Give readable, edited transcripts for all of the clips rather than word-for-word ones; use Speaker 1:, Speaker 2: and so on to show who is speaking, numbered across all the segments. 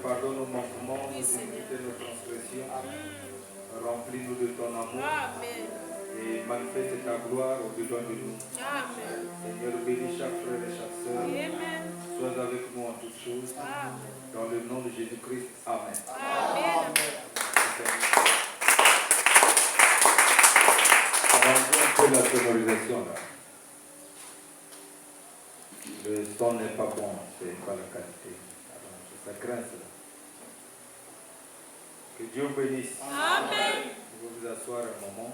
Speaker 1: pardonne nos manquements, nos iniquités, nos transgressions. Remplis-nous de ton amour. Et manifeste ta gloire au-dedans de nous. Seigneur, bénis chaque frère et chaque sœur. Sois avec nous en toutes choses. Dans le nom de Jésus-Christ. Amen. Arrangez un peu la sonorisation là. Le son n'est pas bon, c'est pas la qualité. Alors, ça craint cela. Que Dieu bénisse. Amen. Je vais vous asseoir un moment.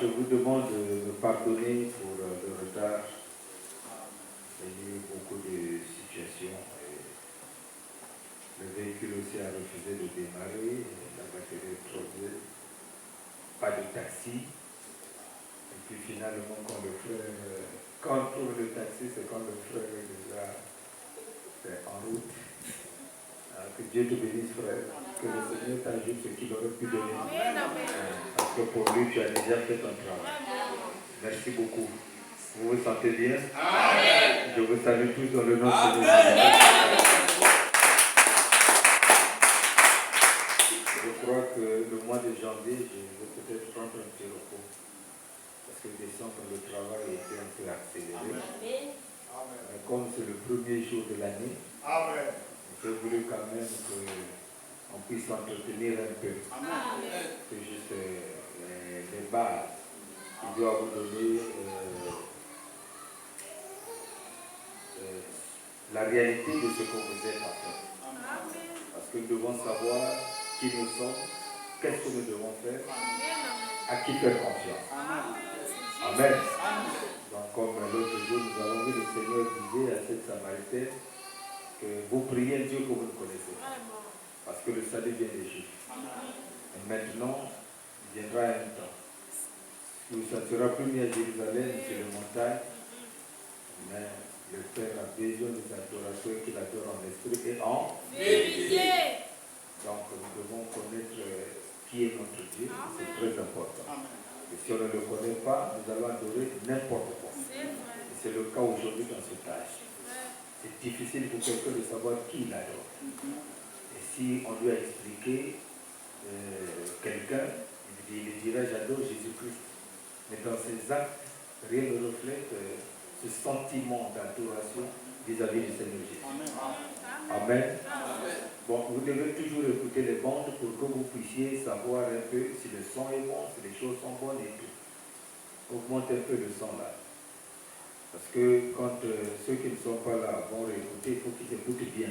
Speaker 1: Je vous demande de me pardonner pour le retard. Il y a eu beaucoup de situations. Le véhicule aussi a refusé de démarrer. La batterie est trop vieille. Pas de taxi. Et puis finalement, quand on trouve le taxi, c'est quand le frère est déjà en route. Alors que Dieu te bénisse, frère. Que le Seigneur t'ajoute ce qu'il aurait pu donner. Parce que pour lui, tu as déjà fait ton travail. Merci beaucoup. Vous vous sentez bien? Amen. Je vous salue tous dans le nom de Jésus. Je crois que le mois de janvier, je vais peut-être prendre un petit repos. Parce que décembre, le travail était un peu accéléré. Mais comme c'est le premier jour de l'année, j'ai voulu quand même qu'on puisse s'entretenir un peu. C'est juste les bases qui doivent vous donner la réalité de ce que vous êtes en fait. Parce que nous devons savoir qui nous sommes, qu'est-ce que nous devons faire, à qui faire confiance. Amen. Donc comme l'autre jour, nous avons vu le Seigneur disait à cette Samaritaine que vous priez un Dieu que vous ne connaissez pas. Parce que le salut vient des Juifs. Et maintenant, il viendra un temps où ça ne sera plus mis à Jérusalem, sur les montagnes, mais le Père a besoin des adorateurs qui l'adorent en esprit et en vérité. Donc nous devons connaître qui est notre Dieu, c'est très important. Et si on ne le connaît pas, nous allons adorer n'importe quoi. Et c'est le cas aujourd'hui dans ce âge. C'est difficile pour quelqu'un de savoir qui il adore. Et si on lui a expliqué quelqu'un, il dira j'adore Jésus-Christ. Mais dans ses actes, rien ne reflète ce sentiment d'adoration vis-à-vis du Seigneur Jésus. Amen. Bon, vous devez toujours écouter les bandes pour que vous puissiez savoir un peu si le son est bon, si les choses sont bonnes et tout. Augmentez un peu le son là. Parce que quand ceux qui ne sont pas là vont réécouter, il faut qu'ils écoutent bien.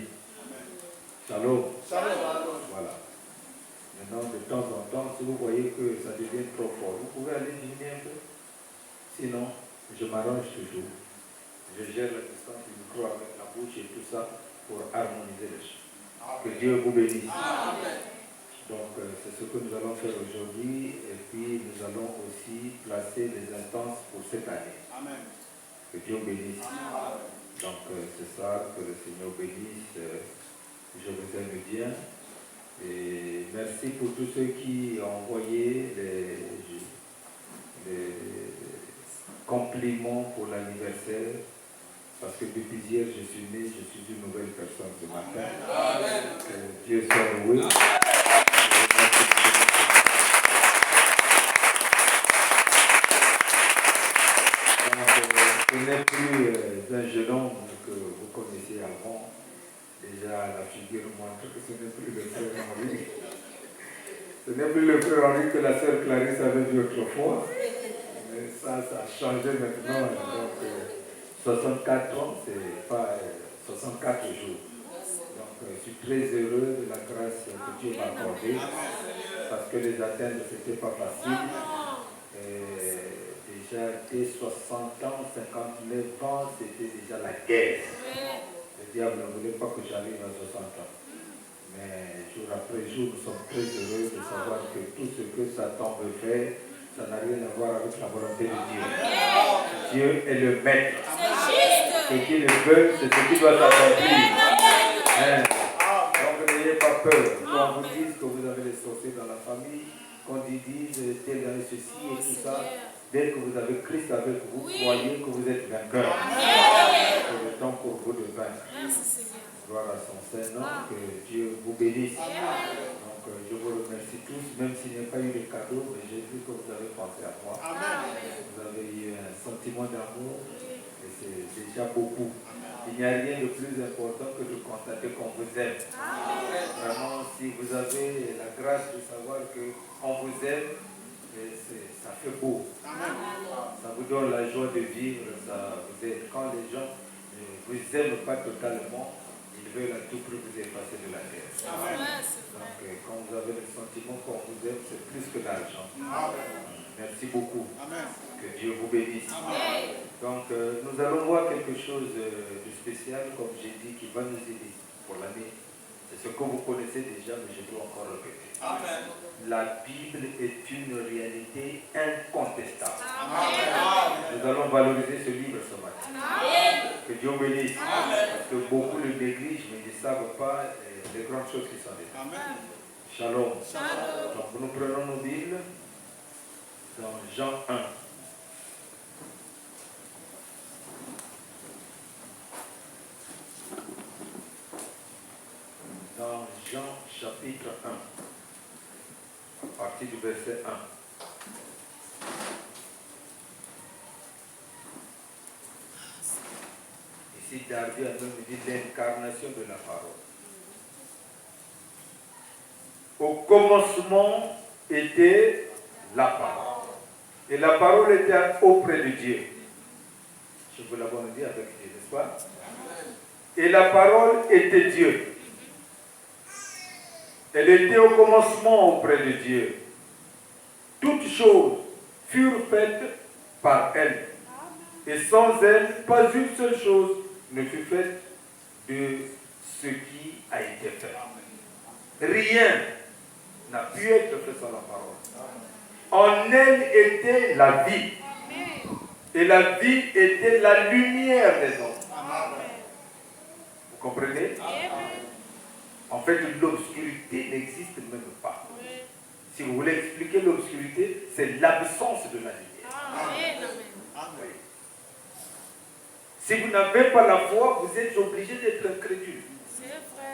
Speaker 1: Shalom. Shalom. Voilà. Maintenant, de temps en temps, si vous voyez que ça devient trop fort, vous pouvez aller diminuer un peu. Sinon, je m'arrange toujours. Je gère la distance du micro avec la bouche et tout ça pour harmoniser les choses. Que Dieu vous bénisse. Amen. Donc, c'est ce que nous allons faire aujourd'hui. Et puis, nous allons aussi placer les instances pour cette année. Amen. Que Dieu bénisse. Amen. Donc, c'est ça, que le Seigneur bénisse. Je vous aime bien. Et merci pour tous ceux qui ont envoyé les compliments pour l'anniversaire. Parce que depuis hier, je suis né, je suis une nouvelle personne ce matin. Que Dieu soit loué. Ce n'est plus un jeune homme que vous connaissiez avant. Déjà, la figure montre que ce n'est plus le frère Henri. Ce n'est plus le frère Henri que la sœur Clarisse avait vu autrefois. Mais ça a changé maintenant. Donc, 64 ans, c'est pas 64 jours. Donc, je suis très heureux de la grâce que Dieu m'a accordée. Parce que les atteindre, ce n'était pas facile. Et déjà, dès 60 ans, 59 ans, c'était déjà la guerre. Le diable ne voulait pas que j'arrive à 60 ans. Mais jour après jour, nous sommes très heureux de savoir que tout ce que Satan veut faire, ça n'a rien à voir avec la volonté de Dieu. Dieu est le maître. Ce qu'il veut, c'est ce qui doit s'accomplir. Donc n'ayez pas peur. Quand on vous dise que vous avez les sorciers dans la famille, qu'on dise tel dans ceci et tout ça, dès que vous avez Christ avec vous, croyez que vous êtes vainqueur. C'est le temps pour vous de vaincre. Gloire à son Saint-Nom, que Dieu vous bénisse. Donc je vous remercie tous, même s'il n'y a pas eu de cadeau, mais j'ai vu que vous avez pensé à moi. Vous avez eu un sentiment d'amour, et c'est déjà beaucoup. Il n'y a rien de plus important que de constater qu'on vous aime. Vraiment, si vous avez la grâce de savoir qu'on vous aime, ça fait beau. Ça vous donne la joie de vivre, ça vous aide. Quand les gens ne vous aiment pas totalement, ils veulent à tout prix vous effacer de la terre. Donc, quand vous avez le sentiment qu'on vous aime, c'est plus que l'argent. Merci beaucoup. Que Dieu vous bénisse. Donc, nous allons voir quelque chose de spécial, comme j'ai dit, qui va nous aider pour l'année. C'est ce que vous connaissez déjà, mais je dois encore répéter. Amen. La Bible est une réalité incontestable. Amen. Nous allons valoriser ce livre ce matin. Amen. Que Dieu bénisse. Amen. Parce que beaucoup le négligent, mais ils ne savent pas les grandes choses qui sont dedans. Amen. Shalom. Shalom. Donc, nous prenons nos Bibles dans Jean 1. Dans Jean chapitre 1, à partir du verset 1. Ici, Darby a même dit l'incarnation de la parole. Au commencement était la parole. Et la parole était auprès de Dieu. Je vous l'avons dit avec Dieu, n'est-ce pas? Et la parole était Dieu. Elle était au commencement auprès de Dieu. Toutes choses furent faites par elle. Et sans elle, pas une seule chose ne fut faite de ce qui a été fait. Rien n'a pu être fait sans la parole. En elle était la vie. Et la vie était la lumière des hommes. Vous comprenez? En fait, l'obscurité n'existe même pas. Si vous voulez expliquer l'obscurité, c'est l'absence de la lumière. Oui. Si vous n'avez pas la foi, vous êtes obligé d'être incrédule.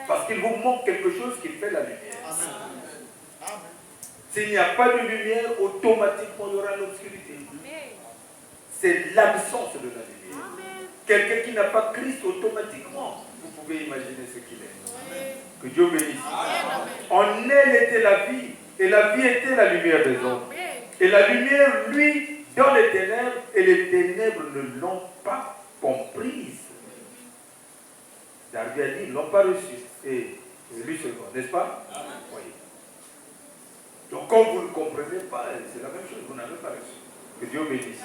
Speaker 1: Parce qu'il vous manque quelque chose qui fait la lumière. S'il n'y a pas de lumière, automatiquement il y aura l'obscurité. C'est l'absence de la lumière. Quelqu'un qui n'a pas Christ, automatiquement, vous pouvez imaginer ce qu'il est. Que Dieu bénisse. En elle était la vie, et la vie était la lumière des hommes. Et la lumière, lui, dans les ténèbres, et les ténèbres ne l'ont pas comprise. Darby a dit, ils ne l'ont pas reçu. Et lui seulement, n'est-ce pas? Oui. Donc, quand vous ne comprenez pas, c'est la même chose, vous n'avez pas reçu. Que Dieu bénisse.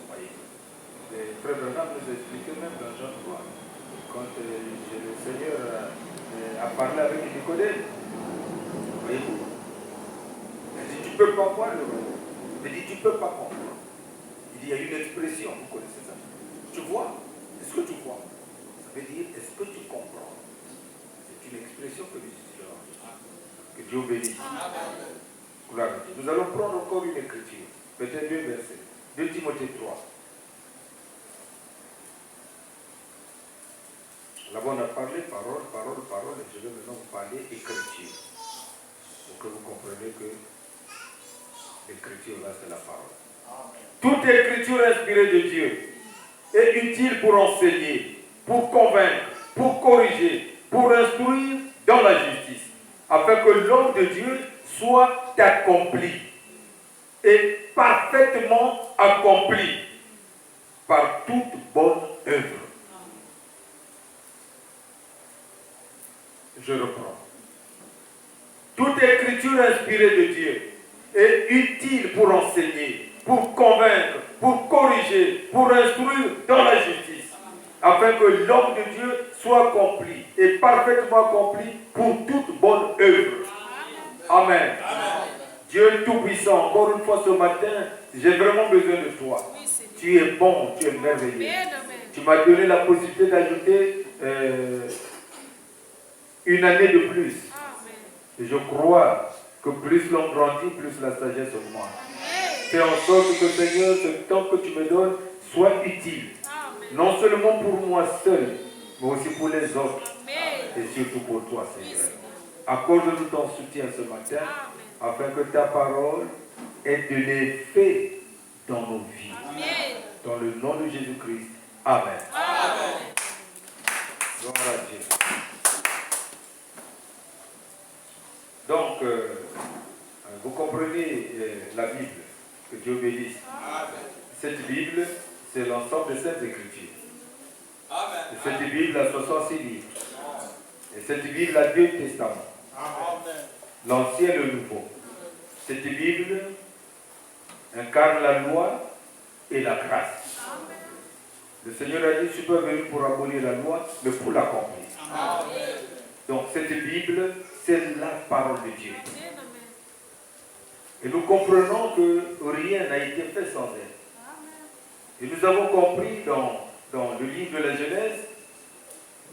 Speaker 1: Oui. Le frère Branham nous a expliqué même dans Jean 3, quand le Seigneur a parlé avec Nicodème. Voyez-vous? Il dit, tu ne peux pas voir le royaume. Il dit, tu ne peux pas comprendre. Il dit, il y a une expression, vous connaissez ça. Tu vois? Est-ce que tu vois? Ça veut dire, est-ce que tu comprends? C'est une expression que nous utilisons. Que Dieu bénisse. Gloire à Dieu. Nous allons prendre encore une écriture. Peut-être deux versets. 2 Timothée 3. Là, on a parlé parole, et je vais maintenant vous parler écriture. Pour que vous compreniez que l'écriture, là, c'est la parole. Toute écriture inspirée de Dieu est utile pour enseigner, pour convaincre, pour corriger, pour instruire dans la justice, afin que l'homme de Dieu soit accompli et parfaitement accompli par toute bonne œuvre. Je reprends. Toute écriture inspirée de Dieu est utile pour enseigner, pour convaincre, pour corriger, pour instruire dans la justice, afin que l'homme de Dieu soit accompli et parfaitement accompli pour toute bonne œuvre. Amen. Amen. Dieu Tout-Puissant, encore une fois ce matin, j'ai vraiment besoin de toi. Tu es bon, tu es merveilleux. Tu m'as donné la possibilité d'ajouter une année de plus. Et je crois que plus l'on grandit, plus la sagesse augmente. Fais en sorte que, Seigneur, ce temps que tu me donnes soit utile. Non seulement pour moi seul, mais aussi pour les autres. Et surtout pour toi, Seigneur. Accorde-nous ton soutien ce matin, afin que ta parole ait de l'effet dans nos vies. Dans le nom de Jésus-Christ. Amen. Gloire à Dieu. Donc, vous comprenez la Bible, que Dieu bénisse. Cette Bible, c'est l'ensemble de Saintes Écritures. Et cette Bible a 66 livres. Et cette Bible a 2 testaments. L'Ancien et le Nouveau. Cette Bible incarne la loi et la grâce. Le Seigneur a dit, je ne suis pas venu pour abolir la loi, mais pour l'accomplir. Donc cette Bible, c'est la parole de Dieu. Et nous comprenons que rien n'a été fait sans elle. Et nous avons compris dans le livre de la Genèse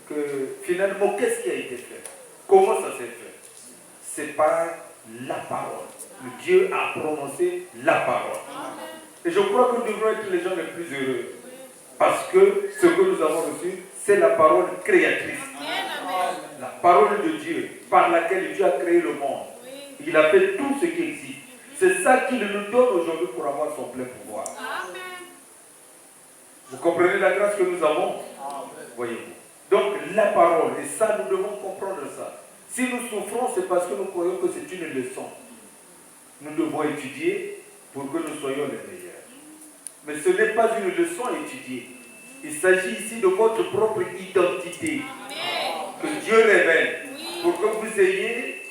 Speaker 1: que finalement, qu'est-ce qui a été fait? Comment ça s'est fait? C'est par la parole. Dieu a prononcé la parole. Et je crois que nous devons être les gens les plus heureux. Parce que ce que nous avons reçu, c'est la parole créatrice. La parole de Dieu, par laquelle Dieu a créé le monde. Il a fait tout ce qui existe. C'est ça qu'il nous donne aujourd'hui pour avoir son plein pouvoir. Vous comprenez la grâce que nous avons? Voyez-vous. Donc la parole, et ça nous devons comprendre ça. Si nous souffrons, c'est parce que nous croyons que c'est une leçon. Nous devons étudier pour que nous soyons les meilleurs. Mais ce n'est pas une leçon à étudier. Il s'agit ici de votre propre identité que Dieu révèle pour que vous ayez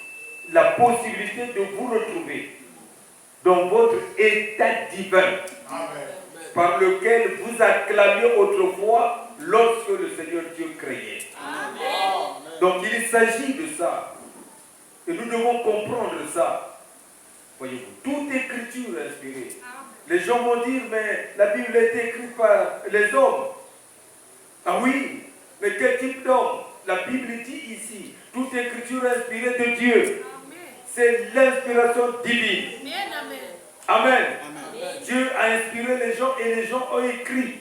Speaker 1: la possibilité de vous retrouver dans votre état divin par lequel vous acclamiez autrefois lorsque le Seigneur Dieu créait. Donc il s'agit de ça. Et nous devons comprendre ça. Voyez-vous, toute écriture est inspirée. Les gens vont dire, mais la Bible a été écrite par les hommes. Ah oui, mais quel type d'homme? La Bible dit ici, toute écriture est inspirée de Dieu. C'est l'inspiration divine. Amen. Dieu a inspiré les gens et les gens ont écrit.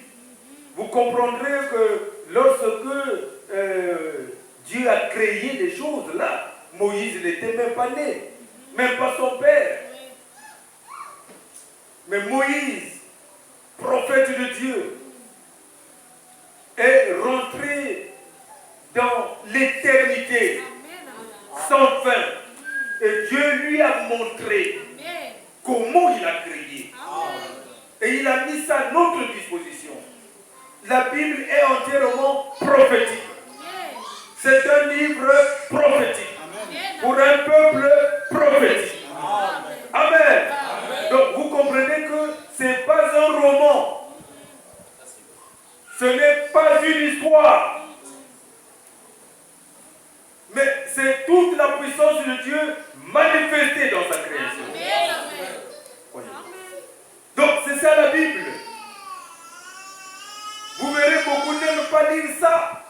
Speaker 1: Vous comprendrez que lorsque Dieu a créé des choses là, Moïse n'était même pas né, même pas son père. Mais Moïse, prophète de Dieu, est rentré dans l'éternité sans fin. Et Dieu lui a montré comment il a créé. Et il a mis ça à notre disposition. La Bible est entièrement prophétique. C'est un livre prophétique. Pour un peuple prophétique. Amen. Donc vous comprenez que ce n'est pas un roman. Ce n'est pas une histoire. Mais c'est toute la puissance de Dieu manifestée dans sa création. Donc c'est ça la Bible. Vous verrez beaucoup ne pas lire ça.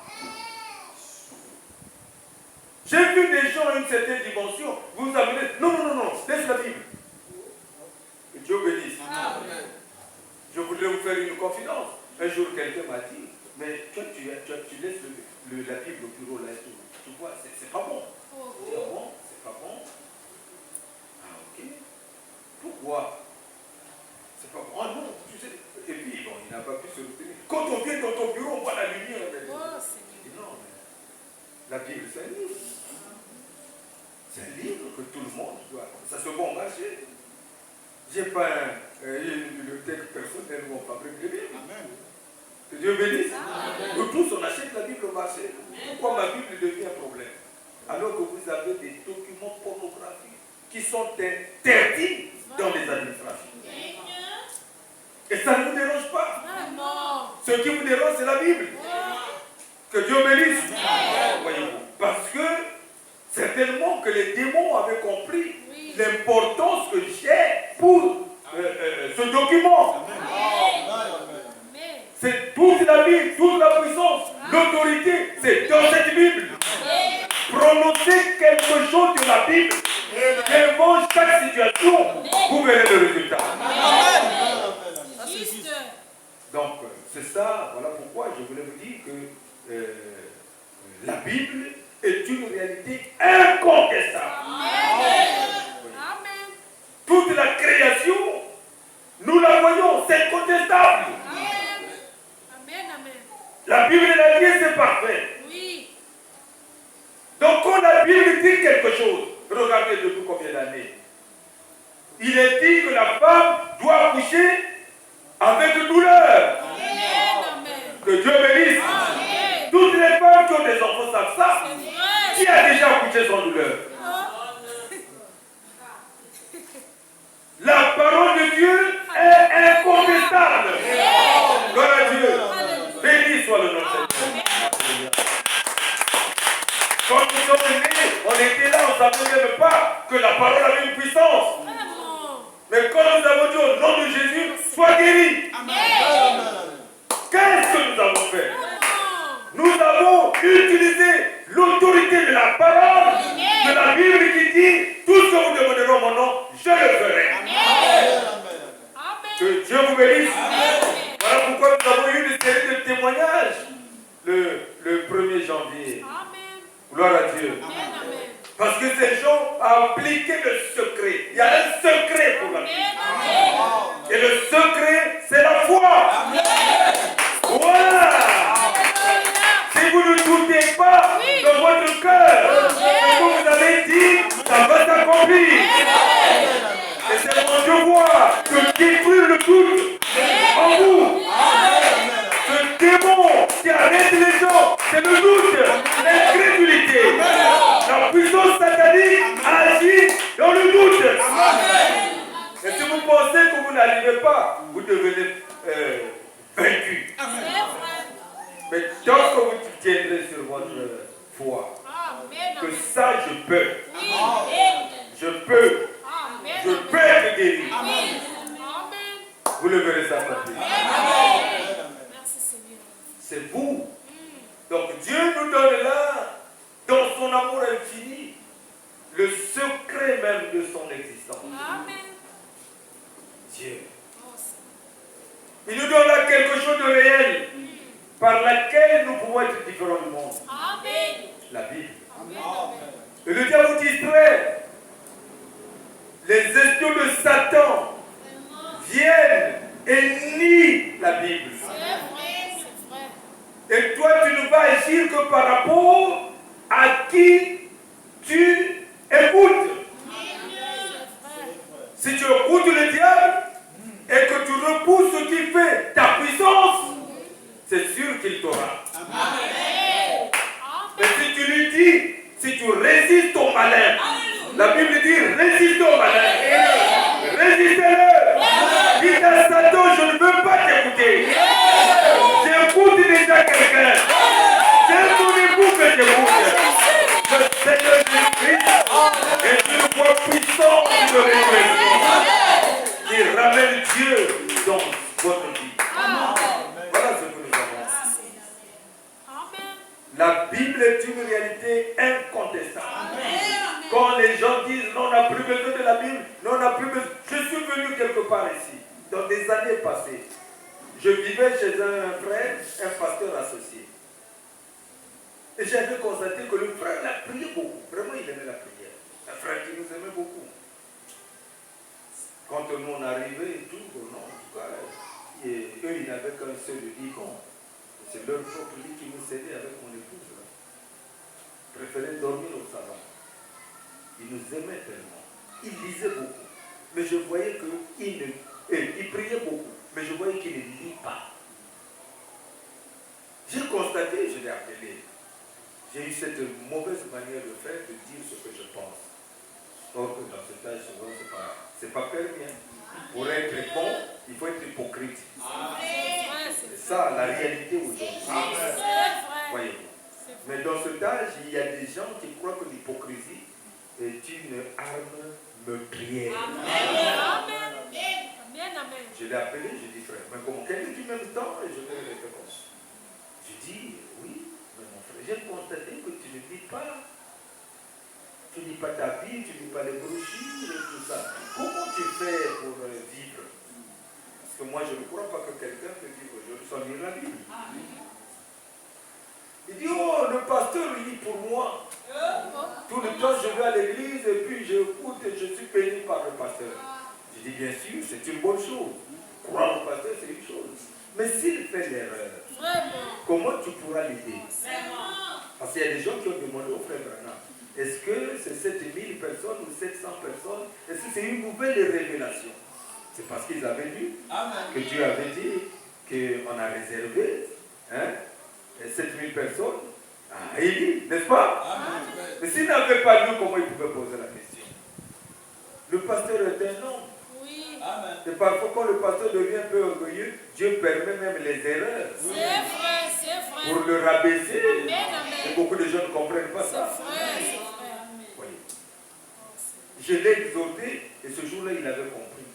Speaker 1: J'ai vu des gens à une certaine dimension. Vous amenez. Non, laisse la Bible. Que Dieu bénisse. Amen. Je voudrais vous faire une confidence. Un jour, quelqu'un m'a dit, mais toi, tu laisses la Bible au bureau là. Tu vois, c'est pas bon. C'est pas bon. C'est pas bon. Ah, ok. Pourquoi? C'est pas bon. Ah non, tu sais. Et puis, bon, il n'a pas pu se retenir. Quand on vient dans ton bureau, on voit la lumière. Il dit non, mais la Bible, c'est un livre. C'est un livre que tout le monde doit. Ça se vend au marché. Je n'ai pas une bibliothèque personnelle où on fabrique des livres. Amen. Que Dieu bénisse. Amen. Nous tous, on achète la Bible au marché. Pourquoi ma Bible devient un problème? Alors que vous avez des documents pornographiques qui sont interdits dans les administrations. Et ça ne vous dérange pas. Ce qui vous dérange, c'est la Bible. Que Dieu bénisse. Voyez-vous. Parce que certainement que les démons avaient compris l'importance que j'ai pour ce document. C'est toute la Bible, toute la puissance, l'autorité, c'est dans cette Bible. Prononcer quelque chose de la Bible, Devant chaque situation, vous verrez le résultat. Donc, c'est ça, voilà pourquoi je voulais vous dire que la Bible est une réalité incontestable.
Speaker 2: Amen.
Speaker 1: Toute la création, nous la voyons, c'est incontestable.
Speaker 2: Amen. Amen.
Speaker 1: La Bible l'a dit, c'est parfait.
Speaker 2: Oui.
Speaker 1: Donc quand la Bible dit quelque chose, regardez depuis combien d'années. Il est dit que la femme doit accoucher avec douleur.
Speaker 2: Amen.
Speaker 1: Que Dieu bénisse.
Speaker 2: Amen.
Speaker 1: Toutes les femmes qui ont des enfants savent ça.
Speaker 2: C'est vrai.
Speaker 1: Qui a déjà accouché sans douleur? La parole de Dieu est incontestable. Gloire à Dieu. Béni soit le nom de Seigneur. Quand nous sommes nés, on était là, on ne savait même pas que la parole avait une puissance. Mais quand nous avons dit au nom de Jésus, sois guéri. Qu'est-ce que nous avons fait? Nous avons utilisé l'autorité de la parole de la Bible qui dit tout ce que vous demanderez en mon nom, je le ferai. Que Dieu vous bénisse. Voilà pourquoi nous avons eu une série de témoignages le 1er janvier. Gloire à Dieu. Parce que ces gens ont appliqué le secret. Il y a un secret pour la Bible. Et le secret, c'est la foi. Voilà. Si vous ne doutez pas dans votre cœur, ce que vous avez dit, ça va s'accomplir. Et c'est mon devoir de détruire le doute en vous. Ce démon qui arrête les gens, c'est le doute, l'incrédulité. La puissance satanique agit dans le doute. Et si vous pensez que vous n'arrivez pas, vous devenez vaincu. Mais tant que vous tiendrez sur votre foi, que ça je peux. Je peux. Je peux être guéri. Vous le verrez s'accomplir. C'est vous. Donc Dieu nous donne là, dans son amour infini, le secret même de son existence. Dieu. Il nous donne là quelque chose de réel par laquelle nous pouvons être différents du monde. La Bible. Et le diable vous distrait. Les espions de Satan viennent et nient la Bible. Et toi, tu ne vas agir que par rapport à qui tu écoutes. Si tu écoutes le diable et que tu repousses ce qui fait ta puissance, c'est sûr qu'il t'aura. Mais si tu lui dis, si tu résistes au malin, la Bible dit résiste au malin. Résistez-le. Dites à Satan, je ne veux pas t'écouter. J'écoute déjà quelqu'un. C'est ton époux que j'écoute. Le Seigneur Jésus-Christ est une voix puissante de révélation qui ramène Dieu dans votre vie. Voilà ce que nous avons. La Bible est une réalité incontestable. Quand les gens disent non, on n'a plus besoin de la Bible, non, on n'a plus besoin. Je suis venu quelque part ici, dans des années passées. Je vivais chez un frère, un pasteur associé. Et j'avais constaté que le frère a prié beaucoup. Vraiment, il aimait la prière. Un frère qui nous aimait beaucoup. Quand nous on arrivait et tout, non, en tout cas, et eux, ils n'avaient qu'un seul icône. C'est leur propre lit qui nous cédait avec mon épouse. Ils préféraient dormir au salon. Ils nous aimaient tellement. Ils lisaient beaucoup. Mais je voyais qu'ils priaient beaucoup. Mais je voyais qu'ils ne lisent pas. J'ai constaté, je l'ai appelé. J'ai eu cette mauvaise manière de faire, de dire ce que je pense. Or que dans cet âge, souvent, c'est pas permis. Pour être bon, il faut être hypocrite. C'est ça la réalité aujourd'hui. Voyez-vous. Mais dans cet âge, il y a des gens qui croient que l'hypocrisie est une arme meurtrière. Je l'ai appelé, je dis frère, mais comment quelqu'un du même temps, et je vais le réponse. Je dis oui, mais mon frère, j'ai constaté que tu ne lis pas. tu ne lis pas ta Bible, tu ne lis pas les brochures et tout ça. Comment tu fais pour vivre? Parce que moi, je ne crois pas que quelqu'un peut vivre aujourd'hui sans lire la Bible. Il dit, oh, le pasteur lit pour moi. Tout le temps, je vais à l'église et puis j'écoute et je suis béni par le pasteur. Je dis, bien sûr, c'est une bonne chose. Croire au pasteur, c'est une chose. Mais s'il fait l'erreur, comment tu pourras l'aider? Parce qu'il y a des gens qui ont demandé au frère Branham, est-ce que c'est 7000 personnes ou 700 personnes? Est-ce que c'est une nouvelle révélation? C'est parce qu'ils avaient lu que Dieu avait dit qu'on a réservé 7000 personnes à Élie, n'est-ce pas? Amen. Mais s'il n'avait pas lu, comment il pouvait poser la question? Le pasteur est un homme.
Speaker 2: Oui.
Speaker 3: Amen.
Speaker 1: Et parfois, quand le pasteur devient un peu orgueilleux, Dieu permet même les erreurs.
Speaker 2: C'est vrai, c'est vrai.
Speaker 1: Pour le rabaisser.
Speaker 2: Amen.
Speaker 1: Et beaucoup de gens ne comprennent pas ça.
Speaker 2: C'est vrai, c'est vrai.
Speaker 1: Voyez. Je l'ai exhorté et ce jour-là, il avait compris.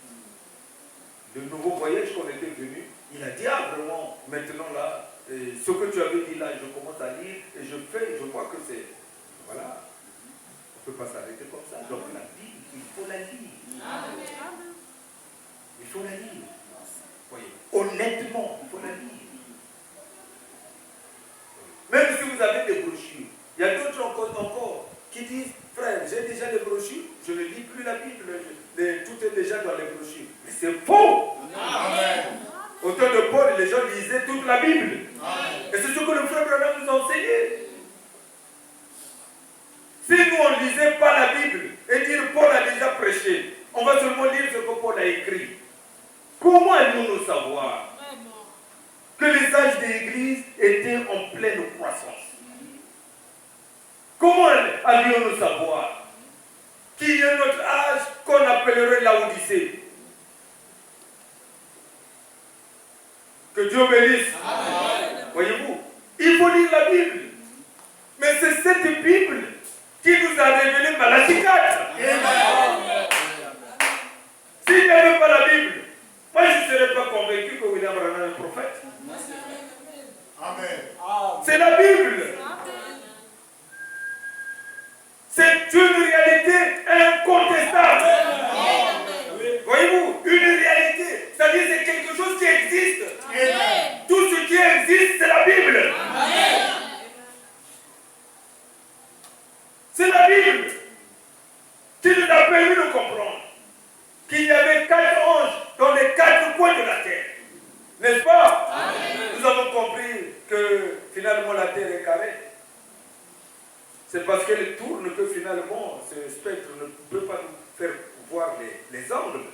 Speaker 1: Le nouveau voyage qu'on était venu, il a dit, ah vraiment, maintenant là, ce que tu avais dit là, je commence à lire et je fais, je vois que c'est... Voilà. On ne peut pas s'arrêter comme ça. Donc la Bible, il faut la lire.
Speaker 2: Amen.
Speaker 1: Il faut la lire. Voyez, honnêtement, il faut la lire. Même si vous avez des brochures, il y a d'autres encore qui disent, frère, j'ai déjà des brochures, je ne lis plus la Bible, tout est déjà dans les brochures. Mais c'est faux.
Speaker 3: Amen.
Speaker 1: Au temps de Paul, les gens lisaient toute la Bible.
Speaker 3: Amen.
Speaker 1: Et c'est ce que le frère Branham nous a enseigné. Si nous on ne lisait pas la Bible et dire Paul a déjà prêché, on va seulement lire ce que Paul a écrit. Comment allons-nous savoir que les âges de l'Église étaient en pleine croissance? Comment allions-nous savoir qu'il y a notre âge qu'on appellerait l'Odyssée? Que Dieu bénisse. Voyez-vous, il faut lire la Bible. Mais c'est cette Bible qui nous a révélé Malachie 4. S'il n'y avait pas la Bible, moi je ne serais pas convaincu que William Branham est un prophète.
Speaker 3: Amen.
Speaker 1: C'est la Bible. C'est une réalité incontestable. Voyez-vous, une réalité. C'est-à-dire c'est quelque chose qui existe. Tout ce qui existe, c'est la Bible. C'est la Bible qui nous a permis de comprendre qu'il y avait 4 anges dans les 4 coins de la terre. N'est-ce pas? Nous avons compris que finalement la terre est carrée. C'est parce qu'elle tourne que finalement ce spectre ne peut pas nous faire voir les angles.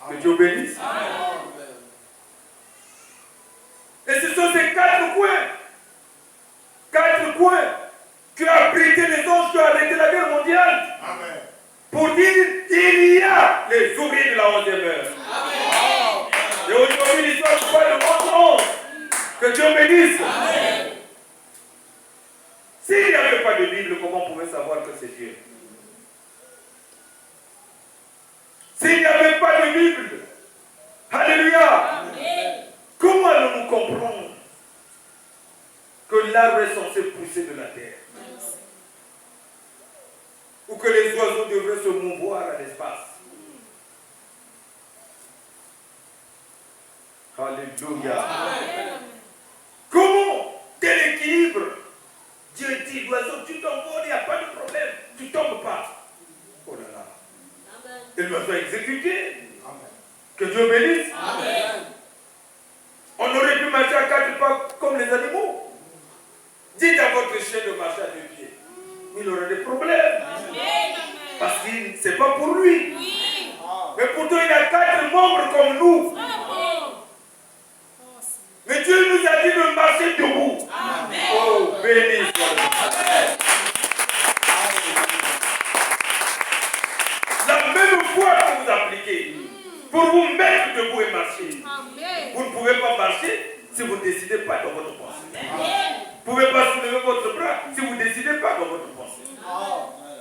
Speaker 1: Que Dieu bénisse. Et ce sont ces 4 coins. 4 coins qui ont abrité les anges qui ont arrêté la guerre mondiale.
Speaker 3: Amen.
Speaker 1: Pour dire il y a les ouvriers de la 11e heure. Et aujourd'hui l'histoire nous parle de 11. Que Dieu bénisse. S'il n'y avait pas de Bible, comment on pouvait savoir que c'est Dieu? S'il n'y avait pas de Bible, alléluia, comment allons-nous comprendre que l'arbre est censé pousser de la terre? Ou que les oiseaux devraient se mouvoir à l'espace? Alléluia. Comment? Tel équilibre. Dieu dit, l'oiseau, tu t'envoles, il n'y a pas de problème. Tu ne tombes pas. Oh là là. Et l'oiseau a exécuté. Que Dieu bénisse. On aurait pu marcher à 4 pas comme les animaux. Dites à votre chien de marcher à 2 pieds. Il aurait des problèmes. Parce que ce n'est pas pour lui. Mais pourtant, il a 4 membres comme nous. Mais Dieu nous a dit de marcher debout. Oh, béni soit le Dieu. La même foi que vous appliquez pour vous mettre debout et marcher. Vous ne pouvez pas marcher si vous ne décidez pas dans votre pensée. Vous ne pouvez pas soulever votre bras si vous ne décidez pas dans votre pensée.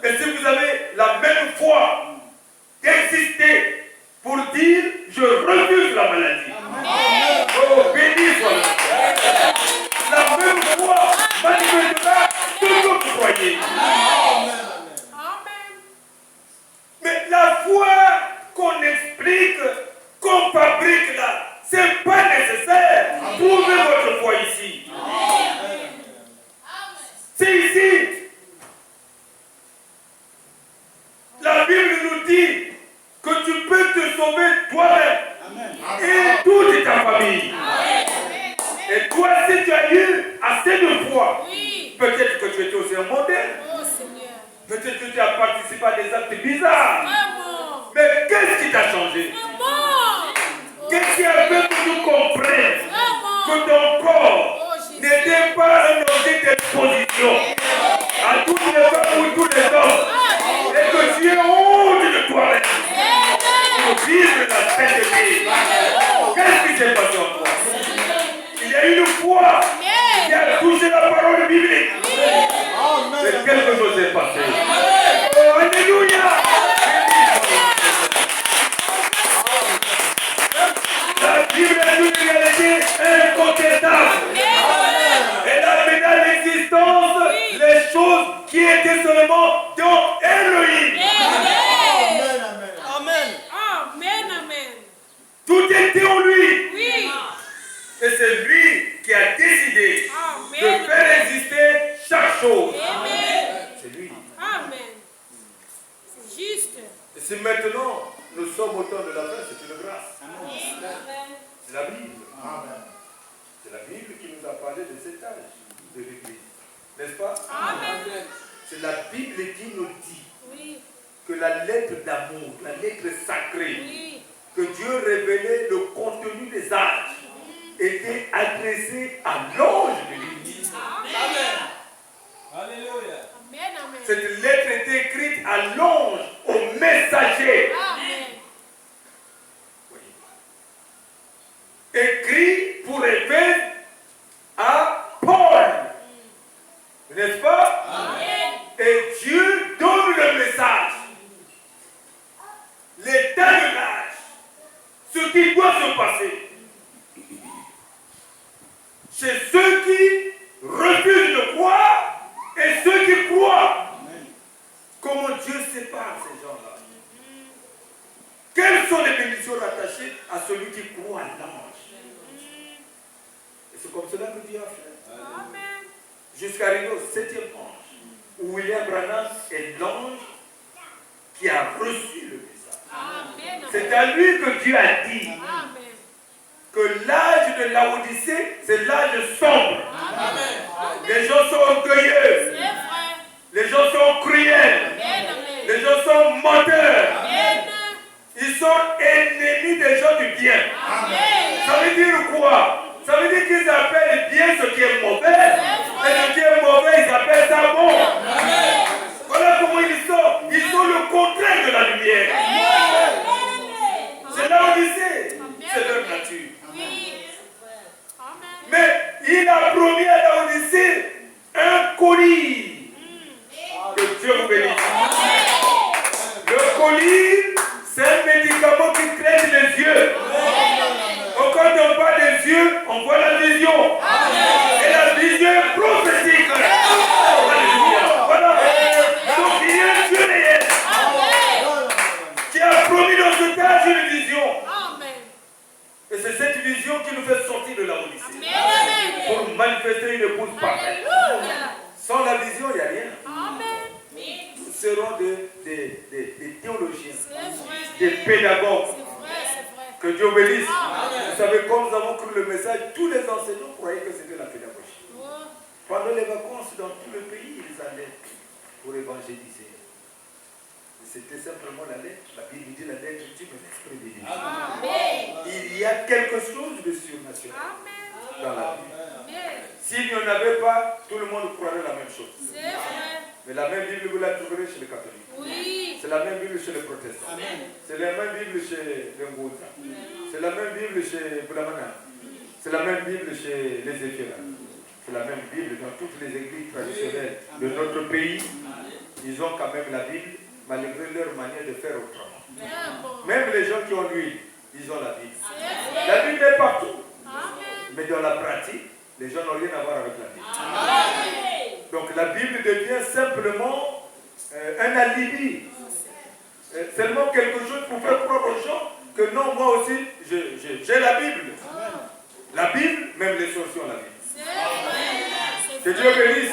Speaker 1: Et si vous avez la même foi d'insister pour dire je refuse la maladie. Oh, béni soit le Dieu. La même foi manifestera ce que vous croyez. tu étais aussi un modèle.
Speaker 2: Oh Seigneur.
Speaker 1: Peut-être que tu as participé à des actes bizarres.
Speaker 2: Vraiment.
Speaker 1: Mais qu'est-ce qui t'a changé?
Speaker 2: Vraiment.
Speaker 1: Qu'est-ce qui a fait que tu comprennes
Speaker 2: Vraiment.
Speaker 1: que ton corps
Speaker 2: Oh Jésus.
Speaker 1: n'était pas un objet d'exposition à toutes les femmes ou tous les hommes, et que tu es honte de toi-même pour vivre la sainteté? Qu'est-ce qui s'est passé en toi? Il y a une foi qui a touché la parole biblique. Mais quelque chose s'est passé. Oh, alléluia! La Bible est une réalité incontestable. Elle a mis à l'existence les choses qui étaient seulement dans Elohim.
Speaker 3: Amen.
Speaker 2: Amen, amen.
Speaker 1: Tout était en lui.
Speaker 2: Oui.
Speaker 1: Et c'est lui qui a décidé de
Speaker 2: Amen.
Speaker 1: faire exister chaque chose.
Speaker 2: Amen.
Speaker 1: C'est lui.
Speaker 2: Amen. C'est juste.
Speaker 1: Et si maintenant nous sommes au temps de la fin, c'est une grâce. C'est la Bible. C'est la Bible qui nous a parlé de cet âge de l'Église. N'est-ce pas?
Speaker 2: Amen.
Speaker 1: C'est la Bible qui nous dit
Speaker 2: Oui.
Speaker 1: que la lettre d'amour, la lettre sacrée,
Speaker 2: Oui.
Speaker 1: que Dieu révélait le contenu des âges, était adressée à l'ange de l'Église.
Speaker 2: Amen.
Speaker 3: Alléluia.
Speaker 2: Amen, amen.
Speaker 1: Cette lettre était écrite à l'ange, au messager.
Speaker 2: Amen.
Speaker 1: Écrit pour Éphèse à Paul. N'est-ce pas?
Speaker 2: Amen.
Speaker 1: Et Dieu donne le message. L'état de l'âge. Ce qui doit se passer. Chez ceux qui refusent de croire et ceux qui croient. Comment Dieu sépare ces gens-là? Quelles sont les bénédictions rattachées à celui qui croit à l'ange? Et c'est comme cela que Dieu a fait.
Speaker 2: Amen.
Speaker 1: Jusqu'à arriver au 7e ange, où William Branham est l'ange qui a reçu le message.
Speaker 2: Amen.
Speaker 1: C'est à lui que Dieu a dit
Speaker 2: Amen.
Speaker 1: que l'âge de l'Odyssée, c'est l'âge sombre.
Speaker 2: Amen.
Speaker 1: Les gens sont orgueilleux,
Speaker 2: C'est vrai.
Speaker 1: les gens sont cruels,
Speaker 2: Amen, amen.
Speaker 1: les gens sont menteurs.
Speaker 2: Amen.
Speaker 1: Ils sont ennemis des gens du bien.
Speaker 2: Amen.
Speaker 1: Ça veut dire quoi? Ça veut dire qu'ils appellent bien ce qui est mauvais, et ce qui est mauvais, ils appellent ça bon. Voilà comment ils sont. Ils sont le contraire de la lumière. C'est l'Odyssée. C'est leur nature.
Speaker 2: Oui. Amen.
Speaker 1: Mais il a promis à l'Odyssée un colis. Que Dieu vous bénisse. Le colis, c'est un médicament qui traite les yeux. Quand on parle des yeux, on voit la vision. Et la vision est prophétique. Alléluia. Voilà. Donc il y a un Dieu réel qui a promis dans ce âge une vision.
Speaker 2: Amen.
Speaker 1: Et c'est cette vision qui nous fait sortir de la Odyssée.
Speaker 2: Amen.
Speaker 1: Pour manifester une épouse parfaite.
Speaker 2: Alléluia.
Speaker 1: Sans la vision, il n'y a rien.
Speaker 2: Amen.
Speaker 1: Nous serons des théologiens,
Speaker 2: C'est vrai.
Speaker 1: des pédagogues.
Speaker 2: C'est vrai, c'est vrai.
Speaker 1: Que Dieu bénisse. Vous savez, quand nous avons cru le message, tous les enseignants croyaient que c'était la pédagogie.
Speaker 2: Oh.
Speaker 1: Pendant les vacances, dans tout le pays, ils allaient pour évangéliser. Et c'était simplement la lettre. La Bible dit la lettre du l'esprit de Dieu.
Speaker 2: Amen.
Speaker 1: Il y a quelque chose de surnaturel
Speaker 2: Amen.
Speaker 1: dans la Bible.
Speaker 2: Amen.
Speaker 1: S'il n'y en avait pas, tout le monde croirait la même chose.
Speaker 2: C'est vrai.
Speaker 1: Mais la même Bible, vous la trouverez chez les catholiques.
Speaker 2: Oui.
Speaker 1: C'est la même Bible chez les protestants. C'est la même Bible chez les Ngouza. C'est la même Bible chez Boulamana. C'est la même Bible chez les Éphira. C'est la même Bible dans toutes les églises traditionnelles de notre pays. Ils ont quand même la Bible, malgré leur manière de faire autrement. Même les gens qui ont l'huile, ils ont la Bible. La Bible est partout.
Speaker 2: Amen.
Speaker 1: Mais dans la pratique, les gens n'ont rien à voir avec la Bible.
Speaker 2: Amen.
Speaker 1: Donc la Bible devient simplement un alibi. Seulement quelque chose pour faire croire aux gens que non, moi aussi, j'ai la Bible. La Bible, même les sorciers ont la Bible.
Speaker 2: C'est vrai.
Speaker 1: Que Dieu bénisse.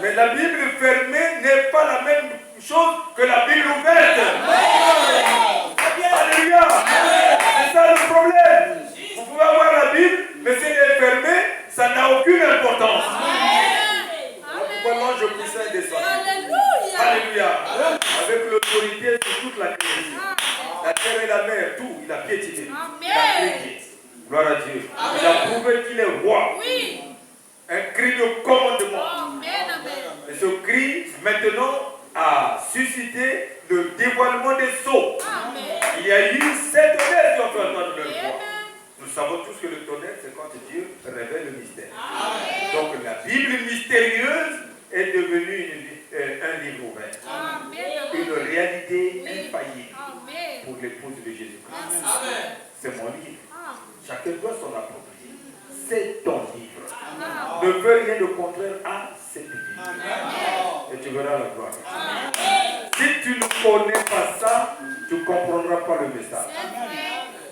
Speaker 1: Mais la Bible fermée n'est pas la même chose que la Bible ouverte. Alléluia. C'est ça le problème. Vous pouvez avoir la Bible, mais si elle est fermée, ça n'a aucune importance. Pourquoi qu'il est roi.
Speaker 2: Oui.
Speaker 1: Un cri de commandement.
Speaker 2: Amen, amen.
Speaker 1: Et ce cri, maintenant, a suscité le dévoilement des sceaux.
Speaker 2: Amen.
Speaker 1: Il y a eu 7 tonnerres qui ont fait entendre leur voix.
Speaker 2: Amen.
Speaker 1: Nous savons tous que le tonnerre, c'est quand Dieu révèle le mystère.
Speaker 2: Amen.
Speaker 1: Donc la Bible mystérieuse est devenue un livre ouvert.
Speaker 2: Amen.
Speaker 1: Une réalité infaillible
Speaker 2: Amen.
Speaker 1: pour l'épouse de Jésus-Christ.
Speaker 2: Amen.
Speaker 1: C'est mon livre.
Speaker 2: Amen.
Speaker 1: Chacun doit s'en approprier. C'est ton livre.
Speaker 2: Amen.
Speaker 1: Ne fais rien de contraire à cette vie. Et tu verras la gloire. Si tu ne connais pas ça, tu ne comprendras pas le message.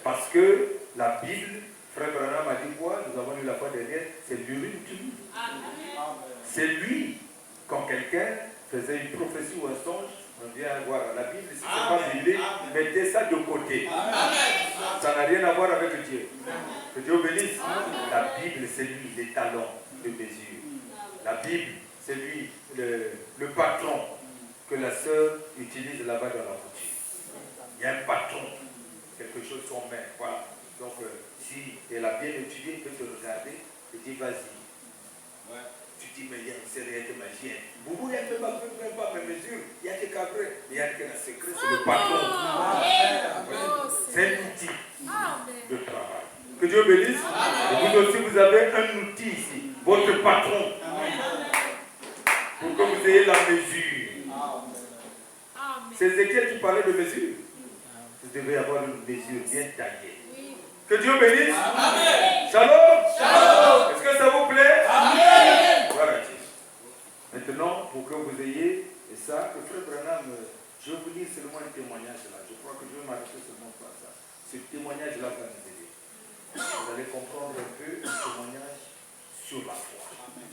Speaker 1: Parce que la Bible, Frère Branham a dit quoi? Nous avons lu la fois dernière, c'est l'urine qui lit. C'est lui, quand quelqu'un faisait une prophétie ou un songe, on vient voir la Bible, si ce n'est pas biblique, mettez ça de côté. Ça n'a rien à voir avec Dieu. Que Dieu bénisse. La Bible, c'est lui, les talons de mesure. La Bible, c'est lui, le patron que la sœur utilise là-bas dans la boutique. Il y a un patron, quelque chose qu'on met. Voilà. Donc, si elle a bien étudié, elle peut te regarder et dire vas-y. Ouais. Tu dis, mais il y a une série de magiciens. Vous ne pouvez même pas mes mesures. Il y a des cabrets. Mais il y a un secret, c'est le patron. C'est un outil de travail. Que Dieu bénisse. Et vous aussi, vous avez un outil ici. Votre patron. Pour que vous ayez la mesure. C'est Ézéchiel qui parlait de mesure. Vous devez avoir une mesure bien taillée. Que Dieu bénisse. Amen. Shalom. Shalom. Est-ce que ça vous plaît? Amen. Voilà. Maintenant, pour que vous ayez, et ça, le frère Branham, je vais vous lire seulement un témoignage là. Je crois que je vais m'arrêter seulement pour ça. Ce témoignage-là va nous aider. Vous allez comprendre un peu un témoignage sur la foi. Amen.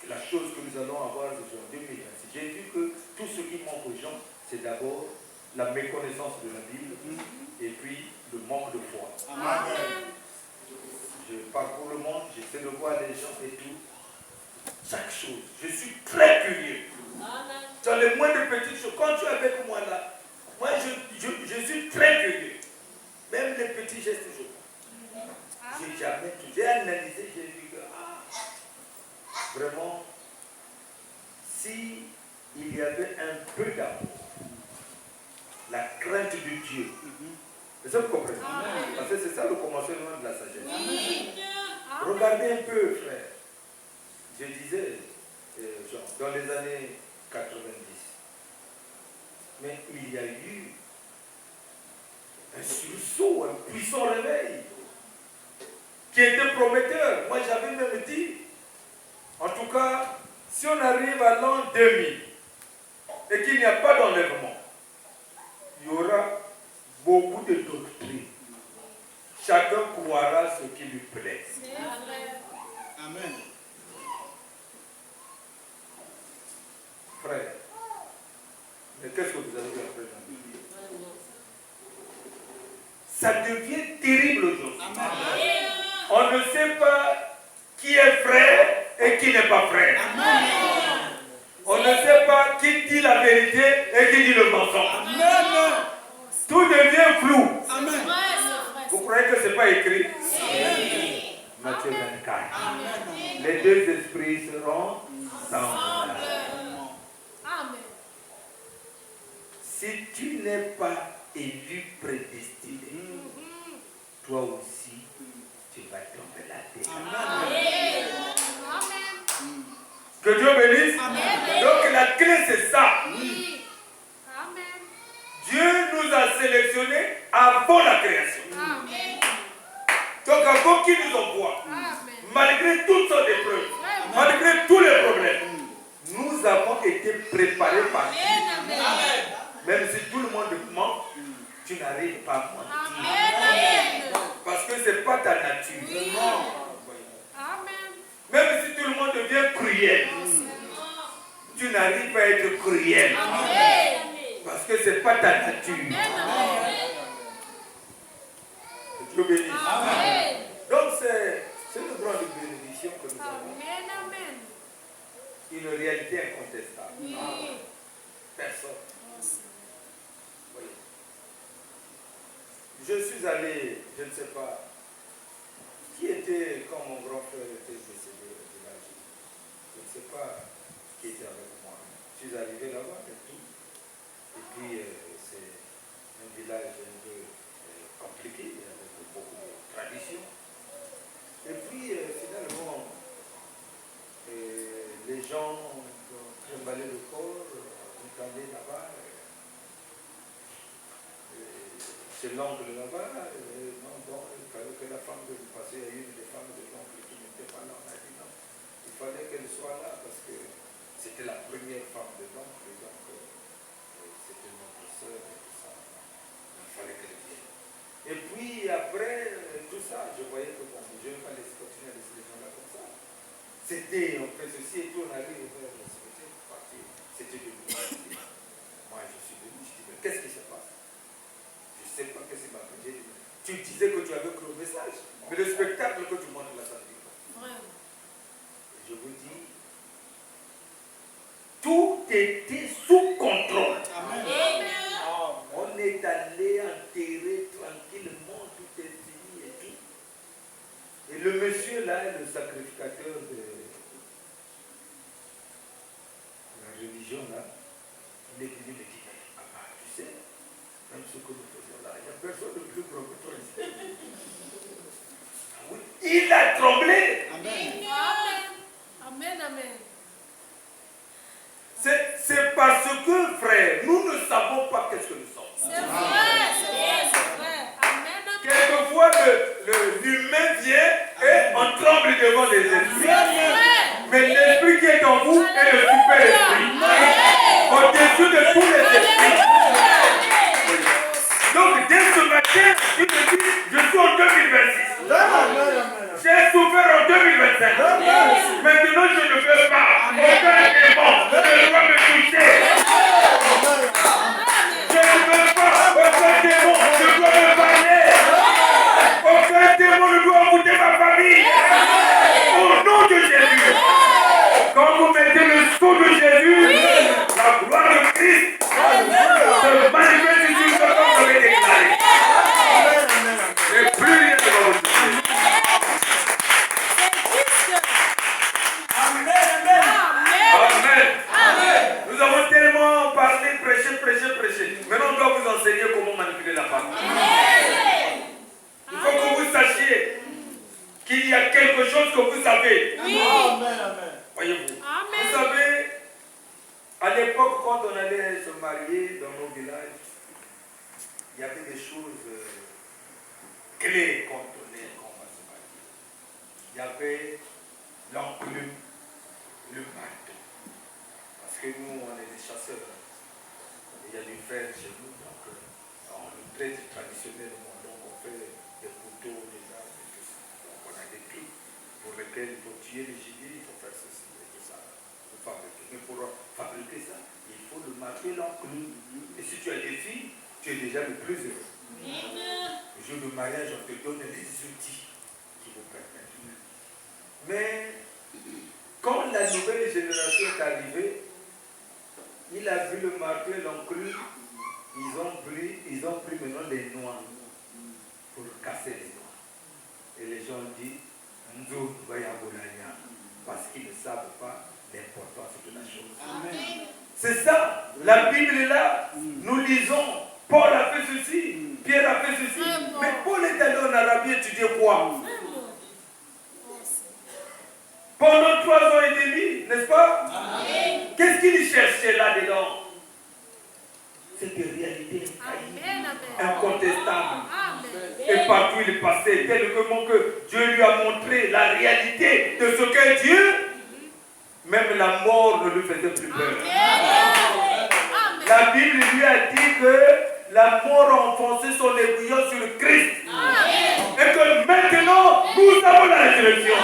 Speaker 1: La chose que nous allons avoir aujourd'hui, en 2026. J'ai vu que tout ce qui manque aux gens, c'est d'abord la méconnaissance de la Bible et puis le manque de foi. Amen. Je parcours le monde, j'essaie de voir les gens et tout. Chaque chose. Je suis très curieux. Amen. Dans les moindres petites choses. Quand tu es avec moi là, moi je suis très curieux. Même les petits gestes que je fais. J'ai jamais tout. J'ai analysé, j'ai vu que vraiment, si il y avait un peu d'amour, la crainte de Dieu. Est-ce que vous comprenez? Amen. Parce que c'est ça le commencement de la sagesse. Oui. Regardez un peu, frère. Je disais, dans les années 90, mais il y a eu un sursaut, un puissant réveil qui était prometteur. Moi, j'avais même dit, en tout cas, si on arrive à l'an 2000 et qu'il n'y a pas d'enlèvement, il y aura beaucoup de doctrines. Chacun croira ce qui lui plaît. Amen. Frère, mais qu'est-ce que vous avez vu après dans la Bible? Ça devient terrible aujourd'hui. On ne sait pas qui est frère et qui n'est pas frère. Amen. On ne sait pas qui dit la vérité et qui dit le mensonge. Amen. Tout devient flou. Amen. Vous croyez que ce n'est pas écrit? Oui. Matthieu 24. Amen. Les deux esprits seront ensemble. Amen. Si tu n'es pas élu prédestiné, toi aussi, tu vas tomber la tête. Amen. Que Dieu bénisse. Amen. Donc la clé c'est ça. Oui. Amen. Dieu nous a sélectionnés avant la création. Amen. Donc avant qu'il nous envoie, malgré toutes sortes d'épreuves, malgré tous les problèmes, nous avons été préparés par Dieu. Amen. Même si tout le monde ment, tu n'arrives pas à mentir. Parce que ce n'est pas ta nature. Oui. Amen. Même si tout le monde devient cruel, tu n'arrives pas à être cruel. Amen. Parce que ce n'est pas ta nature. Amen. Dieu bénisse. Amen. Donc c'est une grande bénédiction que nous avons. Amen. Une réalité incontestable. Oui. Personne. Je suis allé, je ne sais pas, qui était, quand mon grand frère était décédé au village, je ne sais pas qui était avec moi. Je suis arrivé là-bas et tout. Et puis, c'est un village un peu compliqué, avec beaucoup de traditions. Et puis, finalement, les gens ont trimballé le corps, on est allé là-bas. C'est l'oncle là-bas. Non, bon, il fallait que la femme de lui passer à une des femmes de l'oncle qui n'était pas là. On a dit non, il fallait qu'elle soit là parce que c'était la première femme de l'oncle. Donc, c'était notre soeur et tout ça. Il fallait qu'elle vienne. Et puis après, tout ça, je voyais que bon, je ne vais pas laisser continuer à laisser les gens là comme ça. C'était, on fait ceci et tout, on arrive vers le cimetière, c'était de nous. Moi, je suis venu, je dis, mais qu'est-ce qui se passe? Je ne sais pas qu'est-ce qui m'a fait. Tu disais que tu avais cru au message, mais le spectacle que tu montres là, ça ne dit pas. Je vous dis, tout était sous contrôle.
Speaker 2: Amen.
Speaker 1: On est allé enterrer tranquillement, tout est fini et tout. Et le monsieur là, le sacrificateur de la religion là, il est venu me dire, papa, tu sais, même ce que nous faisons là, il n'y a personne de plus gros que toi ici. Ah oui, il a tremblé.
Speaker 2: Amen. Amen. Amen.
Speaker 1: C'est parce que, frère, nous ne savons pas qu'est-ce que nous sommes.
Speaker 2: C'est vrai, c'est vrai, c'est vrai. Amen.
Speaker 1: Quelquefois, l'humain vient et on tremble devant les esprits. Mais l'esprit qui est en vous est le super esprit. Au-dessus de tous les esprits. Donc, dès ce matin, tu te dis, je suis en 2026. J'ai souffert en 2025. Maintenant, je ne veux pas. Aucun démon ne doit me toucher. Je ne veux pas. Aucun démon ne doit me parler. Aucun démon ne doit goûter ma famille. Au nom de Jésus. Quand vous mettez le sceau de Jésus, la gloire de Christ se manifeste sur ce que vous avez déclaré. Et plus rien ne va vous toucher. Amen. Nous avons tellement parlé, prêché. Maintenant, on doit vous enseigner comment manipuler la parole. Il faut que vous sachiez qu'il y a quelque chose que vous savez. Voyez-vous. Vous savez, à l'époque, quand on allait se marier dans nos villages, il y avait des choses clés quand on va se marier. Il y avait l'enclume, le marteau. Parce que nous, on est des chasseurs. Il y a du fer chez nous, donc on est très traditionnellement. Donc on fait des couteaux, des armes, et tout ça. Donc on a des trucs pour lesquels il faut tuer les gibiers, il faut faire ceci et tout ça. Pour fabriquer. Mais pour fabriquer ça, il faut le marteau, l'enclume. Et si tu as des filles, tu es déjà le plus heureux. Le jour du mariage, on te donne des outils qui vous permettent. Mais quand la nouvelle génération est arrivée, il a vu le marteau et l'enclume, ils ont pris maintenant les noix pour casser les noix. Et les gens disent, parce qu'ils ne savent pas l'importance de la chose. Amen. C'est ça, la Bible est là. Nous lisons, Paul a fait ceci, Pierre a fait ceci. Mais Paul est allé en Arabie étudier quoi? Pendant 3 ans et demi, n'est-ce pas? Qu'est-ce qu'il cherchait là-dedans? C'est des réalités incontestables. Et partout il passait, tellement que Dieu lui a montré la réalité de ce qu'est Dieu, même la mort ne lui faisait plus peur. La Bible lui a dit que la mort a enfoncé son aiguillon sur le Christ. Et que maintenant, nous avons la résurrection.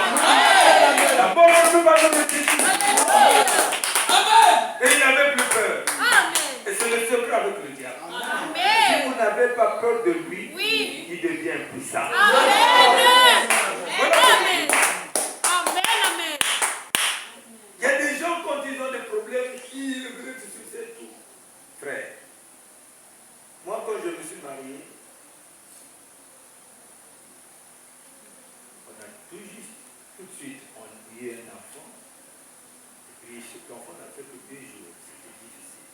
Speaker 1: La mort ne peut pas nous détruire. Et il n'avait plus peur. Et c'est le secret avec le diable. Si vous n'avez pas peur de lui, il devient puissant. Il y a des gens, quand ils ont des problèmes, ils veulent se suicider tout. Frère, moi quand je me suis marié, on a tout de suite, on y a un enfant. Et puis cet enfant n'a fait que 2 jours. C'était difficile.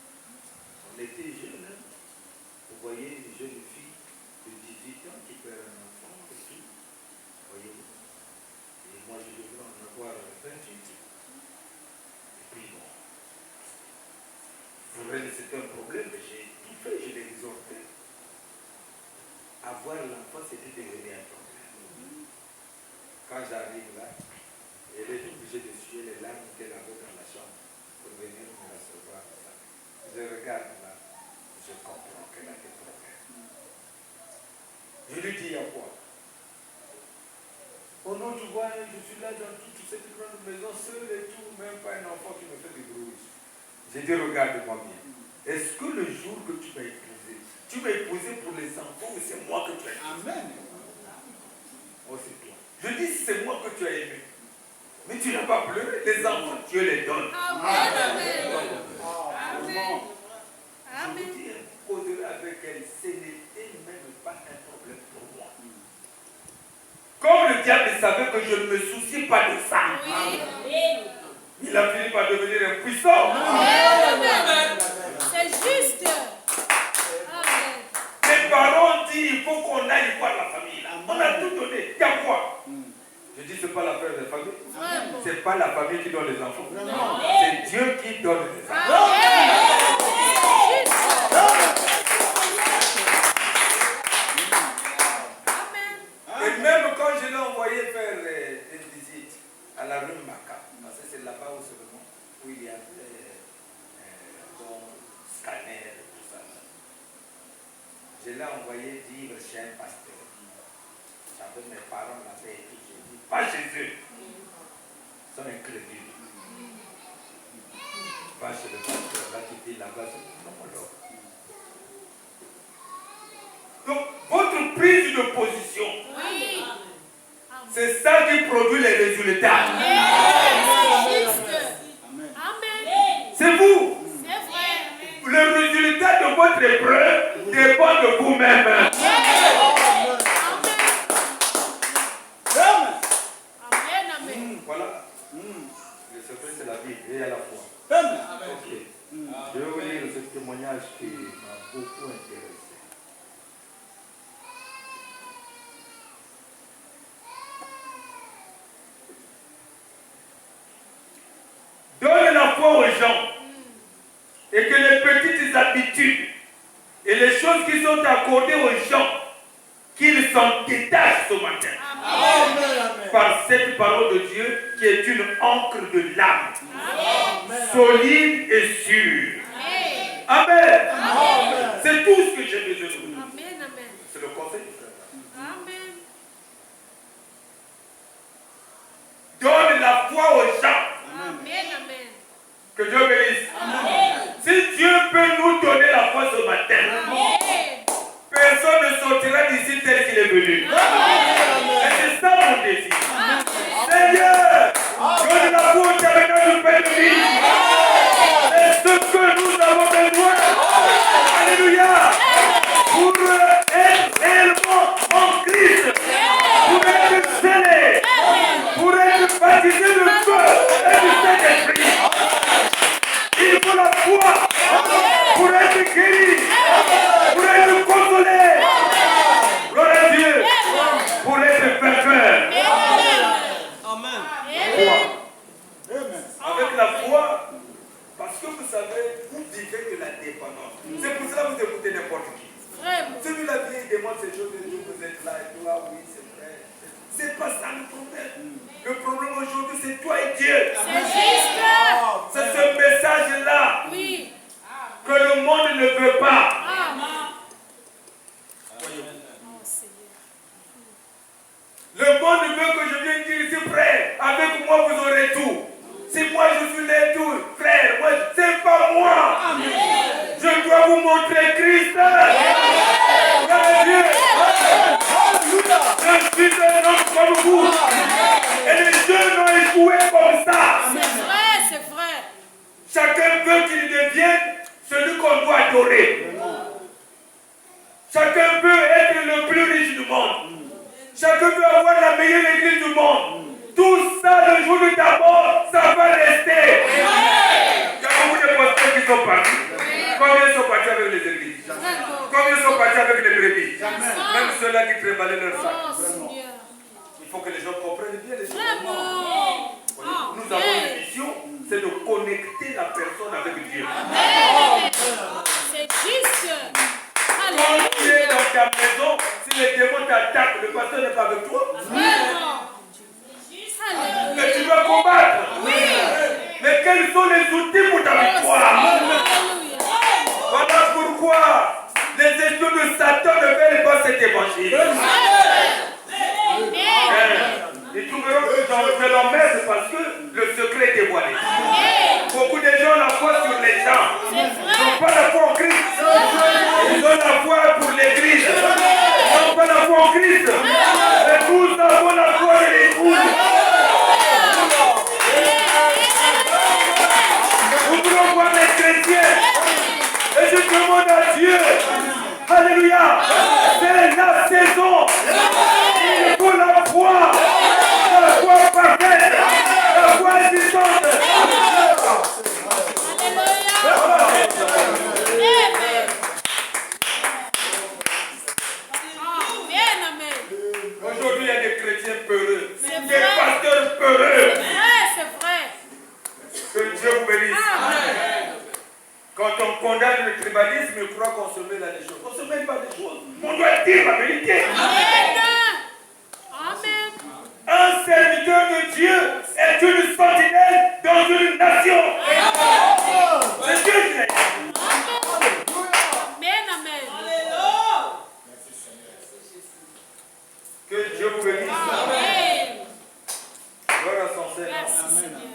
Speaker 1: On était jeunes. Hein? Vous voyez une jeune fille de 18 ans qui perd un enfant et tout. Voyez-vous. Et moi, je devrais en avoir 28. Et puis bon. Pour elle, c'était un problème, mais j'ai tout fait, je l'ai exhorté. Avoir l'enfant, c'était devenu un problème. Quand j'arrive là, elle est obligée de suer les larmes qu'elle avait dans la chambre pour venir me recevoir. Je regarde là, je comprends qu'elle a des problèmes. Je lui dis à quoi? Oh non, tu vois, je suis là dans toute cette grande maison, seul et tout, même pas un enfant qui me fait du bruit. J'ai dit, regarde-moi bien. Est-ce que le jour que tu m'as épousé, tu m'as épousé pour les enfants ou c'est moi que tu as aimé? Amen. Oh, c'est toi. Je dis, c'est moi que tu as aimé. Mais tu n'as pas pleuré. Les enfants, Dieu les donne.
Speaker 2: Amen. Amen.
Speaker 1: Je vous dis, causerai avec elle, ce n'était même pas un problème pour moi. Comme le diable savait que je ne me soucie pas de ça.
Speaker 2: Oui.
Speaker 1: Il a fini par devenir impuissant.
Speaker 2: Amen. C'est juste. Amen.
Speaker 1: Les parents disent il faut qu'on aille voir la famille. Là. On a tout donné. Il y a quoi? Je dis, ce n'est pas l'affaire des familles. Ce n'est pas la famille qui donne les enfants. C'est Dieu qui donne les enfants. Et même quand je l'ai envoyé faire des visites à la rue Maka, parce que c'est là-bas où il y avait bon scanner et tout ça. Je l'ai envoyé dire chez un pasteur. J'avais mes parents là-bas et tout. J'ai dit, pas chez eux. Ils sont incrédules. Pas chez le pasteur. Là, tu dis là-bas, c'est mon homologue. Donc, votre prise de position,
Speaker 2: Oui.
Speaker 1: c'est ça qui produit les résultats.
Speaker 2: C'est juste. Amen.
Speaker 1: C'est vous.
Speaker 2: C'est vrai.
Speaker 1: Le résultat de votre épreuve dépend de vous-même.
Speaker 2: Amen. Amen.
Speaker 1: Voilà. Le secret, c'est la vie et à la foi. Ok. Je vais vous lire ce témoignage qui m'a beaucoup intéressé. Donne la foi aux gens et que les petites habitudes et les choses qui sont accordées aux gens, qu'ils s'en détachent ce matin.
Speaker 2: Amen.
Speaker 1: Par cette parole de Dieu qui est une encre de l'âme, solide et sûre. Amen. Amen. C'est tout ce que j'ai besoin de vous.
Speaker 2: Amen.
Speaker 1: C'est le conseil du frère.
Speaker 2: Amen.
Speaker 1: Donne la foi aux gens.
Speaker 2: Amen.
Speaker 1: Que Dieu bénisse. Amen. Si Dieu peut nous donner la foi ce matin, personne ne sortira d'ici tel qu'il est venu. Et c'est ça mon désir. Seigneur, donne la foi au tabernacle du Père de vie. C'est ce que nous avons besoin. Alléluia. Pour être réellement en Christ. Pour être scellé. Pour être baptisé de feu et du Saint-Esprit. Il faut la foi pour être guéri, pour être consolé. Gloire à Dieu. Pour être vainqueur.
Speaker 3: Amen.
Speaker 1: Avec la foi, parce que vous savez, vous vivez de la dépendance. C'est pour cela que vous écoutez n'importe qui. Celui-là vient, il demande ces choses et tout, vous êtes là et tout, ah oui, c'est vrai. C'est pas ça le problème. Le problème aujourd'hui, c'est toi et Dieu.
Speaker 2: C'est juste.
Speaker 1: C'est ce message-là
Speaker 2: Oui.
Speaker 1: que le monde ne veut pas.
Speaker 2: Amen.
Speaker 1: Le monde veut que je vienne dire ici, frère, avec moi vous aurez tout. Si moi je suis les tout, frère, moi, c'est pas moi. Amen. Je dois vous montrer Christ. Gloire à Dieu. Je suis un homme comme vous. Et les jeunes ont échoué comme ça.
Speaker 2: C'est vrai.
Speaker 1: Chacun veut qu'il devienne celui qu'on doit adorer. Chacun veut être le plus riche du monde. Chacun veut avoir la meilleure église du monde. ceux-là qui tréballaient leur sac.
Speaker 2: Oh, Seigneur.
Speaker 1: Il faut que les gens comprennent bien les choses.
Speaker 2: Vraiment.
Speaker 1: Nous avons une mission, c'est de connecter la personne avec Dieu.
Speaker 2: C'est juste.
Speaker 1: Quand tu es dans ta maison, si les démons t'attaquent, le pasteur n'est pas avec toi.
Speaker 2: Vraiment.
Speaker 1: Mais tu dois combattre.
Speaker 2: Oui.
Speaker 1: Mais quels sont les outils pour ta victoire?
Speaker 2: Alléluia.
Speaker 1: Voilà pourquoi les espions de Satan ne veulent pas cet évangile. Ils trouveront que je l'emmerde parce que le secret est dévoilé. Beaucoup de gens ont la foi sur les gens. Ils n'ont pas la foi en Christ. Ils ont la foi pour l'église. Ils n'ont pas la foi en Christ. Mais nous avons la foi de l'épouse. Nous voulons voir les chrétiens. Et je demande à Dieu. Alléluia. C'est la saison. Il faut la foi. La foi parfaite. La foi existante. Aujourd'hui, il y a des chrétiens peureux. Des pasteurs peureux.
Speaker 2: C'est vrai.
Speaker 1: Que Dieu vous bénisse. Quand on condamne le tribalisme, il croit qu'on se mêle à des choses. On ne se mêle pas des choses. On doit dire la vérité.
Speaker 2: Amen.
Speaker 1: Un serviteur de Dieu est une sentinelle dans une nation. C'est Dieu qui l'a dit.
Speaker 2: Amen, amen.
Speaker 1: Que Dieu vous bénisse.
Speaker 2: Amen.
Speaker 1: Gloire à son Seigneur.
Speaker 2: Merci, Seigneur.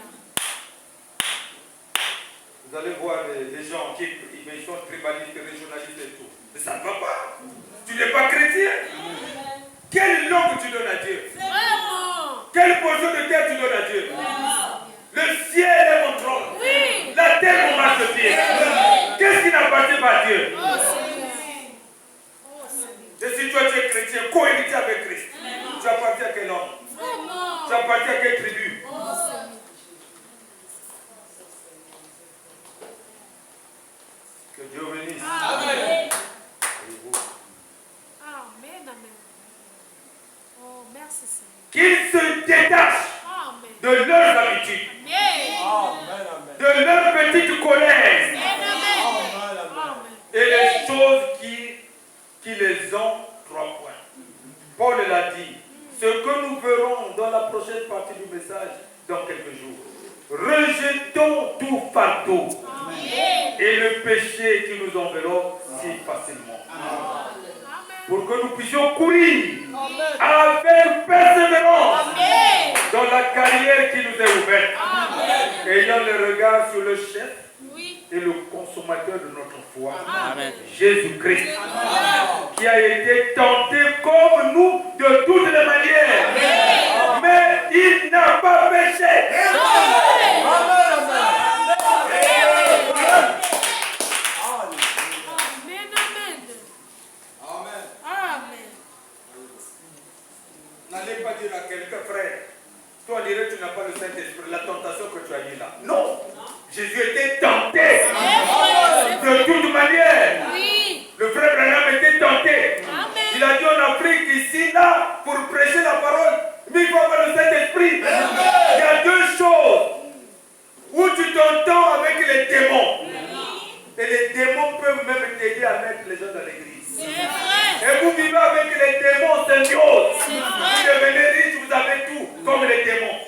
Speaker 1: Vous allez voir des gens qui sont tribalistes, régionalistes et tout. Mais ça ne va pas. Tu n'es pas chrétien. Quelle langue tu donnes à Dieu?
Speaker 2: Vraiment.
Speaker 1: Quelle portion de terre tu donnes à Dieu? Le ciel est mon trône.
Speaker 2: Oui.
Speaker 1: La terre mon marchepied. Qu'est-ce qui n'appartient pas à Dieu?
Speaker 2: Oh, Seigneur. Oh, Seigneur.
Speaker 1: Et si toi tu es chrétien, cohérité avec Christ, tu appartiens à quel homme?
Speaker 2: Vraiment.
Speaker 1: Tu appartiens à quelle tribu?
Speaker 2: Oh, Seigneur.
Speaker 1: Que Dieu bénisse.
Speaker 2: Amen.
Speaker 1: Voyez-vous.
Speaker 2: Amen, amen. Oh, merci, Seigneur.
Speaker 1: Qu'ils se détachent
Speaker 2: Amen.
Speaker 1: de leurs habitudes,
Speaker 2: Amen.
Speaker 1: de leur petite colère
Speaker 2: Amen.
Speaker 1: et les choses qui les ont 3 points. Paul l'a dit. Ce que nous verrons dans la prochaine partie du message dans quelques jours. Rejetons tout fardeau et le péché qui nous enveloppe si facilement. Pour que nous puissions courir avec persévérance dans la carrière qui nous est ouverte, ayant le regard sur le chef et le consommateur de notre foi, Jésus-Christ, qui a été tenté comme nous de toutes les manières, mais il n'a pas péché. N'allez pas dire à quelqu'un, frère, toi, on dirait que tu n'as pas le Saint-Esprit, la tentation que tu as eue là. Non, Jésus était tenté de toute manière. Le frère Branham était tenté. Il a dit en Afrique, ici, là, pour prêcher la parole, mais il faut avoir le Saint-Esprit. Il y a 2 choses. Où tu t'entends avec les démons. Et les démons peuvent même t'aider à mettre les gens dans l'église. Et vous vivez avec les démons symbiose. Vous devenez riches, vous avez tout, comme les démons.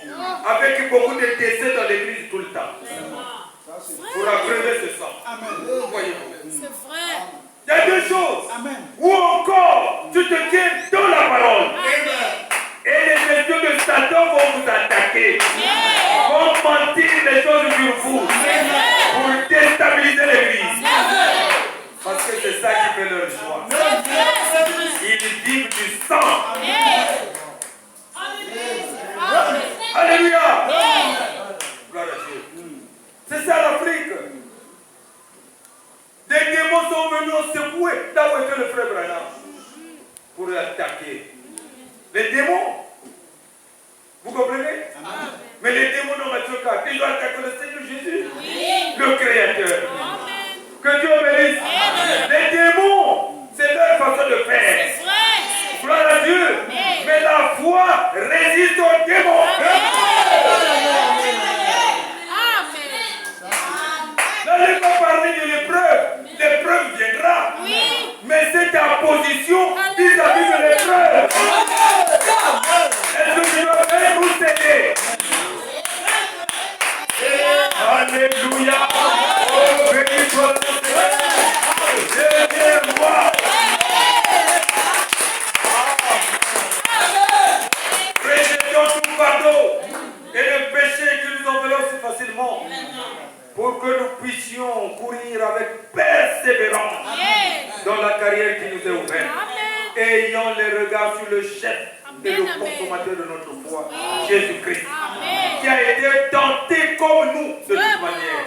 Speaker 1: Avec beaucoup de décès dans l'église tout le temps. Pour abréver ce sang. Voyez-vous.
Speaker 2: C'est vrai.
Speaker 1: Il y a 2 choses. Ou encore, tu te tiens dans la parole. Et les esprits de Satan vont vous attaquer. Vont mentir les choses sur vous. Pour déstabiliser l'église. Parce que c'est ça qui fait leur joie. Ils vivent du sang. Alléluia. Gloire à Dieu. C'est ça l'Afrique. Des démons sont venus secouer là où était le frère Branham pour l'attaquer. Les démons. Vous comprenez? Mais les démons n'ont pas de cas. Ils ont attaqué le Seigneur Jésus, le Créateur. Que Dieu bénisse. Les démons, c'est leur façon de faire. Gloire à Dieu. Mais la foi résiste aux démons. N'allez pas parler de l'épreuve. L'épreuve viendra. Mais c'est ta position vis-à-vis de l'épreuve. Est-ce que tu vas faire nous aider? Alléluia. Oh, béni soit ton Seigneur. Viens-moi. Rejetons tout fardeau et le péché qui nous enveloppe si facilement pour que nous puissions courir avec persévérance dans la carrière qui nous est ouverte. Ayant les regards sur le chef et le consommateur de notre foi, Jésus-Christ, qui a été tenté comme nous de toute manière,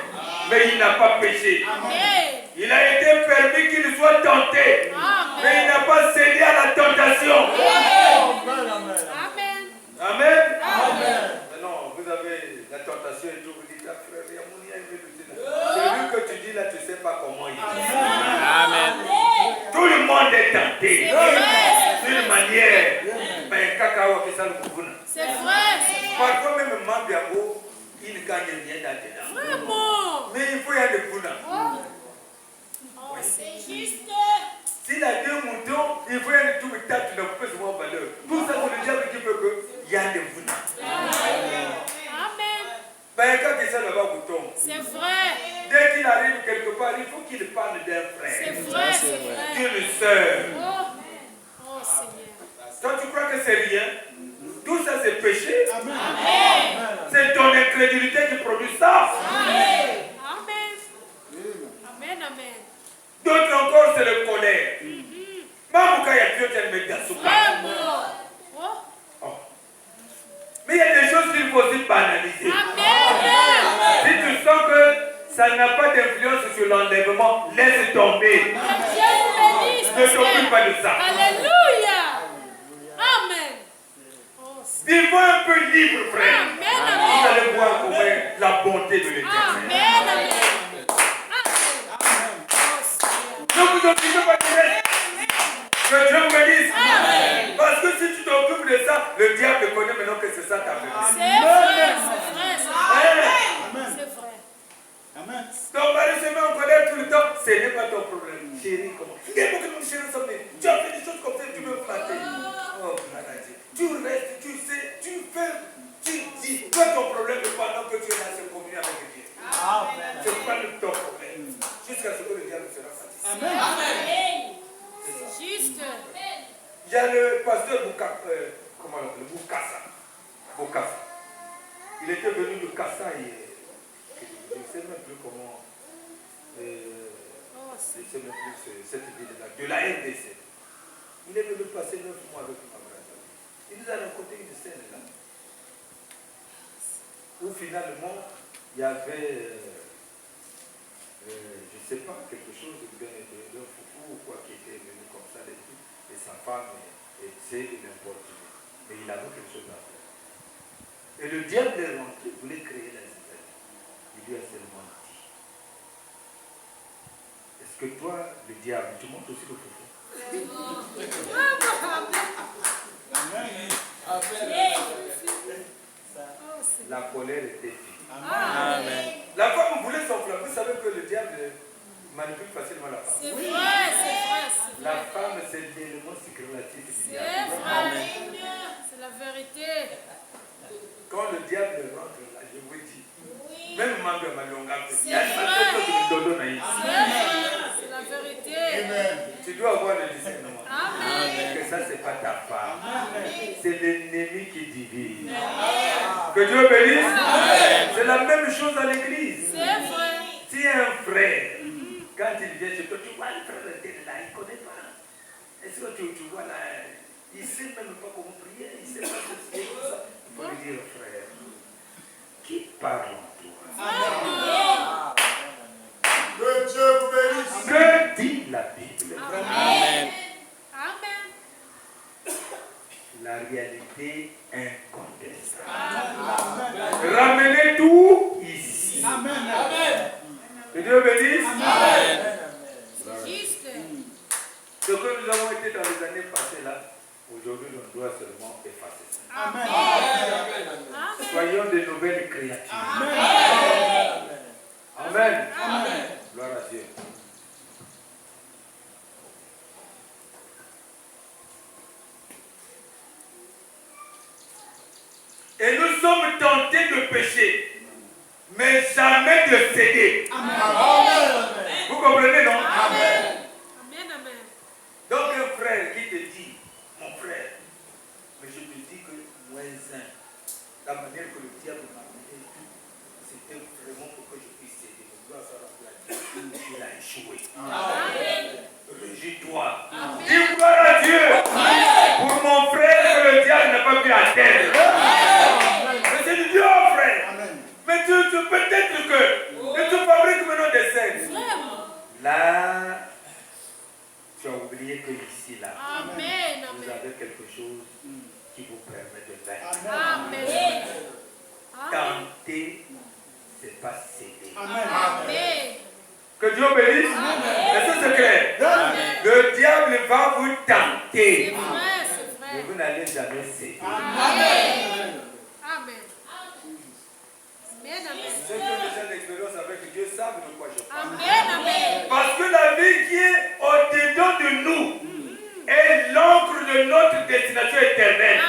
Speaker 1: mais il n'a pas péché. Il a été permis qu'il soit tenté, mais il n'a pas cédé à la tentation. Amen. Non, vous avez la tentation et tout, vous dites, ah, frère, il y a mon lien, celui que tu dis là, tu ne sais pas comment il est. Amen. Tout le monde est tenté. D'une manière. Mais cacao qui ça le couvre.
Speaker 2: C'est vrai.
Speaker 1: Parfois même Mambiabo, il ne gagne rien là-dedans.
Speaker 2: Vraiment.
Speaker 1: Mais il faut y aller pour là.
Speaker 2: Oh, c'est juste.
Speaker 1: S'il a 2 moutons, il faut y aller tout le temps, tu n'as pas souvent valeur. Tout ça, c'est le diable qui veut qu'il y a des moutons.
Speaker 2: Amen.
Speaker 1: Ben, quand il s'en va mouton.
Speaker 2: C'est vrai.
Speaker 1: Dès qu'il arrive quelque part, il faut qu'il parle d'un frère.
Speaker 2: C'est vrai, c'est vrai.
Speaker 1: D'une sœur.
Speaker 2: Oh, Seigneur.
Speaker 1: Toi, tu crois que c'est rien? Tout ça, c'est péché.
Speaker 2: Amen.
Speaker 1: C'est ton incrédulité qui produit ça.
Speaker 2: Amen. Amen, amen.
Speaker 1: D'autres encore, c'est le colère. Mamouka, il y a Dieu qui a mis dans mais il y a des choses qu'il faut aussi banaliser.
Speaker 2: Amen.
Speaker 1: Si tu sens que ça n'a pas d'influence sur l'enlèvement, laisse tomber. Ne t'occupe pas de ça.
Speaker 2: Alléluia. Amen.
Speaker 1: Vivons un peu libre, frère.
Speaker 2: Amen.
Speaker 1: Vous allez voir comment la bonté de l'Éternel.
Speaker 2: Amen.
Speaker 1: Ne vous occupez pas du reste. Que Dieu vous bénisse. Parce que si tu t'occupes de ça, le diable connaît maintenant que c'est ça ta vie.
Speaker 2: C'est vrai, c'est vrai, c'est vrai.
Speaker 1: Amen. Ton mari se met en colère tout le temps, ce n'est pas ton problème. Chérie, comment? Tu as fait des choses comme ça, tu me flatter. Oh, tu restes, tu sais, tu fais, tu dis, toi ton problème pendant que tu es là, c'est communier avec Dieu. C'est pas ton problème. Jusqu'à ce que le diable sera satisfait.
Speaker 2: Amen. C'est juste.
Speaker 1: Il y a le pasteur comment on l'appelle, Bokassa. Il était venu de Kassa et je ne sais même plus comment. Je ne sais même plus cette ville-là, de la RDC. Il est venu passer 9 mois avec ma grande. Il nous a raconté une scène là. Où finalement, il y avait, je ne sais pas, quelque chose d'un foufou ou quoi qui était venu comme ça, et sa femme essaie de l'importuner. Mais il avait quelque chose à faire. Et le diable est rentré, voulait créer la zizanie. Il lui a seulement dit, est-ce que toi, le diable, tu montes aussi le foufou? La colère était finie.
Speaker 2: Amen.
Speaker 1: La femme voulait s'enflammer. Vous savez que le diable manipule facilement la femme.
Speaker 2: C'est vrai, c'est vrai.
Speaker 1: La femme, c'est l'élément psychologique du
Speaker 2: C'est
Speaker 1: diable.
Speaker 2: vrai. C'est la vérité.
Speaker 1: Quand le diable rentre là, je vous dis, même Mambe Malonga,
Speaker 2: c'est la vérité.
Speaker 1: Tu dois avoir le discernement.
Speaker 2: Amen.
Speaker 1: Que ça, c'est pas ta femme. C'est l'ennemi qui divise. Que Dieu bénisse. C'est la même chose à l'église.
Speaker 2: C'est vrai.
Speaker 1: Si un frère, quand il vient chez toi, tu vois le frère là, il ne connaît pas. Est-ce que tu vois là, il ne sait même pas comment prier, il ne sait pas ce que c'est. Il faut lui dire, frère, qui parle en toi?
Speaker 4: Que Dieu vous bénisse.
Speaker 1: Que dit la Bible?
Speaker 2: Amen. Amen.
Speaker 1: La réalité incontestable. Ramenez tout ici.
Speaker 4: Amen.
Speaker 1: Que Dieu bénisse.
Speaker 2: Juste.
Speaker 1: Ce que nous avons été dans les années passées là, aux Aujourd'hui, on doit seulement effacer ça.
Speaker 2: Amen.
Speaker 1: Soyons de nouvelles créatures.
Speaker 2: Amen.
Speaker 1: Amen.
Speaker 2: Amen.
Speaker 1: Gloire à Dieu. Et nous sommes tentés de pécher, mais jamais de céder.
Speaker 2: Amen.
Speaker 1: Vous comprenez, non?
Speaker 2: Amen.
Speaker 1: Donc un frère qui te dit, mon frère, mais je te dis que moins un, la manière que le diable m'a amené, c'était vraiment pour que je puisse céder. Il a échoué. Réjouis-toi. Dis gloire à Dieu. Pour mon frère que le diable n'a pas mis à terre. Mais c'est du Dieu, frère. Mais tu peut-être que tu fabriques maintenant des scènes. Là, tu as oublié que ici, là, vous avez quelque chose qui vous permet de vaincre. Tenter, c'est pas céder. Que Dieu bénisse. Est-ce que c'est clair? Le diable va vous tenter. Mais vous n'allez jamais céder. Ceux qui ont déjà l'expérience avec Dieu savent de quoi je parle. Parce que la vie qui est au-dedans de nous est l'encre de notre destination éternelle.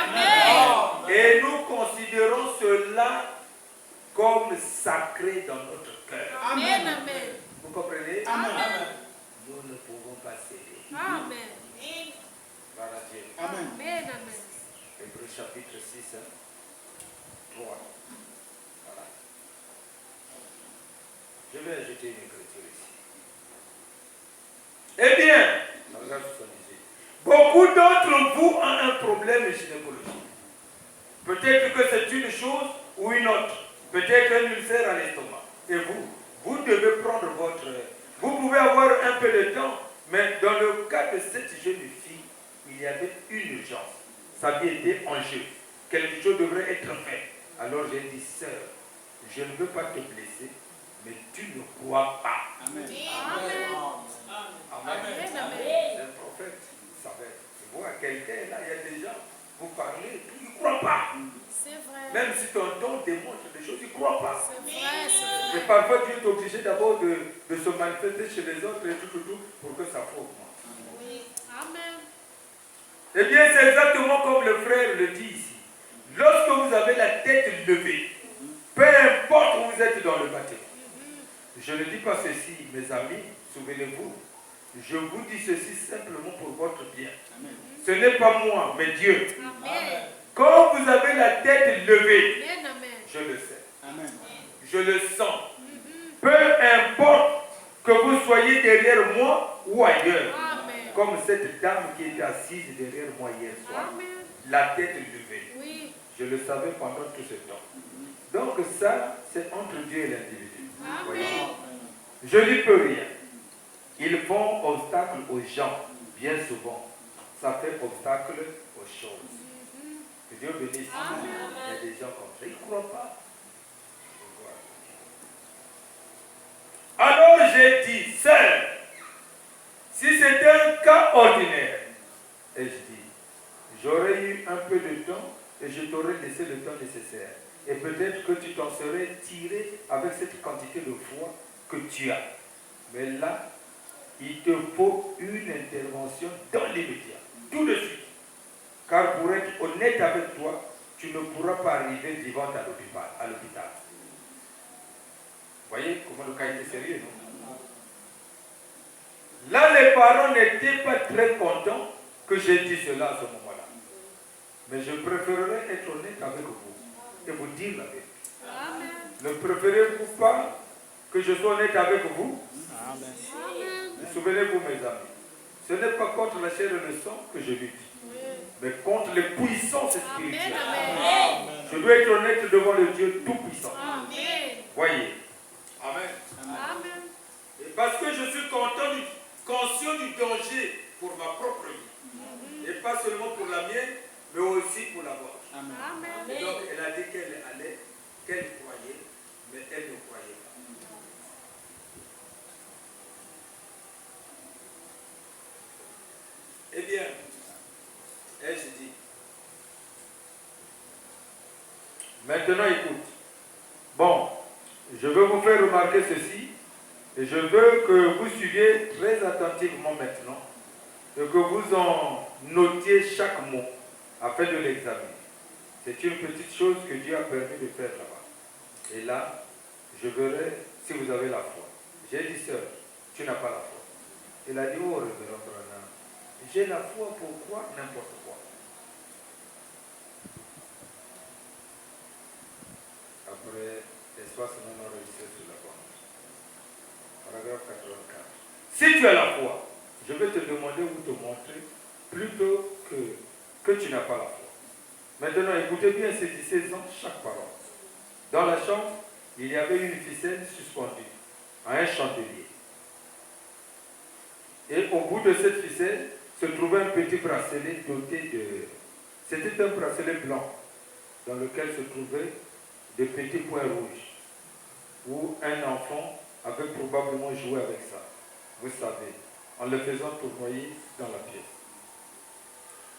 Speaker 1: Et nous considérons cela comme sacré dans notre cœur. Vous comprenez? Nous ne pouvons pas céder. Gloire à Dieu. Hébreux chapitre 6, 3. Voilà. Je vais ajouter une écriture ici. Eh bien, regarde 78. Beaucoup d'entre vous ont un problème gynécologique. Peut-être que c'est une chose ou une autre. Peut-être un ulcère à l'estomac. Et vous devez prendre votre... Vous pouvez avoir un peu de temps, mais dans le cas de cette jeune fille, il y avait une urgence. Sa vie était en jeu. Quelque chose devrait être fait. Alors j'ai dit, sœur, je ne veux pas te blesser, mais tu ne crois pas. Amen. Amen. C'est un prophète, vous savez. Tu vois, quelqu'un là, il y a des gens, vous parlez, ils ne croient pas. Même si ton don démontre des choses, ils ne croient pas. Et parfois, Dieu est obligé d'abord de se manifester chez les autres et tout, pour que ça augmente. Eh bien, c'est exactement comme le frère le dit ici. Lorsque vous avez la tête levée, peu importe où vous êtes dans le bâtiment. Je ne dis pas ceci, mes amis, souvenez-vous. Je vous dis ceci simplement pour votre bien. Ce n'est pas moi, mais Dieu. Quand vous avez la tête levée, je le sais. Je le sens. Peu importe que vous soyez derrière moi ou ailleurs. Comme cette dame qui était assise derrière moi hier soir. La tête levée. Je le savais pendant tout ce temps. Donc ça, c'est entre Dieu et l'individu. Je n'y peux rien. Ils font obstacle aux gens, bien souvent. Ça fait obstacle aux choses. Que Dieu bénisse. Il y a des gens comme ça. Ils ne croient pas. Alors j'ai dit, sœur, si c'était un cas ordinaire, et je dis, j'aurais eu un peu de temps et je t'aurais laissé le temps nécessaire. Et peut-être que tu t'en serais tiré avec cette quantité de foi que tu as. Mais là, il te faut une intervention dans l'immédiat, tout de suite. Car pour être honnête avec toi, tu ne pourras pas arriver vivante à l'hôpital. Vous voyez comment le cas était sérieux, non? Là, les parents n'étaient pas très contents que j'ai dit cela à ce moment-là. Mais je préférerais être honnête avec vous et vous dire la vérité. Ne préférez-vous pas que je sois honnête avec vous? Souvenez-vous, mes amis, ce n'est pas contre la chair et le sang que je lutte, mais contre les puissances spirituelles. Je dois être honnête devant le Dieu Tout-Puissant. Voyez. Amen. Et parce que je suis conscient du danger pour ma propre vie. Et pas seulement pour la mienne, mais aussi pour la vôtre. Et donc, elle a dit qu'elle allait, qu'elle croyait, mais elle ne croyait pas. Eh bien, ai-je dit, Maintenant, écoute. Bon, je veux vous faire remarquer ceci. Et je veux que vous suiviez très attentivement maintenant. Et que vous en notiez chaque mot afin de l'examiner. C'est une petite chose que Dieu a permis de faire là-bas. Et là, je verrai si vous avez la foi. J'ai dit, sœur, tu n'as pas la foi. Il a dit, oh, révérend Branham, j'ai la foi, pourquoi n'importe quoi. Après, l'espace non enregistré sur la bande. Paragraphe 84. Si tu as la foi, je vais te demander ou te montrer plutôt que tu n'as pas la foi. Maintenant, écoutez bien, saisissez-en chaque parole. Dans la chambre, il y avait une ficelle suspendue à un chandelier. Et au bout de cette ficelle se trouvait un petit bracelet doté de... C'était un bracelet blanc dans lequel se trouvaient des petits points rouges où un enfant avait probablement joué avec ça. Vous savez, en le faisant tournoyer dans la pièce.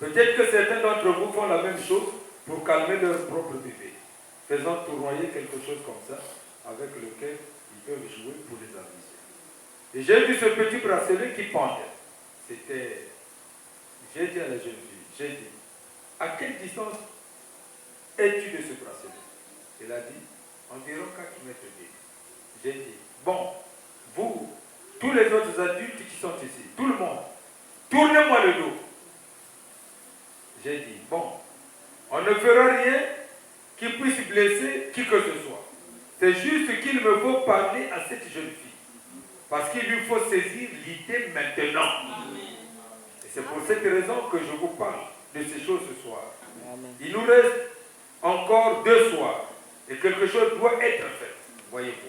Speaker 1: Peut-être que certains d'entre vous font la même chose pour calmer leur propre bébé, faisant tournoyer quelque chose comme ça, avec lequel ils peuvent jouer pour les amuser. Et j'ai vu ce petit bracelet qui pendait. C'était... J'ai dit à la jeune fille, j'ai dit, à quelle distance es-tu de ce bracelet? Elle a dit, environ 4 mètres. J'ai dit, bon, vous, tous les autres adultes qui sont ici, tout le monde, tournez-moi le dos. J'ai dit, bon, on ne fera rien qui puisse blesser qui que ce soit. C'est juste qu'il me faut parler à cette jeune fille. Parce qu'il lui faut saisir l'idée maintenant. Et c'est pour cette raison que je vous parle de ces choses ce soir. Il nous reste encore 2 soirs. Et quelque chose doit être fait. Voyez-vous.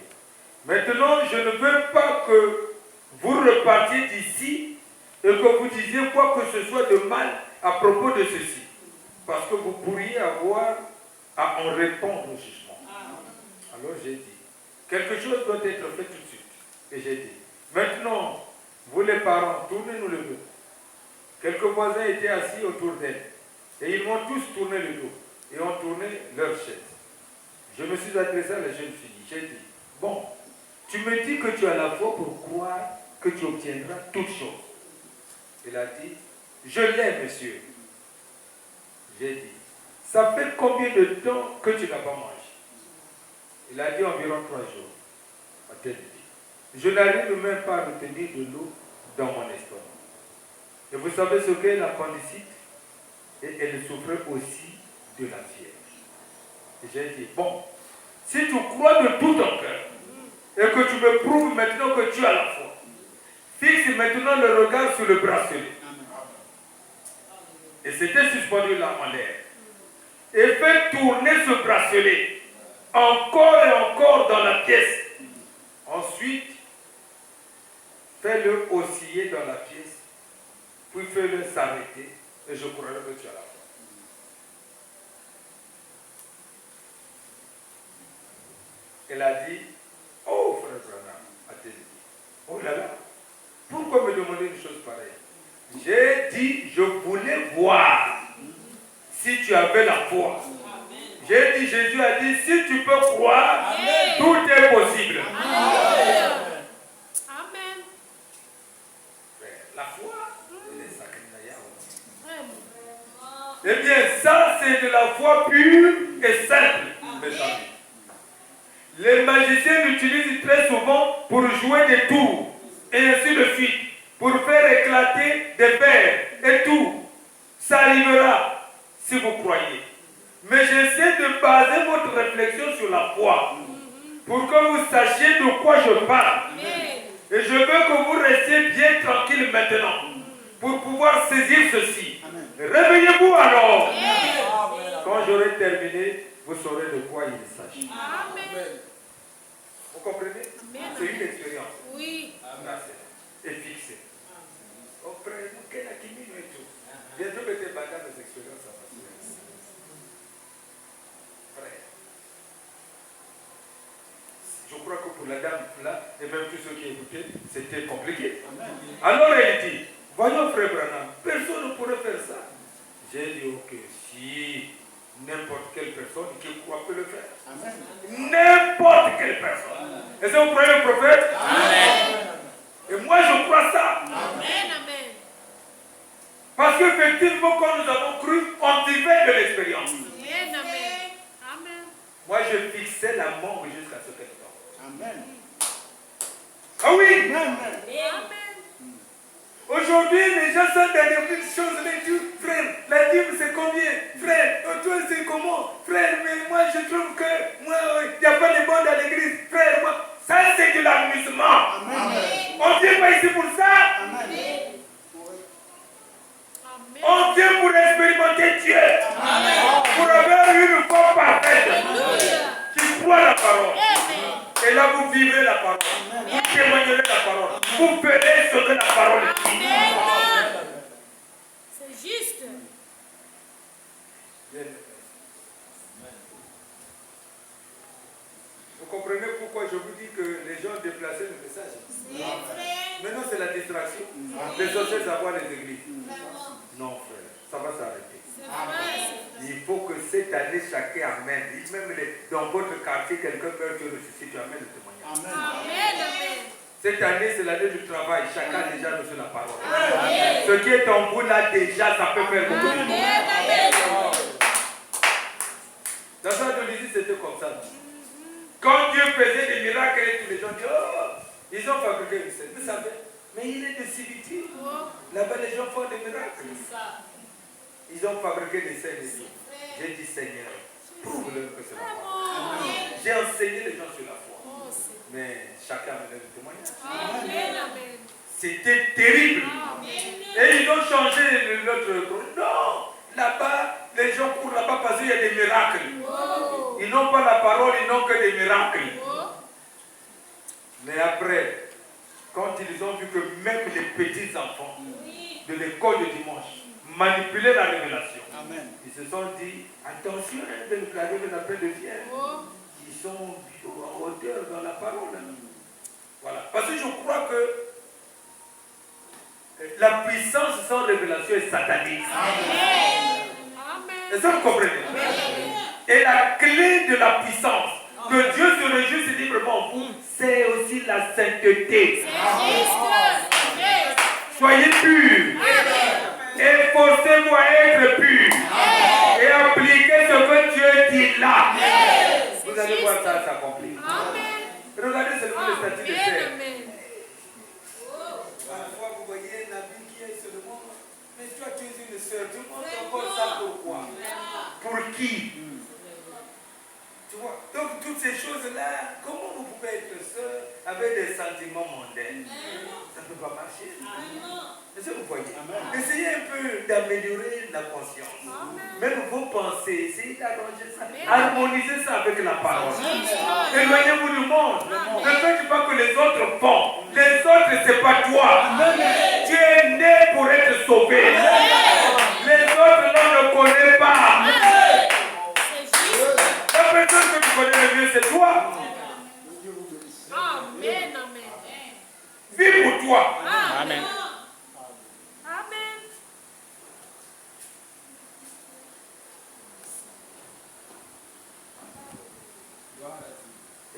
Speaker 1: Maintenant, je ne veux pas que vous repartiez d'ici et que vous disiez quoi que ce soit de mal à propos de ceci. Parce que vous pourriez avoir à en répondre au jugement. Alors j'ai dit, quelque chose doit être fait tout de suite. Et j'ai dit, maintenant, vous les parents, tournez-nous le dos. Quelques voisins étaient assis autour d'elle. Et ils m'ont tous tourné le dos. Et ont tourné leur chaise. Je me suis adressé à la jeune fille. J'ai dit, bon, tu me dis que tu as la foi pour croire que tu obtiendras toutes choses. Elle a dit, je l'ai, monsieur. J'ai dit, ça fait combien de temps que tu n'as pas mangé? Il a dit environ 3 jours. A-t-elle dit. Je n'arrive même pas à retenir de l'eau dans mon estomac. Et vous savez ce qu'est l'appendicite? Et elle souffrait aussi de la fièvre. Et j'ai dit, bon, si tu crois de tout ton cœur, et que tu me prouves maintenant que tu as la foi, fixe maintenant le regard sur le bracelet. Et c'était suspendu là en l'air. Et fais tourner ce bracelet encore et encore dans la pièce. Ensuite, fais-le osciller dans la pièce, puis fais-le s'arrêter, et je croirai que tu as la foi. Elle a dit, oh frère Branham, a-t-elle dit, oh là là, pourquoi me demander une chose pareille? J'ai dit, je voulais voir si tu avais la foi. J'ai dit, Jésus a dit, si tu peux croire, amen, tout est possible.
Speaker 2: Amen. Amen.
Speaker 1: La foi, elle est sacrée. Eh bien, ça, c'est de la foi pure et simple, mes amis. Les magiciens l'utilisent très souvent pour jouer des tours, et ainsi de suite, pour faire éclater des verres et tout. Ça arrivera si vous croyez. Mais j'essaie de baser votre réflexion sur la foi, pour que vous sachiez de quoi je parle. Et je veux que vous restiez bien tranquille maintenant, pour pouvoir saisir ceci. Réveillez-vous alors. Quand j'aurai terminé, vous saurez de quoi il s'agit. Vous comprenez? C'est une expérience.
Speaker 2: Oui.
Speaker 1: Et fixée. Bientôt, mettez bagarre des expériences en face. Frère. Je crois que pour la dame là, et même tous ceux qui écoutaient, c'était compliqué. Alors elle dit, voyons frère Branham, personne ne pourrait faire ça. J'ai dit, ok, si. N'importe quelle personne qui croit peut le faire.
Speaker 5: Amen.
Speaker 1: N'importe quelle personne. Est-ce que vous croyez le prophète?
Speaker 3: Amen.
Speaker 1: Et moi je crois ça.
Speaker 2: Amen. Amen.
Speaker 1: Parce qu'effectivement, quand nous avons cru, on vivait de l'expérience.
Speaker 2: Amen. Amen. Amen.
Speaker 1: Moi je fixais la mort jusqu'à ce qu'elle tombe.
Speaker 5: Amen.
Speaker 1: Ah oui!
Speaker 5: Amen.
Speaker 2: Amen.
Speaker 1: Aujourd'hui, les gens sont dans des petites choses. Les disent, frère, la dîme c'est combien? Frère, toi c'est comment? Frère, mais moi je trouve que moi, il n'y a pas de bon dans l'église. Frère, moi, ça c'est de l'amusement.
Speaker 5: Amen.
Speaker 1: On vient pas ici pour ça.
Speaker 5: Amen.
Speaker 1: On vient pour expérimenter Dieu.
Speaker 2: Amen.
Speaker 1: Pour avoir une foi parfaite.
Speaker 2: Alléluia.
Speaker 1: Qui croit la parole.
Speaker 2: Amen.
Speaker 1: Et là, vous vivrez la parole. Vous témoignerez la parole. Vous ferez ce que la parole dit.
Speaker 2: Amen. C'est juste.
Speaker 1: Vous comprenez pourquoi je vous dis que les gens déplaçaient le message? Maintenant, c'est la distraction. Les sorciers savoir les églises. Non, frère, ça va s'arrêter.
Speaker 2: C'est vrai.
Speaker 1: Il faut que cette année, chacun amène. Même dans votre quartier, quelqu'un meurt, tu ressuscites, tu amènes le témoignage.
Speaker 2: Amen. Amen.
Speaker 1: Cette année, c'est l'année du travail. Chacun a déjà reçu la parole.
Speaker 2: Amen.
Speaker 1: Ce qui est en vous là, déjà, ça peut faire beaucoup de choses.
Speaker 2: Amen.
Speaker 1: Dans ça, de l'Église, c'était comme ça. Quand Dieu faisait des miracles, tous les gens disaient, oh, ils ont fabriqué une scène. Vous savez, mais il est de similitude. Là-bas, les gens font des miracles. Ils ont fabriqué des scènes ici. J'ai dit, Seigneur, prouve-leur que c'est la foi. J'ai enseigné les gens sur la foi. Mais chacun menait le témoignage.
Speaker 2: Amen. Amen.
Speaker 1: C'était terrible.
Speaker 2: Amen.
Speaker 1: Et ils ont changé notre groupe. Non, là-bas, les gens courent là-bas parce qu'il y a des miracles.
Speaker 2: Oh.
Speaker 1: Ils n'ont pas la parole, ils n'ont que des miracles.
Speaker 2: Oh.
Speaker 1: Mais après, quand ils ont vu que même les petits enfants de l'école de dimanche manipulaient la révélation,
Speaker 5: Amen.
Speaker 1: ils se sont dit, attention, la révélation devient.
Speaker 2: Oh.
Speaker 1: Ils sont en hauteur dans la parole. Voilà. Parce que je crois que la puissance sans révélation est satanique.
Speaker 2: Amen.
Speaker 1: Est-ce que vous comprenez? Et la clé de la puissance, que Dieu se réjouisse librement en vous, c'est aussi la sainteté.
Speaker 2: C'est juste.
Speaker 1: Soyez purs. Efforcez-vous à être purs. Et appliquez ce que Dieu dit là. Vous allez voir ça s'accomplir. Regardez seulement les statuts de terre. Parfois, vous voyez un habit qui est seulement. Mais toi, tu es une sœur. Tu montres encore ça pourquoi? Pour qui? Tu vois? Donc, toutes ces choses-là, comment vous pouvez être sœur avec des sentiments mondains? Ça ne peut pas marcher. Est-ce que vous voyez? Essayez un peu d'améliorer la conscience. Même vos pensées, essayez d'arranger ça. Harmonisez ça avec la parole. Éloignez-vous du monde. Ne faites pas que les autres font. Les autres, ce n'est pas toi. Tu es né pour être sauvé. Les autres, là, ne connaissent pas. La personne que tu connais le mieux, c'est toi.
Speaker 2: Amen. Amen.
Speaker 1: Vis pour toi.
Speaker 3: Amen.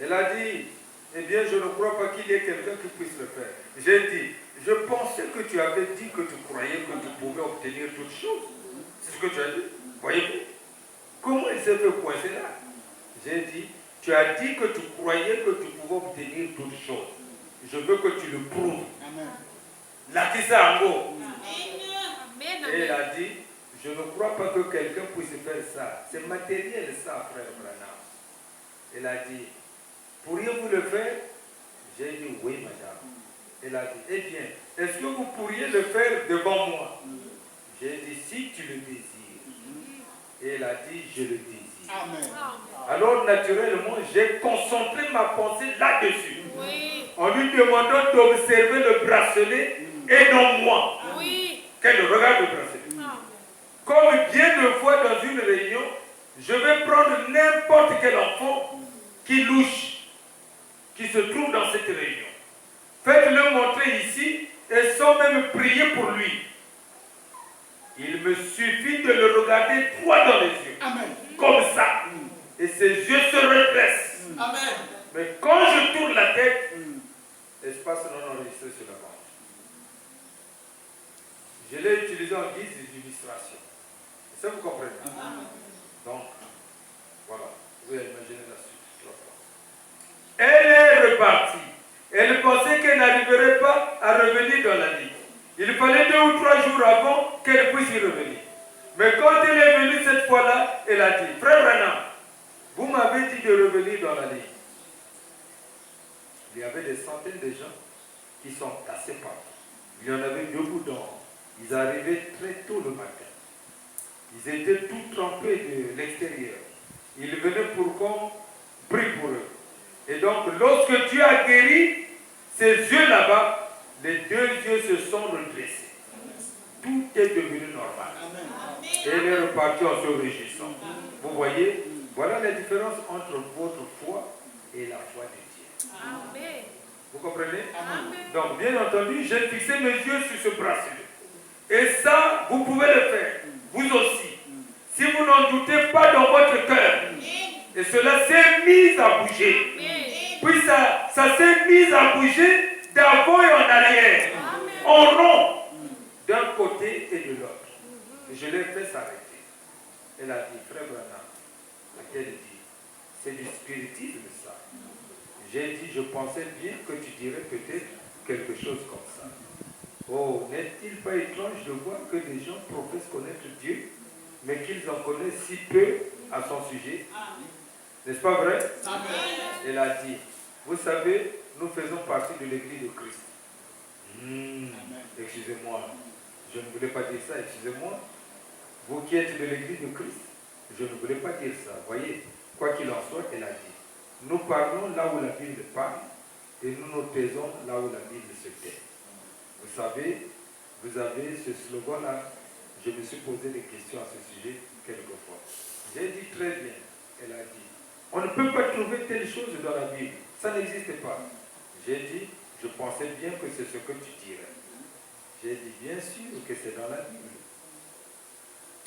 Speaker 1: Elle a dit, eh bien, je ne crois pas qu'il y ait quelqu'un qui puisse le faire. J'ai dit, je pensais que tu avais dit que tu croyais que tu pouvais obtenir toutes choses. C'est ce que tu as dit. Voyez-vous? Comment il s'est fait coincer là? J'ai dit, tu as dit que tu croyais que tu pouvais obtenir toutes choses. Je veux que tu le prouves.
Speaker 5: Amen.
Speaker 1: La tissa en gros.
Speaker 2: Amen.
Speaker 1: Et elle a dit, je ne crois pas que quelqu'un puisse faire ça. C'est matériel ça, frère Branham. Elle a dit, pourriez-vous le faire? J'ai dit, oui, madame. Elle a dit, eh bien, est-ce que vous pourriez le faire devant moi? J'ai dit, si tu le désires. Et elle a dit, je le désire.
Speaker 5: Amen.
Speaker 1: Alors, naturellement, j'ai concentré ma pensée là-dessus.
Speaker 2: Oui.
Speaker 1: En lui demandant d'observer le bracelet et non moi.
Speaker 2: Oui.
Speaker 1: Qu'elle regarde le bracelet. Comme bien de fois dans une réunion, je vais prendre n'importe quel enfant qui louche, qui se trouve dans cette réunion. Faites-le montrer ici et sans même prier pour lui. Il me suffit de le regarder droit dans les yeux.
Speaker 5: Amen.
Speaker 1: comme ça. Et ses yeux se redressent.
Speaker 4: Amen.
Speaker 1: Mais quand je tourne la tête, l'espace non enregistré sur la bande. Je l'ai utilisé en guise d'illustration. Ça vous comprenez? Donc, voilà. Vous pouvez imaginer la suite. Elle est repartie. Elle pensait qu'elle n'arriverait pas à revenir dans la vie. Il fallait 2 ou 3 jours avant qu'elle puisse y revenir. Mais quand elle est venue cette fois-là, elle a dit, Frère Branham, vous m'avez dit de revenir dans la vie. Il y avait des centaines de gens qui sont tassés partout. Il y en avait debout dehors. Ils arrivaient très tôt le matin. Ils étaient tout trempés de l'extérieur. Ils venaient pour qu'on prie pour eux. Et donc, lorsque Dieu a guéri ces yeux là-bas, les 2 yeux se sont redressés. Tout est devenu normal. Et elle est repartie en se réjouissant. Vous voyez, voilà la différence entre votre foi et la foi de Dieu.
Speaker 2: Amen.
Speaker 1: Vous comprenez?
Speaker 2: Amen.
Speaker 1: Donc, bien entendu, j'ai fixé mes yeux sur ce bracelet. Et ça, vous pouvez le faire. Vous aussi. Si vous n'en doutez pas dans votre cœur, et cela s'est mis à bouger. Puis ça s'est mis à bouger d'avant et en arrière, en rond, d'un côté et de l'autre. Je l'ai fait s'arrêter. Elle a dit, Frère Branham, elle dit, c'est du spiritisme ça. J'ai dit, je pensais bien que tu dirais peut-être quelque chose comme ça. Oh, n'est-il pas étrange de voir que des gens professent connaître Dieu, mais qu'ils en connaissent si peu à son sujet? N'est-ce pas vrai? Amen. Elle a dit, vous savez, nous faisons partie de l'Église de Christ. Excusez-moi, je ne voulais pas dire ça, excusez-moi. Vous qui êtes de l'Église de Christ, je ne voulais pas dire ça. Voyez, quoi qu'il en soit, elle a dit, nous parlons là où la Bible parle et nous nous taisons là où la Bible se tait. Vous savez, vous avez ce slogan-là. Je me suis posé des questions à ce sujet quelquefois. J'ai dit très bien. Elle a dit, on ne peut pas trouver telle chose dans la Bible. Ça n'existe pas. J'ai dit, je pensais bien que c'est ce que tu dirais. J'ai dit, bien sûr que c'est dans la Bible.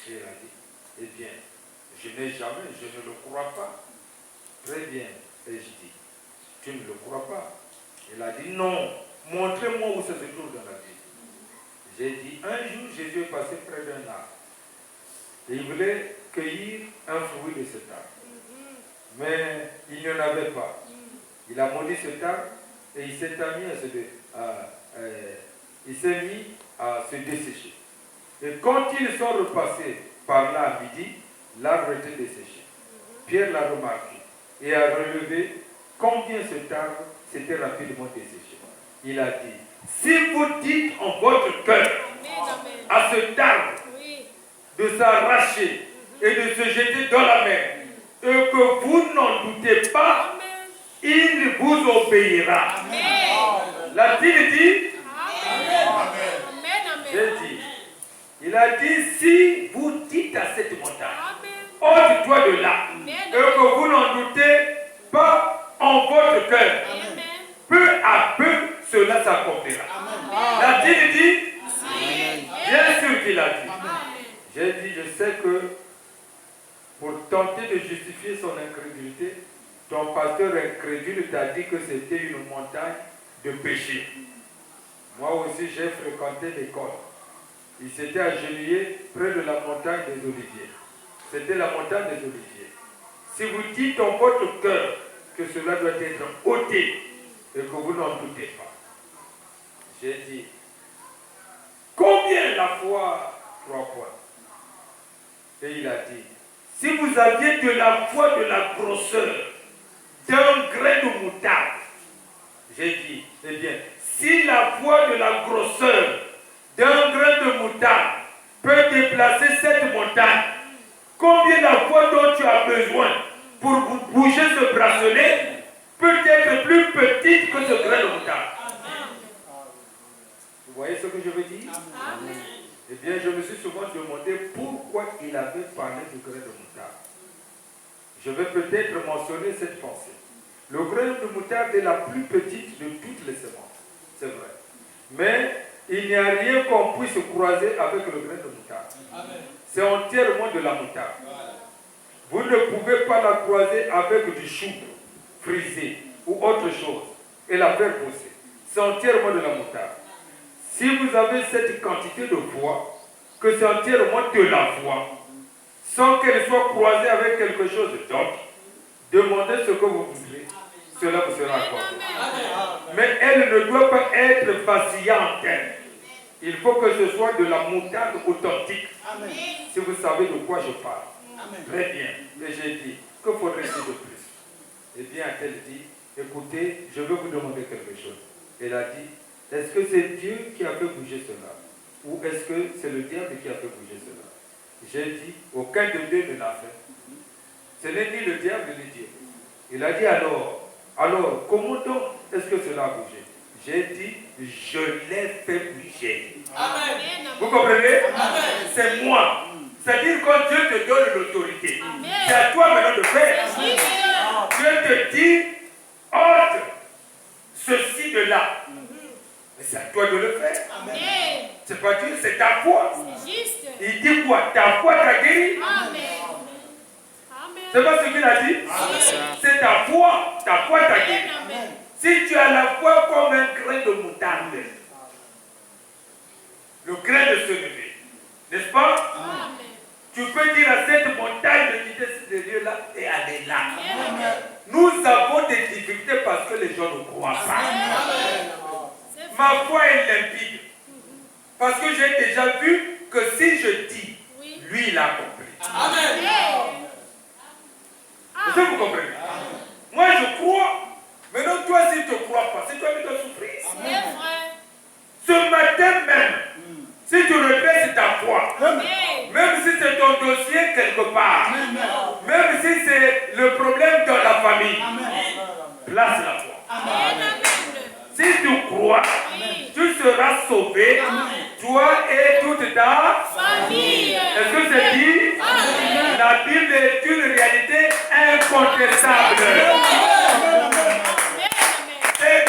Speaker 1: Et elle a dit, eh bien, je n'ai jamais, je ne le crois pas. Très bien. Et je dis, tu ne le crois pas? Elle a dit, non, montrez-moi où ça se trouve dans la Bible. J'ai dit, un jour, Jésus est passé près d'un arbre. Et il voulait cueillir un fruit de cet arbre. Mais il n'y en avait pas. Il a maudit cet arbre et il s'est mis à se dessécher. Et quand ils sont repassés par là à midi, l'arbre était desséché. Pierre l'a remarqué et a relevé combien cet arbre s'était rapidement desséché. Il a dit, si vous dites en votre cœur à cet arbre de s'arracher et de se jeter dans la mer, et que vous n'en doutez pas, il vous obéira. L'a-t-il dit? J'ai dit. Il a dit, si vous dites à cette montagne, ôte-toi de là, et que vous n'en doutez pas en votre cœur, peu à peu, cela s'accomplira. L'a-t-il dit? Bien sûr qu'il a dit. J'ai dit, je sais que pour tenter de justifier son incrédulité, ton pasteur incrédule t'a dit que c'était une montagne de péché. Moi aussi, j'ai fréquenté l'école. Il s'était agenouillé près de la montagne des Oliviers. C'était la montagne des Oliviers. Si vous dites en votre cœur que cela doit être ôté et que vous n'en doutez pas, j'ai dit, combien la foi? 3 points. Et il a dit, si vous aviez de la foi de la grosseur d'un grain de moutarde, j'ai dit, eh bien, si la foi de la grosseur d'un grain de moutarde peut déplacer cette montagne, combien la foi dont tu as besoin pour bouger ce bracelet peut être plus petite que ce grain de moutarde? Vous voyez ce que je veux dire? Amen. Eh bien, je me suis souvent demandé pourquoi il avait parlé du grain de moutarde. Je vais peut-être mentionner cette pensée. Le grain de moutarde est la plus petite de toutes les semences. C'est vrai. Mais il n'y a rien qu'on puisse croiser avec le grain de moutarde. C'est entièrement de la moutarde. Vous ne pouvez pas la croiser avec du chou frisé ou autre chose et la faire pousser. C'est entièrement de la moutarde. Si vous avez cette quantité de foi, que c'est entièrement de la foi, sans qu'elle soit croisée avec quelque chose d'autre, demandez ce que vous voulez, cela vous sera accordé. Mais elle ne doit pas être vacillante. Il faut que ce soit de la moutarde authentique. Si vous savez de quoi je parle. Très bien. Et j'ai dit, que faudrait-il de plus? Eh bien, elle dit, écoutez, je veux vous demander quelque chose. Elle a dit, est-ce que c'est Dieu qui a fait bouger cela? Ou est-ce que c'est le diable qui a fait bouger cela? J'ai dit, aucun de deux ne l'a fait. Ce n'est ni le diable ni Dieu. Il a dit alors, comment donc est-ce que cela a bougé? J'ai dit, je l'ai fait bouger.
Speaker 3: Amen.
Speaker 1: Vous comprenez? C'est moi. C'est-à-dire quand Dieu te donne l'autorité, c'est à toi maintenant de faire. Dieu te dit, ôte ceci de là. Mais c'est à toi de le faire. C'est pas Dieu, c'est ta foi. Il dit quoi? Ta foi t'a guéri. C'est pas ce qu'il a dit? C'est ta foi t'a guéri. Si tu as la foi comme un grain de moutarde, le grain de semé, n'est-ce pas? Tu peux dire à cette montagne de quitter ce lieu-là et aller là. Nous avons des difficultés parce que les gens ne croient pas. Ma foi est limpide. Parce que j'ai déjà vu que si je dis, lui il a compris.
Speaker 3: Amen.
Speaker 1: Est-ce que vous comprenez? Moi je crois. Maintenant toi si tu ne crois pas, c'est toi qui dois souffrir.
Speaker 2: C'est vrai.
Speaker 1: Ce matin même, si tu regrettes ta foi, même si c'est ton dossier quelque part, même si c'est le problème dans la famille, place la foi. Si tu crois, tu seras sauvé, toi et toute ta
Speaker 2: Famille.
Speaker 1: Est-ce que c'est dit? La Bible est une réalité incontestable. C'est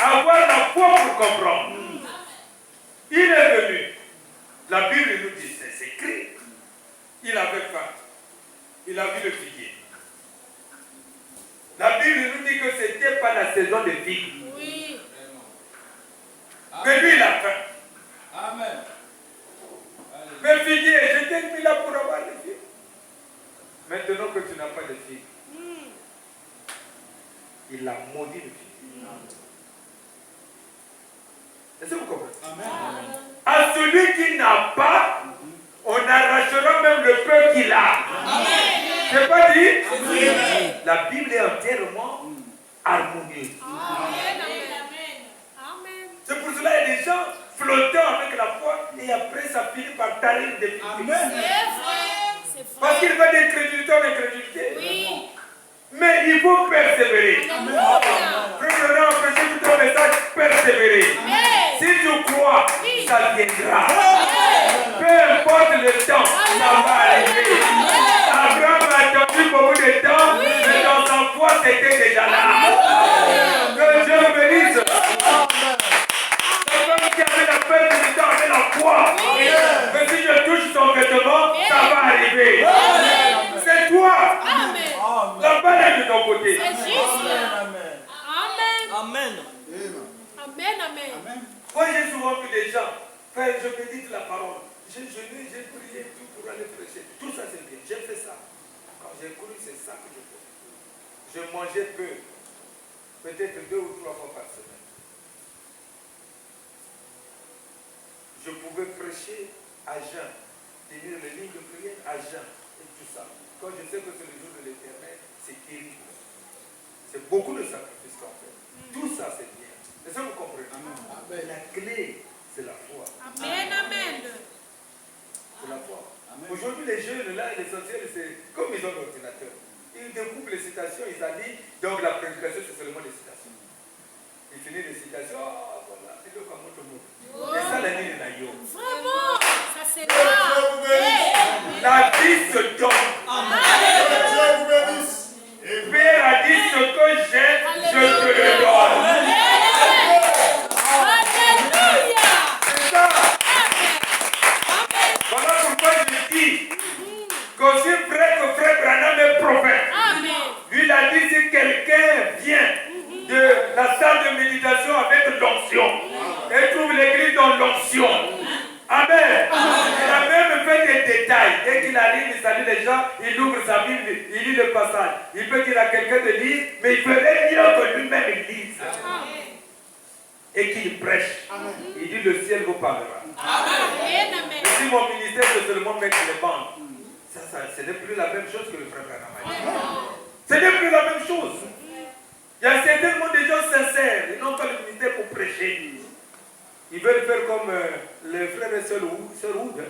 Speaker 1: avoir la foi pour comprendre. Il est venu. La Bible nous dit, c'est écrit. Il avait faim. Il a vu le figuier. La Bible nous dit que ce n'était pas la saison des figues.
Speaker 2: Oui.
Speaker 1: Mais lui, il a faim.
Speaker 3: Amen.
Speaker 1: Mais figuier, je t'ai mis là pour avoir des figues. Maintenant que tu n'as pas de figues, il a maudit le figuier. Est-ce que vous comprenez?
Speaker 3: Amen.
Speaker 1: À celui qui n'a pas, on arrachera même le peu qu'il a. C'est pas dit? La Bible est entièrement harmonieuse. C'est pour cela qu'il y a des gens flottant avec la foi et après ça finit par tarir des difficultés. Parce qu'il va d'incrédulité en incrédulité.
Speaker 2: Oui.
Speaker 1: Mais il faut persévérer. Premièrement, prêcher tout un message, persévérer. Si tu crois, ça viendra. Peu importe le temps, ça va arriver. Abraham a attendu beaucoup de temps, mais dans sa foi, c'était déjà là. Que Dieu me bénisse. La femme qui avait la peine du temps avait la foi. Mais si je touche son vêtement, ça va arriver. C'est toi. La balle est de ton côté.
Speaker 2: C'est juste. Amen.
Speaker 3: Amen.
Speaker 2: Amen.
Speaker 1: Moi, j'ai souvent vu des gens faire, je médite la parole. J'ai jeûné, j'ai prié tout pour aller prêcher. Tout ça, c'est bien. J'ai fait ça. Quand j'ai cru, c'est ça que je fais. Je mangeais peu. Peut-être 2 ou 3 fois par semaine. Je pouvais prêcher à jeun. Tenir les lignes de prière à jeun. Et tout ça. Quand je sais que c'est le jour de l'éternel, c'est terrible. C'est beaucoup de sacrifices qu'on fait. Tout ça, c'est bien. Est-ce que vous comprenez? Mais la clé, c'est la foi.
Speaker 2: Amen.
Speaker 1: C'est la foi. Aujourd'hui, les jeunes, là, l'essentiel, c'est comme ils ont l'ordinateur. Ils découpent les citations, ils allient. Donc la prédication, c'est seulement des citations. Ils finissent les citations. Oh, voilà, c'est le comme tout le monde. Et ça, la ligne de la yo.
Speaker 2: Vraiment. Ça c'est là.
Speaker 1: La vie se donne. Père a dit ce que j'ai, je te le donne.
Speaker 2: Alléluia.
Speaker 1: C'est ça. Voilà pourquoi je dis qu'aussi vrai que frère Branham là, il ouvre sa Bible, il lit le passage. Il peut dire à quelqu'un de lire, mais il ferait mieux que lui-même il lise. Et qu'il prêche. Il dit le ciel vous parlera. Et si mon ministère c'est seulement mettre les bandes, ce n'est plus la même chose que le frère Branham a dit. Ce n'est plus la même chose. Il y a certainement des gens sincères, ils n'ont pas le ministère pour prêcher. Ils veulent faire comme les frères et sœurs Wood,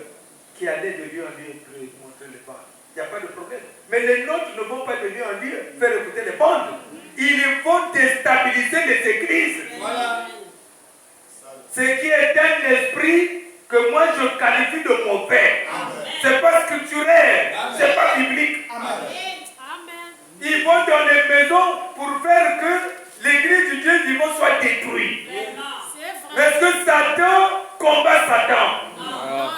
Speaker 1: qui allaient de lieu en lieu pour montrer les bandes. Il n'y a pas de problème. Mais les nôtres ne vont pas de lieu en lieu faire écouter les bandes. Ils vont déstabiliser les églises. Voilà. Ce qui est un esprit que moi je qualifie de mauvais. C'est pas scripturaire, c'est pas biblique. Amen. Ils vont dans les maisons pour faire que l'église du Dieu vivant soit détruite. Parce que Satan combat Satan. Non.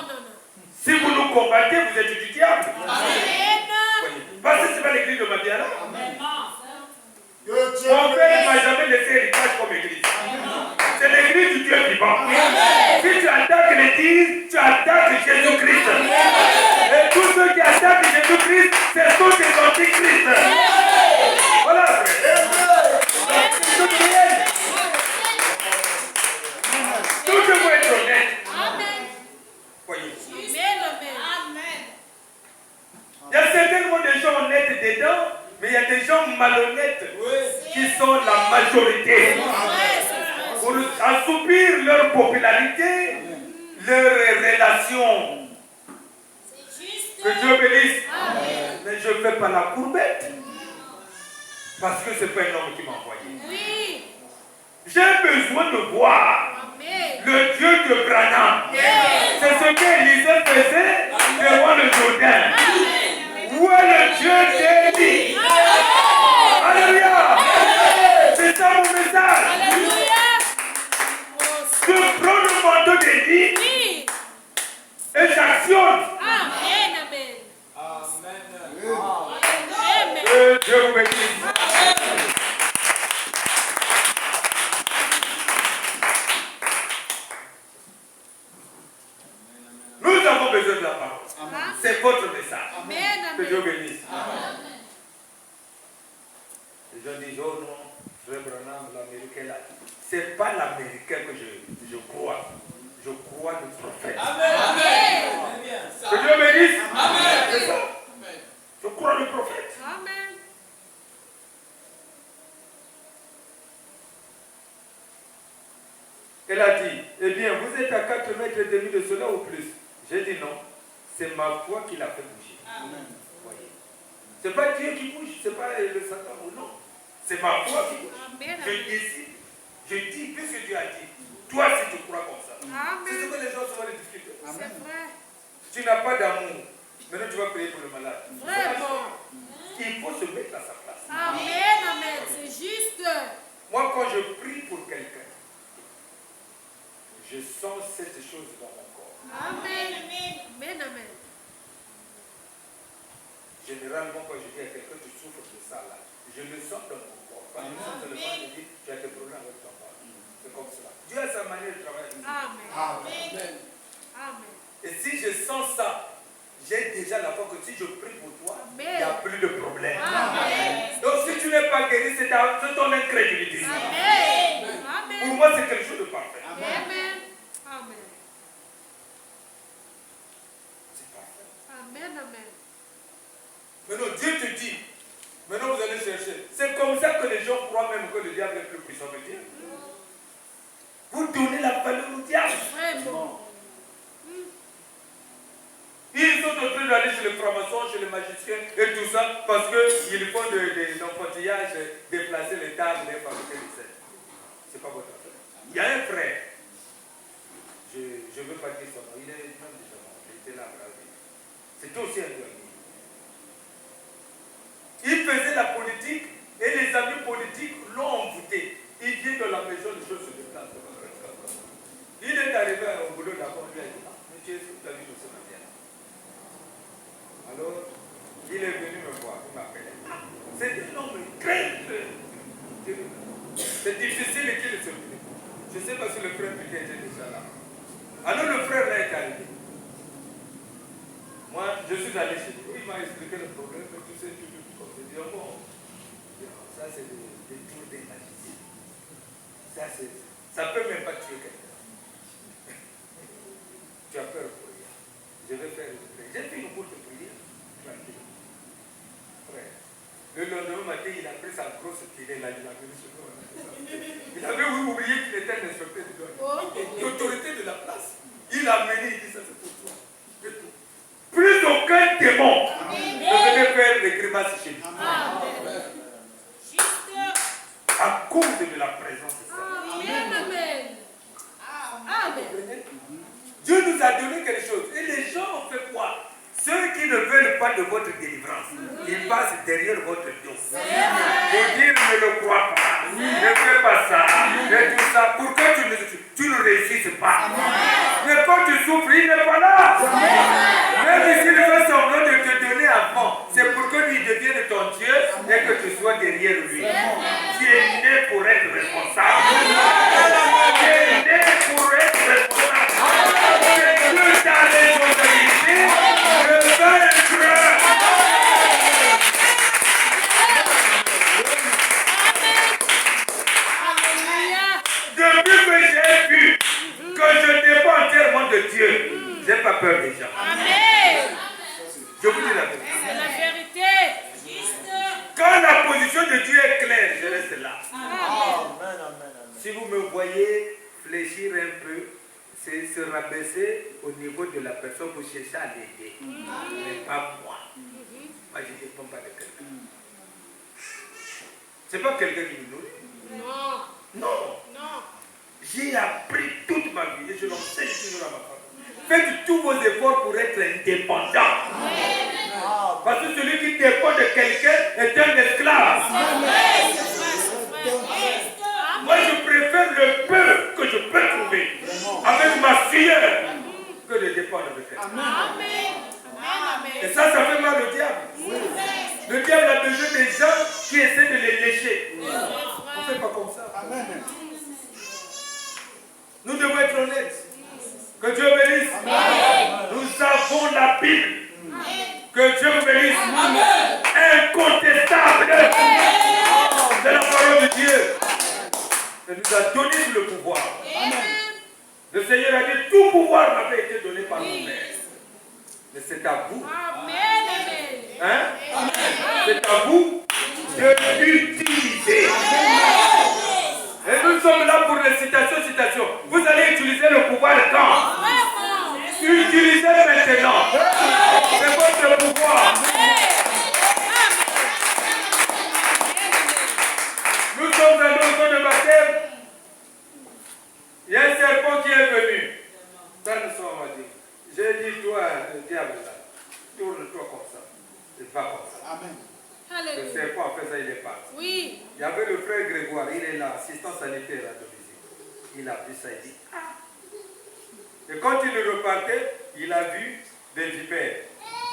Speaker 1: Si vous nous combattez, vous êtes du diable. Parce que ce n'est pas l'église de Madiana. Mon père ne m'a jamais laissé héritage comme église. C'est l'église du Dieu vivant. Si tu attaques l'église, tu attaques Jésus-Christ. Et tous ceux qui attaquent Jésus-Christ, c'est tous des antichrist. Voilà. Tout le monde est honnête. Voyez. Il y a certainement des gens honnêtes dedans, mais il y a des gens malhonnêtes qui sont la majorité. Pour assoupir leur popularité, leurs relations. Que Dieu bénisse. Mais je ne fais pas la courbette. Parce que ce n'est pas un homme qui m'a envoyé. J'ai besoin de voir le Dieu de Branham. C'est ce qu'Élisée faisait devant le Jourdain. Où est le Dieu d'Élie? Alléluia! C'est ça mon message. Je prends le manteau d'Élie et j'actionne. Dieu vous bénisse. Nous avons besoin de la parole. C'est votre message. Que Dieu bénisse. Les gens disent, oh non, Frère Branham, l'Américain là. Ce n'est pas l'Américain que je crois. Je crois le prophète. Amen. Que Dieu bénisse. Amen. C'est ça. Je crois le prophète. Amen. Elle a dit, eh bien, vous êtes à 4 mètres et demi de cela ou plus. J'ai dit non, c'est ma foi qui l'a fait bouger. Amen. Voyez. Ce n'est pas Dieu qui bouge, ce n'est pas le Satan ou non. C'est ma foi qui bouge. Amen. Je décide, je dis, puisque Dieu a dit, toi si tu crois comme ça. Amen. C'est ce que les gens souvent les difficultés. C'est vrai. Tu n'as pas d'amour. Maintenant tu vas prier pour le malade. Vraiment. Il faut se mettre à sa place. Amen, amen, c'est juste. Moi quand je prie pour quelqu'un, je sens cette chose dans mon corps. Amen. Amen, amen. Généralement, quand je dis à quelqu'un, tu souffres de ça là, je le sens dans mon corps. Quand je sens le mal, je dis, tu as des problèmes avec ton corps. C'est comme cela. Dieu a sa manière de travailler. Amen. Amen. Amen. Et si je sens ça, j'ai déjà la foi que si je prie pour toi, il n'y a plus de problème. Amen. Donc si tu n'es pas guéri, c'est ton incrédulité. Amen. Pour moi, c'est quelque chose de parfait. Amen. Amen. C'est parfait. Amen, amen. Maintenant, Dieu te dit, maintenant vous allez chercher. C'est comme ça que les gens croient même que le diable est plus puissant que Dieu. Vous donnez la valeur au diable. Vraiment. Ils sont en train d'aller chez les francs-maçons, chez les magiciens et tout ça, parce qu'ils font des enfantillages, déplacer les tables et fabriquer des scènes. C'est pas votre affaire. Il y a un frère, je ne veux pas dire son nom, il est même déjà mort, il était là à Brazzaville. C'était aussi un ami. Il faisait la politique et les amis politiques l'ont envoûté. Il vient de la maison, les choses se déplacent. Il est arrivé au boulot d'abord, il a dit, monsieur, est-ce que tu as vu ce matin? Alors, il est venu me voir, il m'appelait. C'est un homme très, c'est difficile qu'il se plaît. Je ne sais pas si le frère Piquet était déjà là. Alors le frère là est arrivé. Moi, je suis allé chez lui. Il m'a expliqué le problème, mais tu sais, tu comme c'est dire, bon, ça c'est des tours des magiciens. Ça peut même pas tuer quelqu'un. Tu as peur pour rien. Je vais faire une prière. J'ai fait une courte prière. Tranquille. Frère. Le lendemain matin, il a pris sa grosse tirée là, il a venu sur nous. Il avait oublié qu'il était un inspecteur de l'autorité de la place. Il a mené, il dit ça c'est pour toi. Plus aucun démon ne venait faire des grimaces chez lui. À cause de la présence de ça.
Speaker 2: Amen. Amen.
Speaker 1: Dieu nous a donné quelque chose. Et les gens ont fait quoi? Ceux qui ne veulent pas de votre délivrance, ils passent derrière votre dos. Pour dire ne le crois pas, ne fais pas ça, et tout ça. Pourquoi tu ne réussisses pas? Mais quand tu souffres, il n'est pas là. Même s'il fait semblant de te donner avant, c'est pour que lui devienne ton Dieu et que tu sois derrière lui. Tu es né pour être responsable. Tu es né pour être responsable. C'est Dieu ta responsabilité. Depuis que j'ai vu que je dépends entièrement de Dieu, je n'ai pas peur des gens.
Speaker 2: Amen.
Speaker 1: Je vous dis la vérité.
Speaker 2: C'est la vérité.
Speaker 1: Quand la position de Dieu est claire, je reste là.
Speaker 3: Amen.
Speaker 1: Si vous me voyez fléchir un peu, c'est se rabaisser au niveau de la personne pour chercher à l'aider. Mais pas moi. Moi, je ne dépends pas de quelqu'un. Ce n'est pas quelqu'un qui nous nourrit.
Speaker 2: Non.
Speaker 1: Non. J'ai appris toute ma vie et je l'enseigne toujours à ma femme. Faites tous vos efforts pour être indépendant. Parce que celui qui dépend de quelqu'un est un esclave. Moi, je préfère le peu que je peux trouver avec ma fille que de dépendre de quelqu'un. Et ça fait mal au diable. Le diable a besoin des gens qui essaient de les lécher. On ne fait pas comme ça. Nous devons être honnêtes. Que Dieu bénisse. Nous avons la Bible. Que Dieu vous bénisse. Incontestable. C'est la parole de Dieu. Il nous a donné le pouvoir. Le Seigneur a dit tout pouvoir m'avait été donné par mon Père. Mais c'est à vous. Hein? C'est à vous de l'utiliser. Et nous sommes là pour les citations. Vous allez utiliser le pouvoir quand? Utilisez-le maintenant. C'est votre pouvoir. Nous sommes à l'eau de baptême. Il y a un serpent qui est venu. Ça nous sommes dit. J'ai dit, toi, le diable là, tourne-toi comme ça. Et pas comme ça. Amen. Le serpent a fait ça, il est parti.
Speaker 2: Oui.
Speaker 1: Il y avait le frère Grégoire, il est là, assistant sanitaire à domicile. Il a vu ça, il dit, ah. Et quand il repartait, il a vu des vipères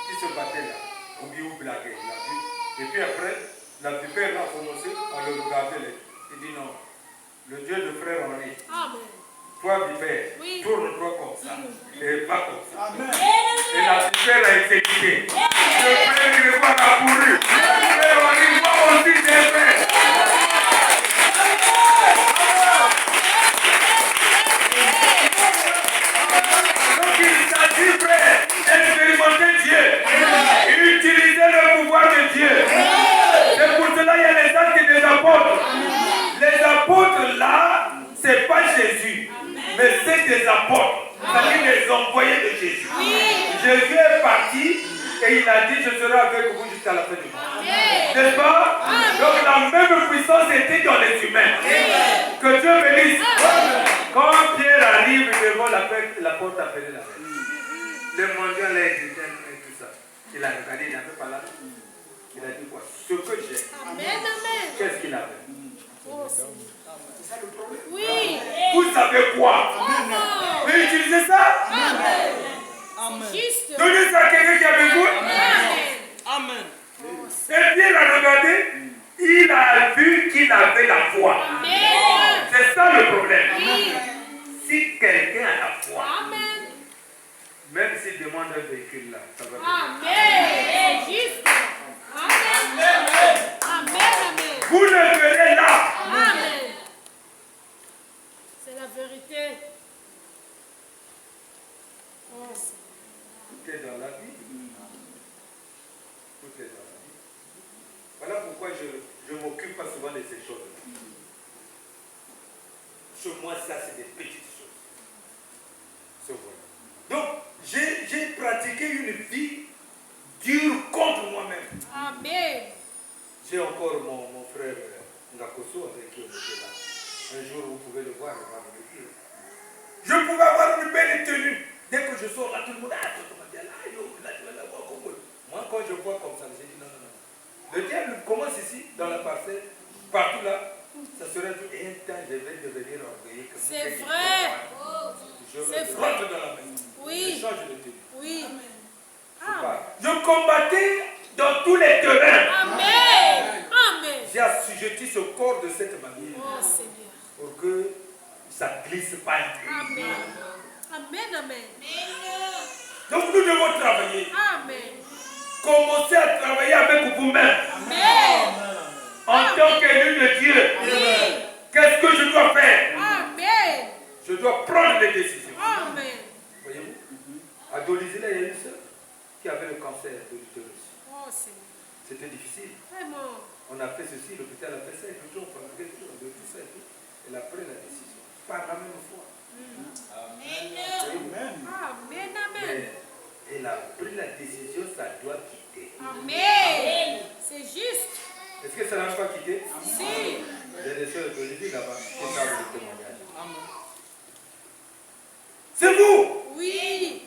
Speaker 1: qui se battaient là. Ou bien blaguaient, il a vu. Et puis après, la vipère a commencé à le regarder. Il dit non, le Dieu de frère Henri. Amen. Toi, vipère, oui. Tourne-toi comme ça. Et pas comme ça. Amen. Et la vipère a été quittée. Le frère Grégoire a couru. Le frère Henri, moi aussi j'ai fait. Donc il s'agit, frère, d'expérimenter Dieu. Utiliser le pouvoir de Dieu. C'est pour cela qu'il y a les actes des apôtres. Les apôtres là, c'est pas Jésus, mais c'est des apôtres. C'est-à-dire les envoyés de Jésus. Jésus est parti et il a dit je serai avec vous jusqu'à la fin du monde. N'est-ce pas? Donc la même puissance était dans les humains. Que Dieu bénisse. Quand Pierre arrive devant la porte appelée la fête, le mendiant l'a dit et tout ça. Il a regardé, il n'avait pas là. Il a dit quoi? Ce que j'ai. Qu'est-ce qu'il avait? C'est ça le problème.
Speaker 2: Oui.
Speaker 1: Vous savez quoi? Vous utilisez ça?
Speaker 3: Amen.
Speaker 1: Donnez ça à quelqu'un qui a besoin.
Speaker 3: Amen.
Speaker 1: Et Pierre a regardé, il a vu qu'il avait la foi. C'est ça le problème. Si quelqu'un a la foi, même s'il demande un véhicule là, ça va venir. de ces choses. Chez moi, ça, c'est des petites choses. C'est vrai. Donc, j'ai pratiqué une vie dure contre moi-même.
Speaker 2: Amen.
Speaker 1: J'ai encore mon frère Ngakoso avec qui on était là. Un jour, vous pouvez le voir, il va me le dire. Je pouvais avoir une belle tenue. Dès que je sors là, tout le monde, ah, tu vas bien là, là, tu vas la voir comme moi. Moi, quand je vois comme ça, j'ai dit non, non, non. Le diable commence ici, dans la parcelle, partout là. Ça serait tout. Et un temps, je vais devenir orgueilleux.
Speaker 2: C'est vrai.
Speaker 1: Je rentre dans la maison.
Speaker 2: Oui.
Speaker 1: Je change de tenue.
Speaker 2: Oui.
Speaker 1: Je combattais dans tous les terrains.
Speaker 2: Amen. Amen.
Speaker 1: J'ai assujetti ce corps de cette manière.
Speaker 2: Oh Seigneur.
Speaker 1: Pour que ça ne glisse pas un peu.
Speaker 2: Amen. Amen. Amen.
Speaker 1: Donc nous devons travailler.
Speaker 2: Amen.
Speaker 1: Commencez à travailler avec vous-même.
Speaker 2: Amen.
Speaker 1: En tant qu'élu de Dieu.
Speaker 2: Oui.
Speaker 1: Qu'est-ce que je dois faire?
Speaker 2: Amen.
Speaker 1: Je dois prendre des décisions.
Speaker 2: Amen.
Speaker 1: Voyez-vous? À Dolizila, il y a une sœur qui avait le cancer de l'utérus.
Speaker 2: Oh Seigneur.
Speaker 1: C'était difficile.
Speaker 2: Vraiment.
Speaker 1: On a fait ceci, l'hôpital a fait ça, et toujours, on a fait tout ça et tout. Elle a pris la décision. Par la même foi.
Speaker 2: Amen.
Speaker 1: Amen.
Speaker 2: Amen. Amen.
Speaker 1: Mais elle a pris la décision, ça doit quitter.
Speaker 2: Amen. C'est juste.
Speaker 1: Est-ce que ça n'a pas quitté?
Speaker 2: Si.
Speaker 1: Il y a des sœurs de Lévi là-bas qui savent le témoignage. C'est vous!
Speaker 2: Oui.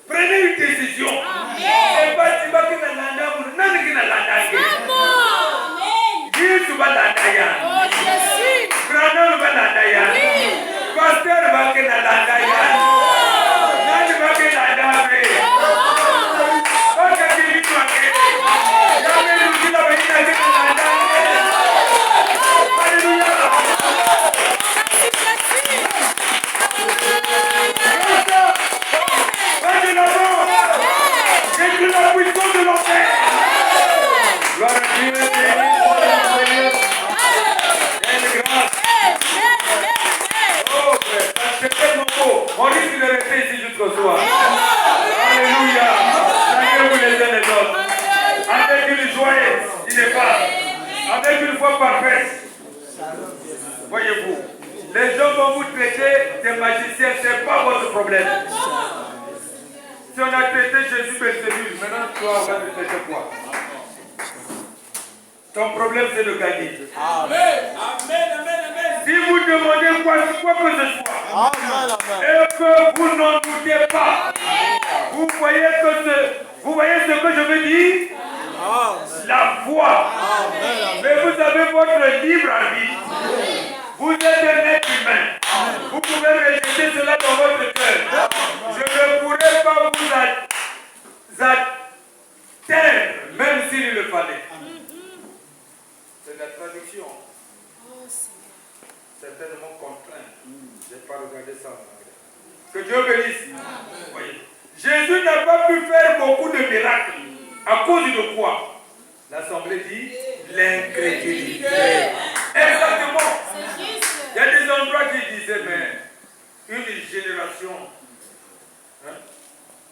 Speaker 1: Prenez une décision.
Speaker 2: Amen.
Speaker 1: C'est pas tu vas que la landa ou non qui la landa.
Speaker 2: Amen.
Speaker 1: Jésus va la landa.
Speaker 2: Oh Jésus.
Speaker 1: Grand va la landa.
Speaker 2: Oui.
Speaker 1: Pasteur va que la landa. Nani va que la landa. Va que tu lui dois que. Jamais nous dit la bénite que la landa. Alléluia. C'est la puissance de l'enfer. Gloire à Dieu, oh, c'est tellement beau. On risque de rester ici jusqu'au soir. Alléluia. Chacun vous les uns les autres. Avec une joie ineffable. Avec une foi parfaite. Voyez-vous, les gens vont vous traiter des magiciens, ce n'est pas votre problème. Si on a traité Jésus Belzébul, maintenant toi, on va te traiter quoi? Ton problème, c'est de gagner.
Speaker 3: Amen. Amen. Amen.
Speaker 1: Si vous demandez quoi que ce soit, et que vous n'en doutez pas, vous voyez ce que je veux dire? La foi. Mais vous avez votre libre arbitre. Vous êtes un être humain. Vous pouvez rejeter cela dans votre cœur. Je ne pourrais pas vous atteindre, même s'il le fallait. C'est la traduction.
Speaker 2: Oh Seigneur.
Speaker 1: Certainement contraint. Je n'ai pas regardé ça en anglais. Que Dieu bénisse. Voyez. Jésus n'a pas pu faire beaucoup de miracles. À cause de quoi? L'Assemblée dit l'incrédulité. Exactement.
Speaker 2: C'est juste.
Speaker 1: Il y a des endroits qui disaient, mais une génération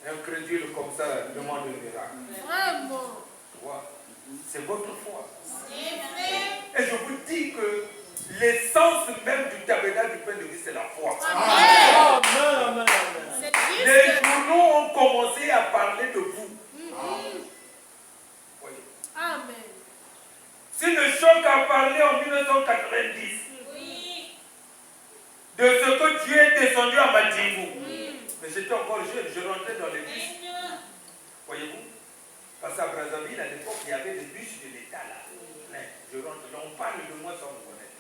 Speaker 1: incrédule comme ça demande un miracle.
Speaker 2: Vraiment.
Speaker 1: Wow. C'est votre foi.
Speaker 2: C'est vrai.
Speaker 1: Et je vous dis que l'essence même du tabernacle du pain de vie, c'est la foi.
Speaker 2: Amen. C'est
Speaker 1: Les
Speaker 2: juste.
Speaker 1: journaux ont commencé à parler de vous. Voyez.
Speaker 2: Amen.
Speaker 1: Si le choc a parlé en 1990 de ce que Dieu est descendu à Madimou, mais j'étais encore jeune, je rentrais dans les bus. Voyez-vous? Parce qu'à Brazzaville, à l'époque, il y avait des bus de l'État là. Je rentre là, on parle de moi sans me connaître.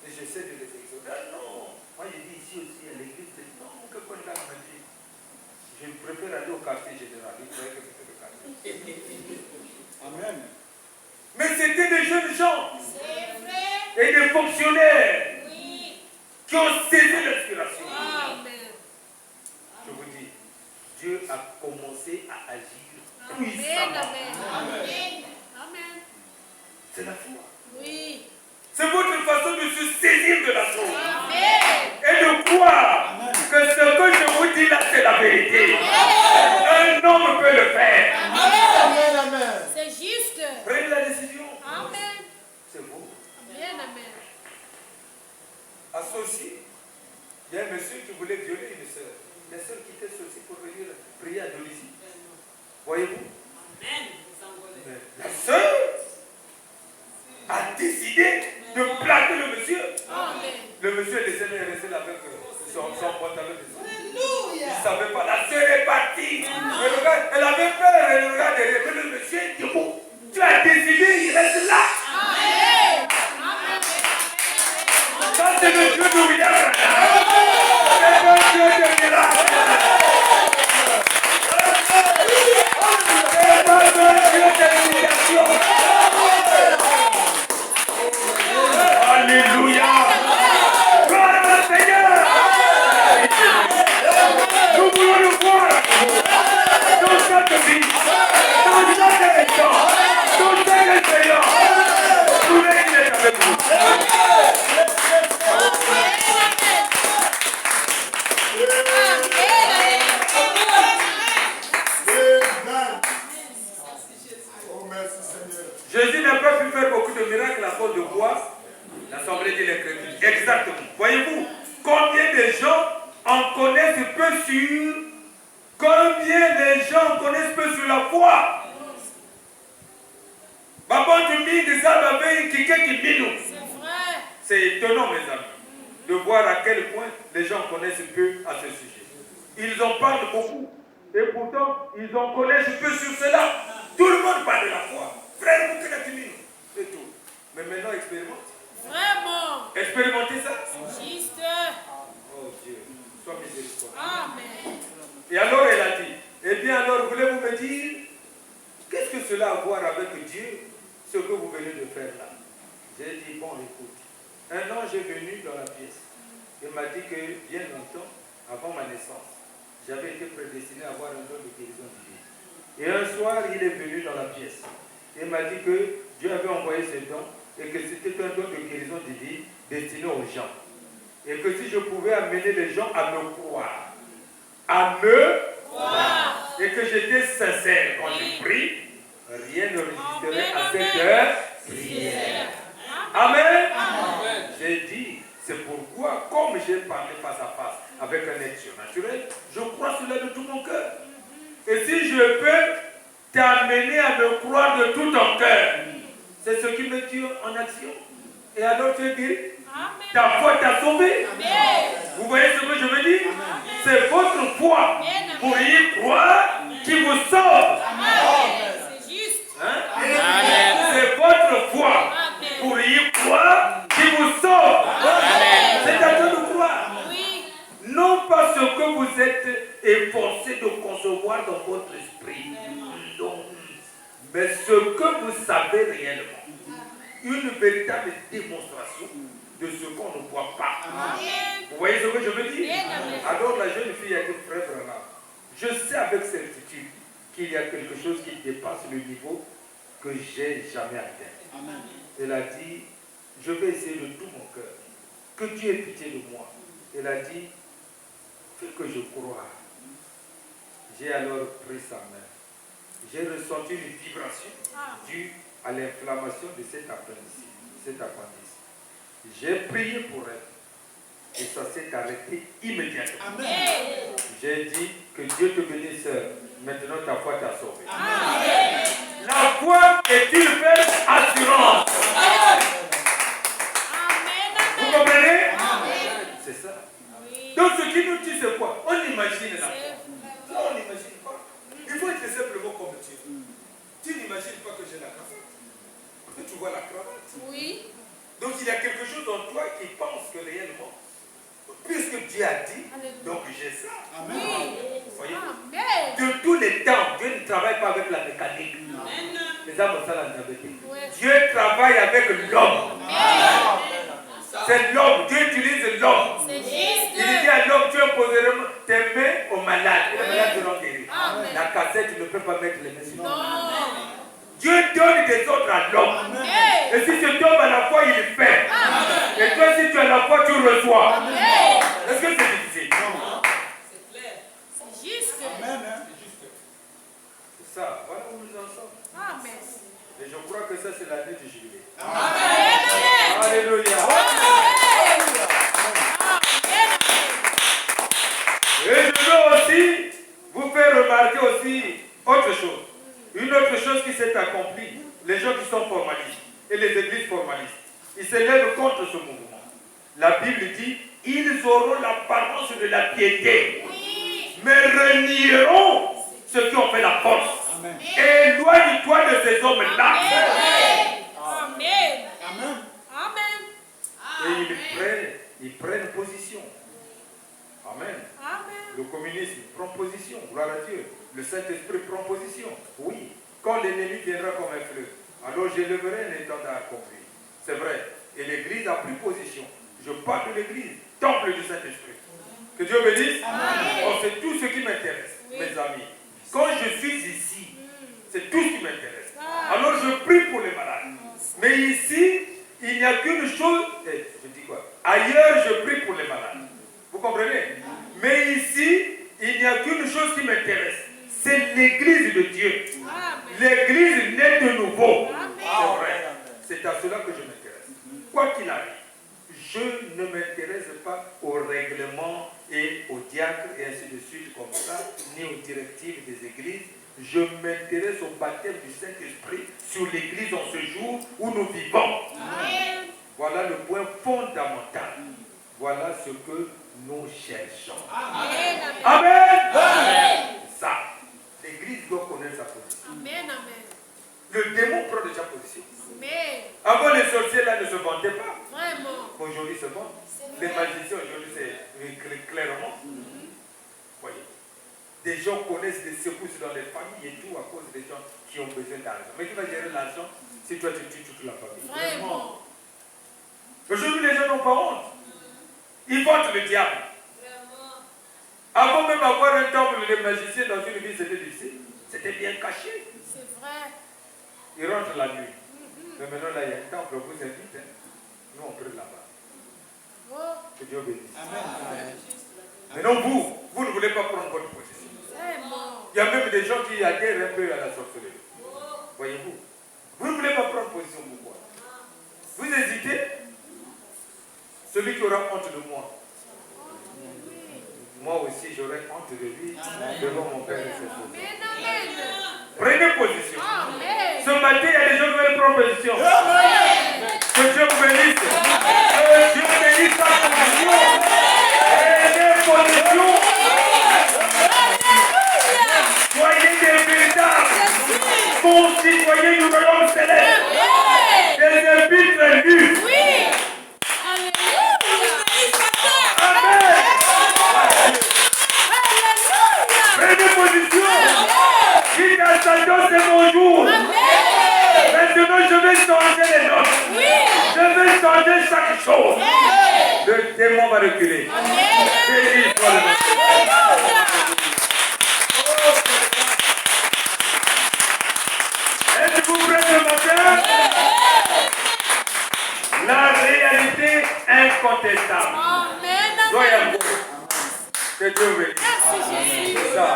Speaker 1: Et j'essaie de les exhorter. Non, moi j'ai dit ici aussi à l'église, non, que qu'on m'a dit. Je préfère aller au quartier général. Il croyait que c'était le quartier.
Speaker 3: Amen.
Speaker 1: Mais c'était des jeunes gens
Speaker 2: C'est vrai.
Speaker 1: et des fonctionnaires
Speaker 2: Oui.
Speaker 1: qui ont saisi l'inspiration.
Speaker 2: Amen.
Speaker 1: Je vous dis, Dieu a commencé à agir
Speaker 2: Amen.
Speaker 1: puissamment.
Speaker 2: Amen. Amen.
Speaker 1: C'est la foi.
Speaker 2: Oui.
Speaker 1: C'est votre façon de se saisir de la chose.
Speaker 2: Amen.
Speaker 1: Et de croire que ce que je vous dis là, c'est la vérité. Un homme peut le faire.
Speaker 2: Amen. C'est juste.
Speaker 1: Prenez associé. Il y a un monsieur qui voulait violer une sœur. La sœur quittait ceci pour venir prier à Dolisie. Voyez-vous? La sœur a décidé de plaquer le monsieur. Le monsieur est resté avec son pantalon de sang. Il ne savait pas. La sœur est partie. Elle avait peur. Elle regarde derrière. Mais le monsieur dit bon, tu as décidé, il reste là. Ça, c'est le Dieu de William. C'est le Dieu de miracle. C'est le Dieu de libération. Alléluia. Gloire au Seigneur. Nous voulons le voir dans cette vie, dans chaque émission, dans chaque expérience. Nous il est avec vous. Jésus n'a pas pu faire beaucoup de miracles à cause de quoi? L'Assemblée dit l'Écriture. Exactement. Voyez-vous, combien de gens en connaissent peu sur... Combien de gens connaissent peu sur la foi? C'est étonnant, mes amis, de voir à quel point les gens connaissent peu à ce sujet. Ils en parlent beaucoup. Et pourtant, ils en connaissent peu sur cela. Tout le monde parle de la foi. Frère, vous connaissez c'est tout. Mais maintenant, expérimente.
Speaker 2: Vraiment.
Speaker 1: Expérimentez ça.
Speaker 2: Juste.
Speaker 1: Oh Dieu, sois miséricordieux.
Speaker 2: Amen.
Speaker 1: Et alors elle a dit, eh bien alors voulez-vous me dire, qu'est-ce que cela a à voir avec Dieu, ce que vous venez de faire là? J'ai dit, bon écoute, un ange est venu dans la pièce. Il m'a dit que bien longtemps, avant ma naissance, j'avais été prédestiné à avoir un don de guérison divine. Et un soir, il est venu dans la pièce. Il m'a dit que Dieu avait envoyé ce don et que c'était un don de guérison divine destiné aux gens. Et que si je pouvais amener les gens à me croire, et que j'étais sincère quand je prie, rien ne résisterait à cette prière. Amen. Amen. J'ai dit, c'est pourquoi, comme j'ai parlé face à face avec un être surnaturel, je crois cela de tout mon cœur. Et si je peux t'amener à me croire de tout ton cœur, c'est ce qui me tue en action. Et alors tu es guéri. Ta foi t'a sauvé. Vous voyez ce que je veux dire? C'est votre foi pour y croire qui vous sauve.
Speaker 2: C'est juste.
Speaker 1: Hein? C'est votre foi pour y croire qui vous sauve. C'est à toi de croire.
Speaker 2: Oui.
Speaker 1: Non pas ce que vous êtes efforcé de concevoir dans votre esprit. Non. Mais ce que vous savez réellement. Une véritable démonstration de ce qu'on ne voit pas.
Speaker 2: Amen.
Speaker 1: Vous voyez ce que je veux dire?
Speaker 2: Amen.
Speaker 1: Alors la jeune fille a dit, frère Branham, je sais avec certitude qu'il y a quelque chose qui dépasse le niveau que j'ai jamais atteint.
Speaker 3: Amen.
Speaker 1: Elle a dit, je vais essayer de tout mon cœur. Que Dieu ait pitié de moi. Elle a dit, fais que je crois. J'ai alors pris sa main. J'ai ressenti une vibration due à l'inflammation de cet appendice. J'ai prié pour elle et ça s'est arrêté immédiatement.
Speaker 3: Amen.
Speaker 1: J'ai dit que Dieu te bénisse, sœur. Maintenant ta foi t'a sauvé.
Speaker 2: Amen.
Speaker 1: La foi est une belle assurance. Vous comprenez? C'est ça.
Speaker 2: Oui.
Speaker 1: Donc ce qui nous dit c'est quoi? On imagine la foi.
Speaker 2: C'est
Speaker 1: Là on n'imagine pas. Il faut être simplement comme Dieu. Tu n'imagines pas que j'ai la cravate. Que tu vois la cravate.
Speaker 2: Oui.
Speaker 1: Donc il y a quelque chose en toi qui pense que réellement, puisque Dieu a dit, donc j'ai ça.
Speaker 3: Amen.
Speaker 1: Vous voyez?
Speaker 2: Amen.
Speaker 1: De tous les temps, Dieu ne travaille pas avec la mécanique. Les âmes ça l'a dit. Dieu travaille avec l'homme. C'est l'homme. Dieu utilise l'homme.
Speaker 2: C'est juste.
Speaker 1: Il dit à l'homme, tu imposeras tes mains aux malades. Les malades seront guéris.
Speaker 2: Amen.
Speaker 1: La cassette ne peut pas mettre les mains sur l'homme.
Speaker 2: Non.
Speaker 1: Dieu donne des ordres à l'homme.
Speaker 2: Hey.
Speaker 1: Et si cet homme a la foi, il le fait. Et toi, si tu as la foi, tu reçois.
Speaker 2: Hey.
Speaker 1: Est-ce que c'est difficile?
Speaker 2: C'est juste.
Speaker 3: Amen.
Speaker 1: C'est ça. Voilà où nous en sommes.
Speaker 2: Amen.
Speaker 1: Et je crois que ça, c'est l'année du jubilé.
Speaker 2: Amen.
Speaker 1: Alléluia.
Speaker 2: Amen.
Speaker 1: sont formalistes et les églises formalistes, ils se lèvent contre ce mouvement. La Bible dit, ils auront l'apparence de la piété, mais renieront ceux qui ont fait la force.
Speaker 3: Amen.
Speaker 1: Éloigne-toi de ces hommes-là.
Speaker 2: Amen.
Speaker 3: Amen.
Speaker 2: Amen.
Speaker 1: Et ils prennent position. Amen.
Speaker 2: Amen.
Speaker 1: Le communisme prend position. Gloire à Dieu. Le Saint-Esprit prend position. Oui. Quand l'ennemi viendra comme un fleuve, alors j'élèverai un étendard contre lui. C'est vrai. Et l'Église a pris position. Je parle de l'Église, temple du Saint-Esprit. Que Dieu bénisse. Oh, c'est tout ce qui m'intéresse, mes amis. Quand je suis ici, c'est tout ce qui m'intéresse. Alors je prie pour les malades. Mais ici, il n'y a qu'une chose. Je dis quoi? Ailleurs, je prie pour les malades. Vous comprenez? Mais ici, il n'y a qu'une chose qui m'intéresse. C'est l'Église de Dieu. L'Église naît de nouveau. C'est vrai. C'est à cela que je m'intéresse. Quoi qu'il arrive, je ne m'intéresse pas au règlement et au diacre et ainsi de suite comme ça, ni aux directives des églises. Je m'intéresse au baptême du Saint-Esprit sur l'Église en ce jour où nous vivons. Amen. Voilà le point fondamental. Voilà ce que nous cherchons. Amen. Amen. Amen. Ça, l'Église doit connaître sa position.
Speaker 2: Amen. Amen.
Speaker 1: Le démon prend déjà position.
Speaker 2: Amen.
Speaker 1: Avant, les sorciers là ne se vendaient pas.
Speaker 2: Vraiment.
Speaker 1: Aujourd'hui, se vendent. Les magiciens, aujourd'hui, c'est clairement. Voyez. Des gens connaissent des secousses dans les familles et tout à cause des gens qui ont besoin d'argent. Mais qui va gérer l'argent si toi tu tues toute la famille?
Speaker 2: Vraiment.
Speaker 1: Aujourd'hui, les gens n'ont pas honte. Ils vantent le diable.
Speaker 2: Vraiment.
Speaker 1: Avant même avoir un temple de magiciens dans une ville, c'était difficile. C'était bien caché.
Speaker 2: C'est vrai.
Speaker 1: Ils rentrent la nuit. Mais maintenant, là, il y a un temple, on vous invite. Hein. Nous, on prie là-bas. Que Dieu bénisse.
Speaker 3: Amen.
Speaker 1: Maintenant, vous ne voulez pas prendre votre position.
Speaker 2: Vraiment.
Speaker 1: Il y a même des gens qui adhèrent un peu à la sorcellerie. Voyez-vous. Vous ne voulez pas prendre position, pourquoi? Vous hésitez? Celui qui aura honte de moi, moi aussi j'aurai honte de lui devant mon Père et ses choses. Prenez position.
Speaker 2: Amen.
Speaker 1: Ce matin, il y a des gens qui veulent prendre position. Que Dieu vous bénisse. Que Dieu bénisse ta position. Prenez position. Soyez des véritables concitoyens du royaume céleste. Des épîtres lus.
Speaker 2: Oui. Alléluia.
Speaker 1: Amen.
Speaker 2: Alléluia.
Speaker 1: Prenez position. Dites à Satan, c'est mon jour. Maintenant, je vais changer les notes. Je vais changer chaque chose. Le démon va reculer. Béni soit le nom. Êtes-vous prêts ce matin? La réalité incontestable.
Speaker 2: Amen.
Speaker 1: Soyez à vous. Que Dieu bénisse.
Speaker 2: Merci Jésus.
Speaker 1: C'est ça,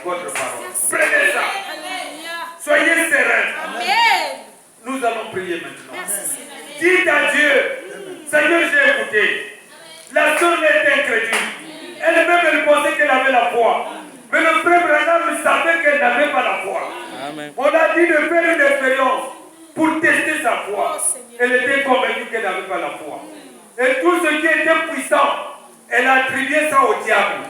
Speaker 1: votre parole. Prenez ça.
Speaker 2: Alléluia.
Speaker 1: Soyez sereins.
Speaker 2: Amen.
Speaker 1: Nous allons prier maintenant.
Speaker 2: Merci Seigneur.
Speaker 1: Dites à Dieu, Seigneur, j'ai écouté. La sœur était incrédule. Elle-même, elle pensait qu'elle avait la foi. Mais le frère Branham savait qu'elle n'avait pas la foi.
Speaker 3: Amen.
Speaker 1: On a dit de faire une expérience pour tester sa foi. Elle était convaincue qu'elle n'avait pas la foi. Et tout ce qui était puissant, elle attribuait ça au diable.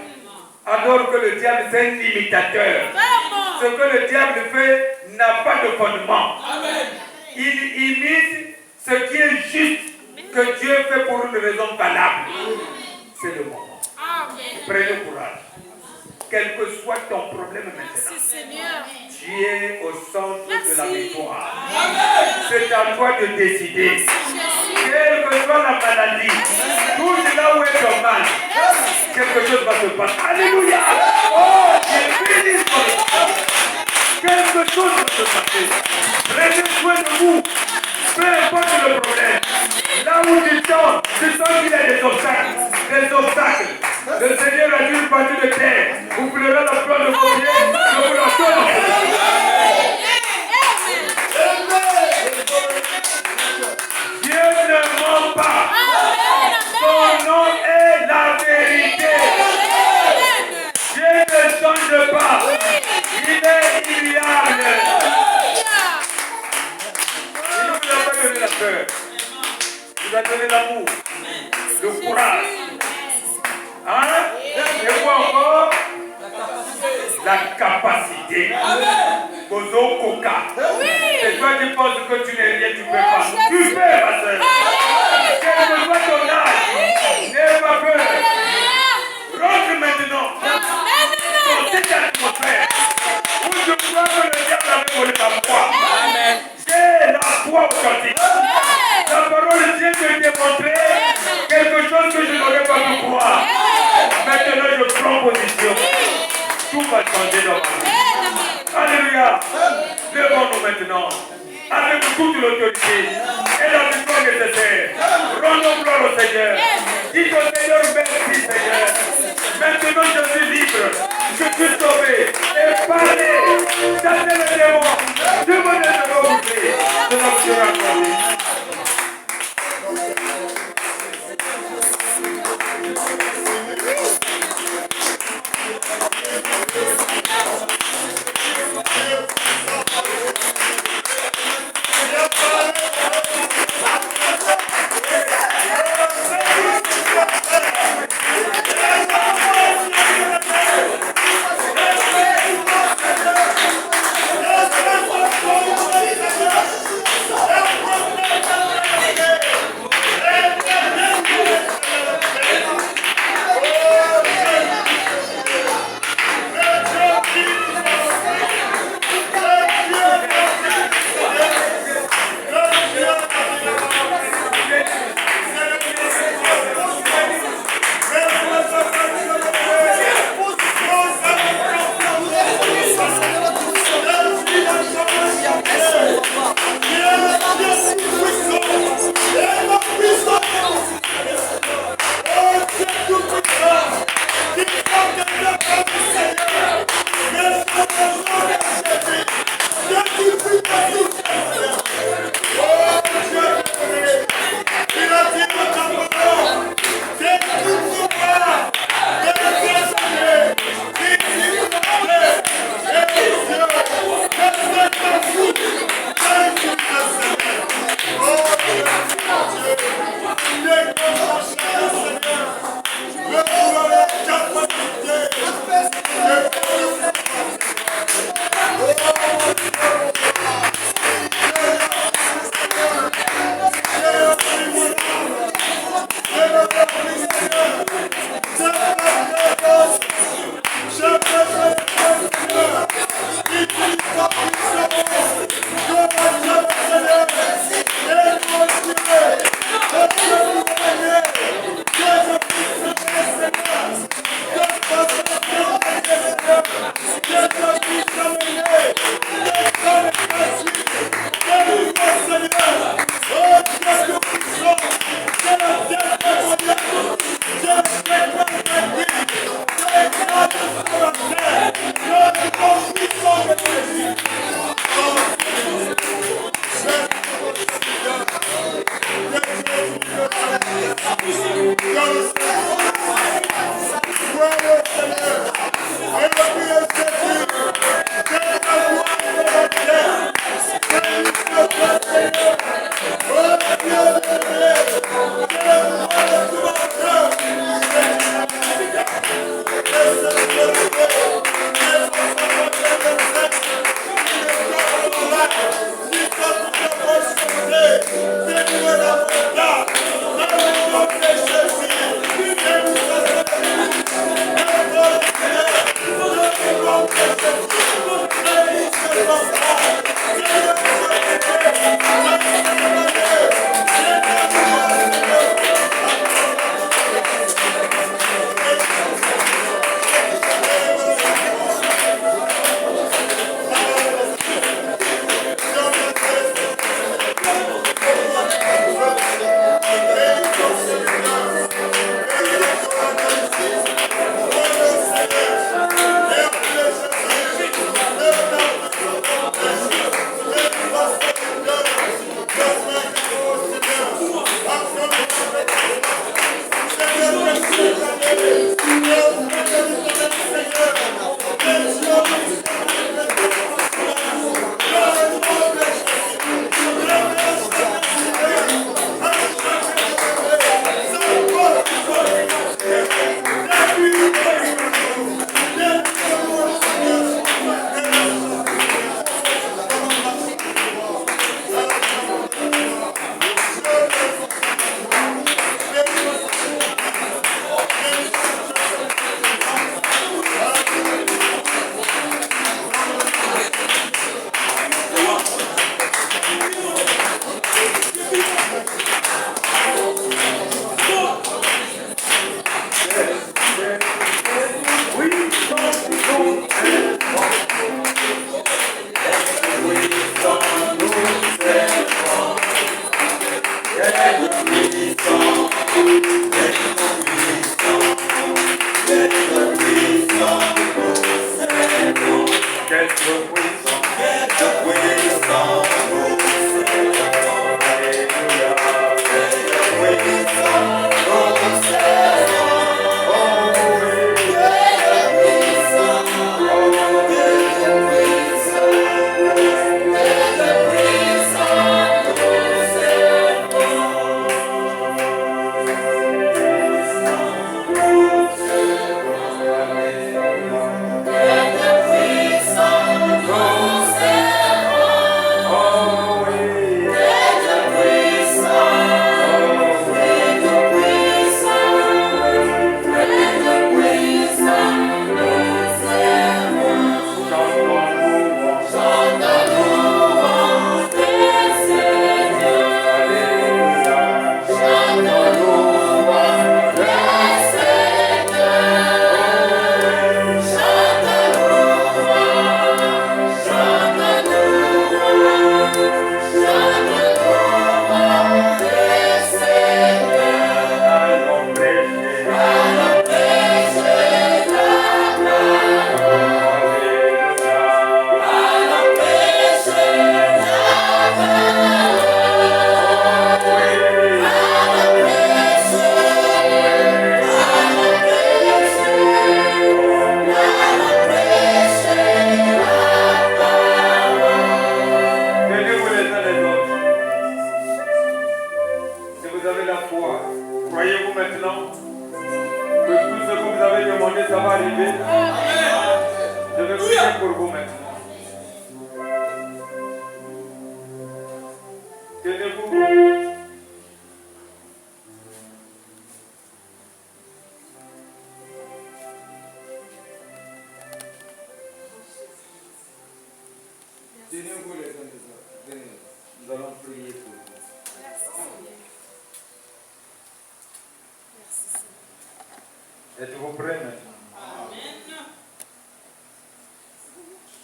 Speaker 1: Alors que le diable, c'est un imitateur.
Speaker 2: Vraiment.
Speaker 1: Ce que le diable fait n'a pas de fondement.
Speaker 3: Amen.
Speaker 1: Il imite ce qui est juste que Dieu fait pour une raison valable. C'est le moment.
Speaker 2: Amen.
Speaker 1: Prenez courage. Quel que soit ton problème
Speaker 2: Merci
Speaker 1: maintenant,
Speaker 2: Seigneur.
Speaker 1: tu es au centre de la
Speaker 2: Merci.
Speaker 1: victoire. C'est à toi de décider.
Speaker 2: Jésus.
Speaker 1: Quelle que soit la maladie, tout là où est ton mal, quelque chose va se passer. Alléluia! Oh, Dieu bénisse ton nom. Quelque chose va se passer. Prenez soin de vous. Peu importe le problème. Là où tu sens qu'il y a des obstacles. Des obstacles. Le Seigneur a dit une partie de terre. Vous pleurez la fleur de combien? Je vous la donne. Dieu ne ment pas. Son nom est la vérité. Dieu ne change pas. Il est immuable. Il cœur. Il vous a donné l'amour, le courage. Hein? Et quoi encore? La capacité. Bozo Coca. Et toi qui penses que tu n'es rien, tu ne peux pas. Tu peux, ma soeur. J'ai besoin de ton âge. N'aie pas peur. Rentre maintenant dans cette atmosphère où je crois que le diable avait volé ma foi. J'ai la foi authentique. La parole de Dieu me démontrer quelque chose que je n'aurais pas pu croire. Maintenant, je prends position. Tout va changer dans ma vie. Alléluia. Levons-nous maintenant avec toute l'autorité et la victoire nécessaire. Rendons gloire au Seigneur. Dis au Seigneur, merci Seigneur. Maintenant je suis libre. Je suis sauvé. Et parlez. Chassez les démons. Je me laisse repousser. Je n'en suis raconté. Nous allons prier pour vous. Êtes-vous prêts maintenant? Amen.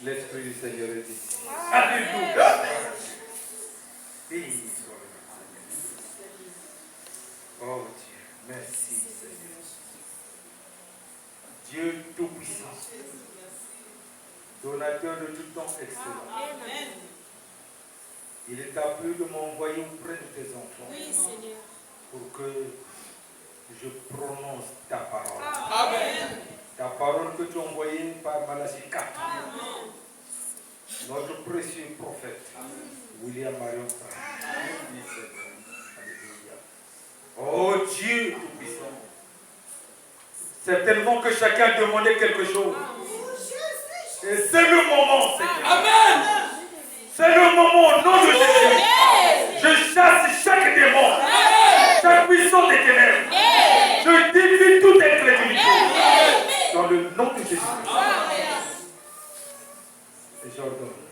Speaker 1: L'Esprit du Seigneur est ici. Alléluia. Oh Dieu, merci Seigneur. Dieu Tout-Puissant, donateur de tout temps excellent. Amen. Il est à plus de m'envoyer auprès de tes enfants. Oui, Seigneur. Pour que je prononce ta parole. Amen. Ta parole que tu as envoyée par Malachie 4. Amen. Notre précieux prophète, William Marion. Alléluia. Oh Dieu Tout-Puissant. Certainement que chacun demandait quelque chose. Et c'est le moment, Seigneur. Amen. C'est le moment au nom de Jésus. Je chasse chaque démon, chaque puissance des ténèbres. Je défie toute incrédulité. Dans le nom de Jésus. Et j'ordonne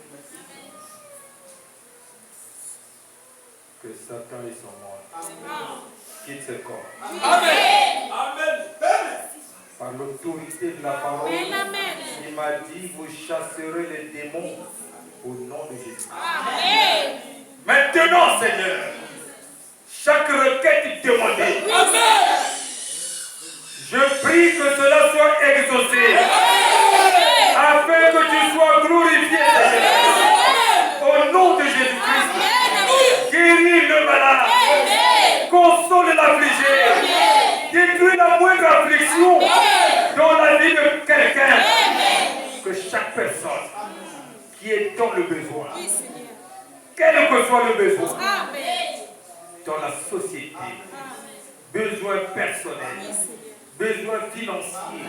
Speaker 1: que Satan et son monde quittent ce corps. Amen. Amen. Par l'autorité de la parole, il m'a dit, vous chasserez les démons au nom de Jésus. Amen. Maintenant, Seigneur, chaque requête demandée, amen, je prie que cela soit exaucé, afin que tu sois glorifié, Seigneur, au nom de Jésus-Christ. Guéris le malade, console l'affligé, détruis la moindre affliction dans la vie de quelqu'un. Que chaque personne qui est dans le besoin, quel que soit le besoin, dans la société, besoin personnel, besoin financier,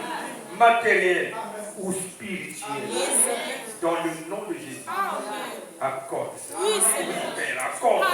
Speaker 1: matériel ou spirituel, dans le nom de Jésus, accorde ça. Accorde.